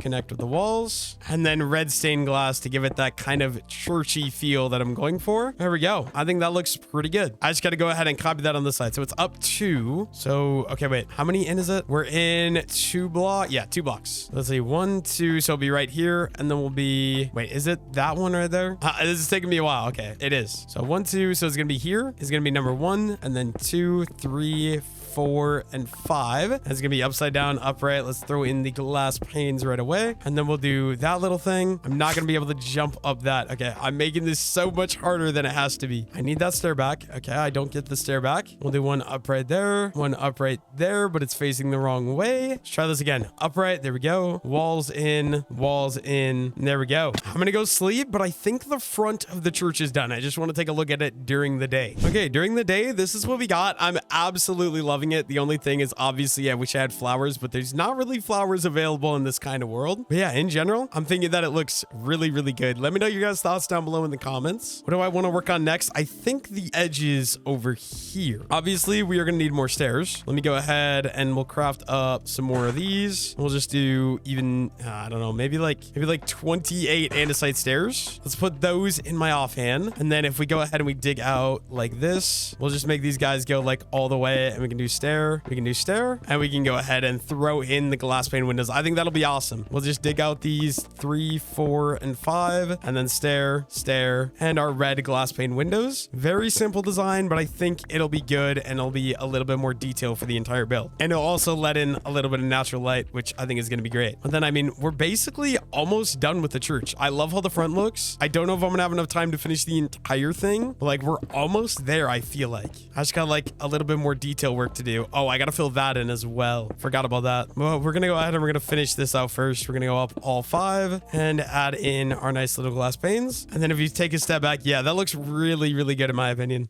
and then red stained glass to give it that kind of churchy feel that I'm going for. There we go. I think that looks pretty good. I just got to go ahead and copy that on this side. So it's up 2. So, okay, wait. How many in is it? We're in 2 blocks. Yeah, 2 blocks. Let's see. 1, 2. So it'll be right here. And then we'll be... Wait, is it that one right there? This is taking me a while. Okay, it is. So 1, 2. So it's going to be here. It's going to be number 1. And then 2, 3, 4, and 5. It's gonna be upside down, upright. Let's throw in the glass panes right away, and then we'll do that little thing. I'm not gonna be able to jump up that. Okay, I'm making this so much harder than it has to be. I need that stair back. Okay, I don't get the stair back. We'll do one upright there, one upright there, but it's facing the wrong way. Let's try this again. Upright, there we go. Walls in, there we go. I'm gonna go sleep, but I think the front of the church is done. I just want to take a look at it during the day. Okay, during the day, this is what we got. I'm absolutely loving it. The only thing is, obviously, I wish I had flowers, but there's not really flowers available in this kind of world. But yeah, in general, I'm thinking that it looks really, really good. Let me know your guys' thoughts down below in the comments. What do I want to work on next? I think the edges over here. Obviously, we are going to need more stairs. Let me go ahead and we'll craft up some more of these. We'll just do even, I don't know, maybe like 28 andesite stairs. Let's put those in my offhand. And then if we go ahead and we dig out like this, we'll just make these guys go like all the way, and we can do stair, and we can go ahead and throw in the glass pane windows. I think that'll be awesome. We'll just dig out these 3, 4, and 5, and then stair, and our red glass pane windows. Very simple design, but I think it'll be good, and it'll be a little bit more detail for the entire build. And it'll also let in a little bit of natural light, which I think is going to be great. But then, I mean, we're basically almost done with the church. I love how the front looks. I don't know if I'm gonna have enough time to finish the entire thing, but like, we're almost there, I feel like. I just got like a little bit more detail work to do. Oh, I gotta fill that in as well. Forgot about that. Well, we're gonna go ahead and we're gonna finish this out first. We're gonna go up all 5 and add in our nice little glass panes. And then if you take a step back, yeah, that looks really, really good in my opinion.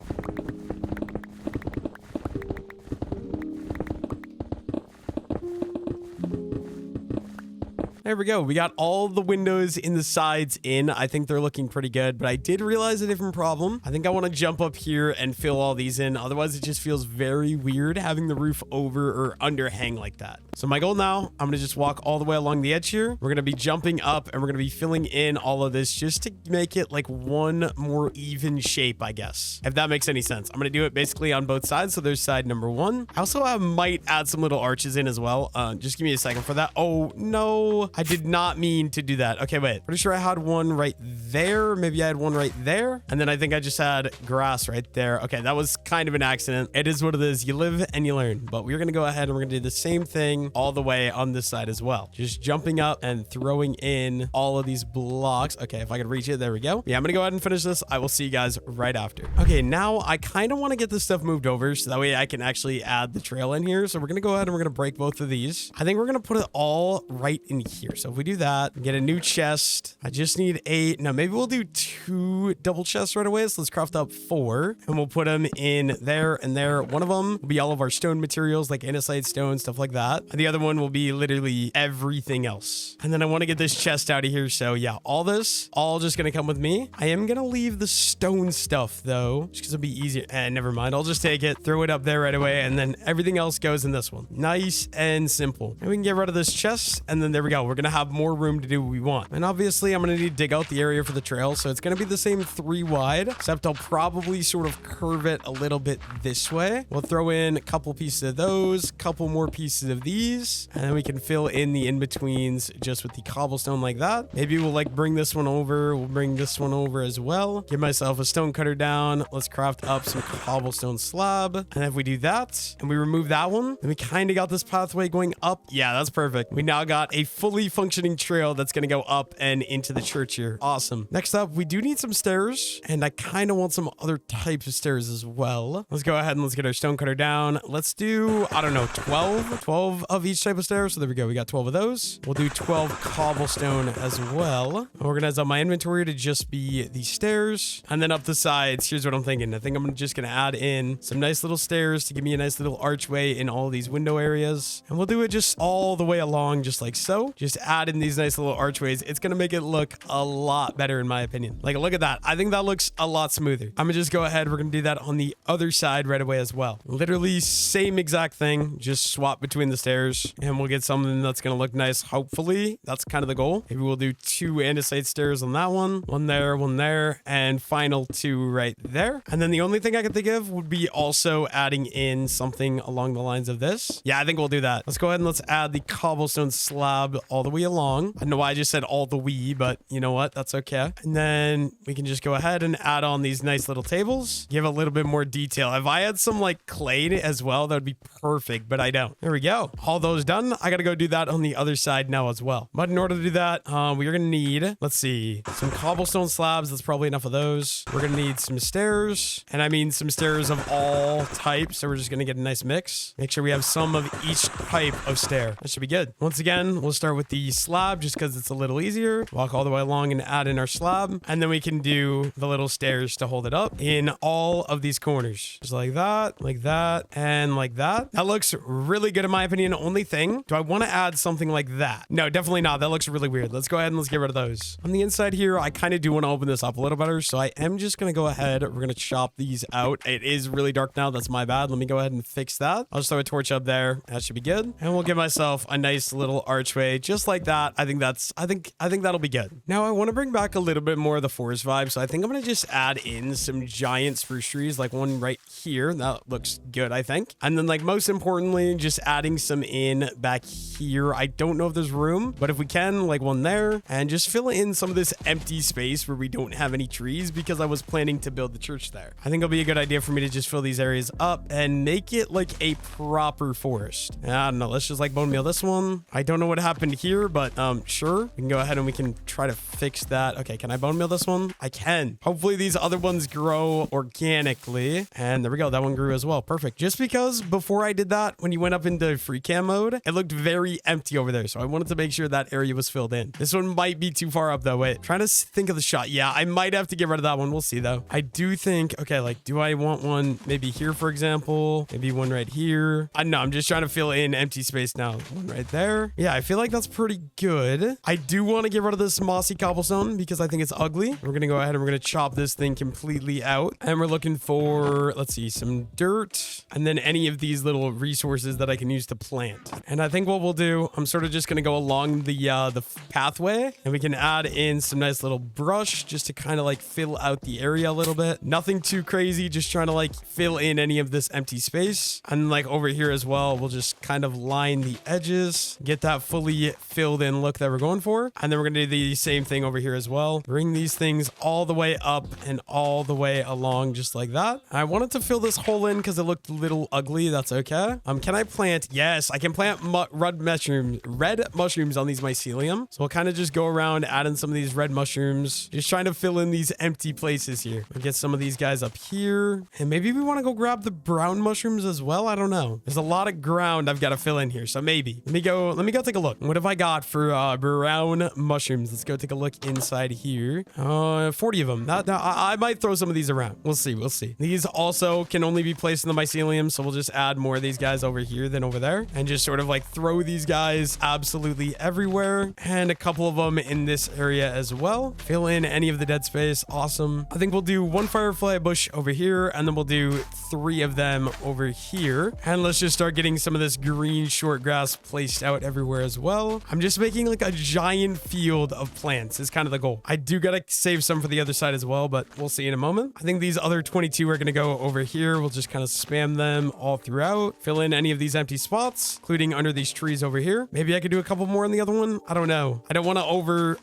There we go. We got all the windows in the sides in. I think they're looking pretty good, but I did realize a different problem. I think I want to jump up here and fill all these in. Otherwise, it just feels very weird having the roof over or underhang like that. So my goal now, I'm going to just walk all the way along the edge here. We're going to be jumping up and we're going to be filling in all of this just to make it like one more even shape, I guess, if that makes any sense. I'm going to do it basically on both sides. So there's side number 1. I also might add some little arches in as well. Just give me a second for that. Oh, no. I did not mean to do that. Okay, wait. Pretty sure I had one right there. Maybe I had one right there. And then I think I just had grass right there. Okay, that was kind of an accident. It is what it is. You live and you learn. But we're going to go ahead and we're going to do the same thing all the way on this side as well. Just jumping up and throwing in all of these blocks. Okay, if I could reach it, there we go. Yeah, I'm going to go ahead and finish this. I will see you guys right after. Okay, now I kind of want to get this stuff moved over so that way I can actually add the trail in here. So we're going to go ahead and we're going to break both of these. I think we're going to put it all right in here. So if we do that, get a new chest. I just need 8. No, maybe we'll do 2 double chests right away. So let's craft up 4 and we'll put them in there and there. One of them will be all of our stone materials like andesite stone, stuff like that. And the other one will be literally everything else. And then I want to get this chest out of here. So yeah, all just going to come with me. I am going to leave the stone stuff though, just because it'll be easier. And never mind. I'll just take it, throw it up there right away. And then everything else goes in this one. Nice and simple. And we can get rid of this chest. And then there we go. We're going to have more room to do what we want. And obviously I'm going to need to dig out the area for the trail. So it's going to be the same 3 wide, except I'll probably sort of curve it a little bit this way. We'll throw in a couple pieces of those, couple more pieces of these, and then we can fill in the in-betweens just with the cobblestone like that. Maybe we'll like bring this one over. We'll bring this one over as well. Give myself a stone cutter down. Let's craft up some cobblestone slab. And if we do that and we remove that one, then we kind of got this pathway going up. Yeah, that's perfect. We now got a fully functioning trail that's going to go up and into the church here. Awesome. Next up, we do need some stairs, and I kind of want some other types of stairs as well. Let's go ahead and let's get our stonecutter down. Let's do, I don't know, 12 of each type of stair. So there we go. We got 12 of those. We'll do 12 cobblestone as well. I'll organize up my inventory to just be the stairs. And then up the sides, here's what I'm thinking. I think I'm just going to add in some nice little stairs to give me a nice little archway in all these window areas. And we'll do it just all the way along, just like so. Just add in these nice little archways. It's going to make it look a lot better in my opinion. Like, look at that. I think that looks a lot smoother. I'm going to just go ahead. We're going to do that on the other side right away as well. Literally same exact thing. Just swap between the stairs and we'll get something that's going to look nice. Hopefully that's kind of the goal. Maybe we'll do 2 andesite stairs on that one there, and final 2 right there. And then the only thing I can think of would be also adding in something along the lines of this. Yeah, I think we'll do that. Let's go ahead and let's add the cobblestone slab all the way along. I don't know why I just said all the way, but you know what? That's okay. And then we can just go ahead and add on these nice little tables. Give a little bit more detail. If I had some like clay as well, that would be perfect, but I don't. There we go. All those done. I got to go do that on the other side now as well. But in order to do that, we're going to need, let's see, some cobblestone slabs. That's probably enough of those. We're going to need some stairs, and I mean some stairs of all types. So we're just going to get a nice mix. Make sure we have some of each type of stair. That should be good. Once again, we'll start with the slab just because it's a little easier. Walk all the way along and add in our slab, and then we can do the little stairs to hold it up in all of these corners. Just like that, and like that. That looks really good in my opinion. Only thing, do I want to add something like that? No, definitely not. That looks really weird. Let's go ahead and let's get rid of those. On the inside here, I kind of do want to open this up a little better, so I am just going to go ahead. We're going to chop these out. It is really dark now. That's my bad. Let me go ahead and fix that. I'll just throw a torch up there. That should be good. And we'll give myself a nice little archway just like that. I think that'll be good. Now I want to bring back a little bit more of the forest vibe, so I think I'm going to just add in some giant spruce trees, like one right here. That looks good, I think. And then, like, most importantly, just adding some in back here. I don't know if there's room, but if we can, like one there, and just fill in some of this empty space where we don't have any trees, because I was planning to build the church there. I think it'll be a good idea for me to just fill these areas up and make it like a proper forest. I don't know. Let's just like bone meal this one. I don't know what happened here, but sure. We can go ahead and we can try to fix that. Okay, can I bone meal this one? I can. Hopefully these other ones grow organically. And there we go. That one grew as well. Perfect. Just because before I did that, when you went up into free cam mode, it looked very empty over there. So I wanted to make sure that area was filled in. This one might be too far up though. Wait, trying to think of the shot. Yeah, I might have to get rid of that one. We'll see though. I do think, okay, like, do I want one maybe here, for example? Maybe one right here. I don't know. I'm just trying to fill in empty space now. One right there. Yeah, I feel like that's pretty good. I do want to get rid of this mossy cobblestone because I think it's ugly. We're going to go ahead and we're going to chop this thing completely out. And we're looking for, let's see, some dirt and then any of these little resources that I can use to plant. And I think what we'll do, I'm sort of just going to go along the pathway, and we can add in some nice little brush just to kind of like fill out the area a little bit. Nothing too crazy, just trying to like fill in any of this empty space. And like over here as well, we'll just kind of line the edges, get that fully filled in look that we're going for. And then we're going to do the same thing over here as well. Bring these things all the way up and all the way along just like that. I wanted to fill this hole in because it looked a little ugly. That's okay. Can I plant? Yes, I can plant red mushrooms on these mycelium. So we'll kind of just go around adding some of these red mushrooms, just trying to fill in these empty places here. We'll get some of these guys up here, and maybe we want to go grab the brown mushrooms as well. I don't know. There's a lot of ground I've got to fill in here, so maybe let me go take a look. What have I got for brown mushrooms? Let's go take a look inside here. 40 of them. I might throw some of these around. We'll see. These also can only be placed in the mycelium, so we'll just add more of these guys over here than over there, and just sort of like throw these guys absolutely everywhere, and a couple of them in this area as well. Fill in any of the dead space. Awesome. I think we'll do one firefly bush over here, and then we'll do 3 of them over here, and let's just start getting some of this green short grass placed out everywhere as well. I'm just making like a giant field of plants is kind of the goal. I do gotta save some for the other side as well, but we'll see in a moment. I think these other 22 are gonna go over here. We'll just kind of spam them all throughout. Fill in any of these empty spots, including under these trees over here. Maybe I could do a couple more on the other one. I don't know. I don't want to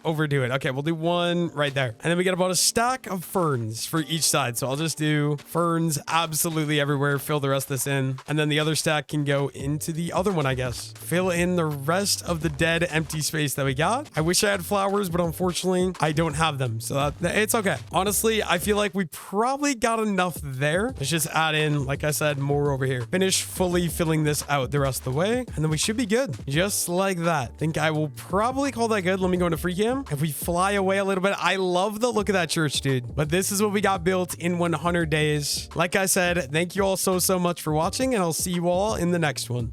overdo it. Okay, we'll do one right there. And then we get about a stack of ferns for each side. So I'll just do ferns absolutely everywhere. Fill the rest of this in. And then the other stack can go into the other one, I guess. Fill in the rest of the dead dead empty space that we got. I wish I had flowers, but unfortunately I don't have them. So it's okay. Honestly, I feel like we probably got enough there. Let's just add in, like I said, more over here. Finish fully filling this out the rest of the way, and then we should be good. Just like that. I think I will probably call that good. Let me go into free cam. If we fly away a little bit, I love the look of that church, dude. But this is what we got built in 100 days. Like I said, thank you all so much for watching, and I'll see you all in the next one.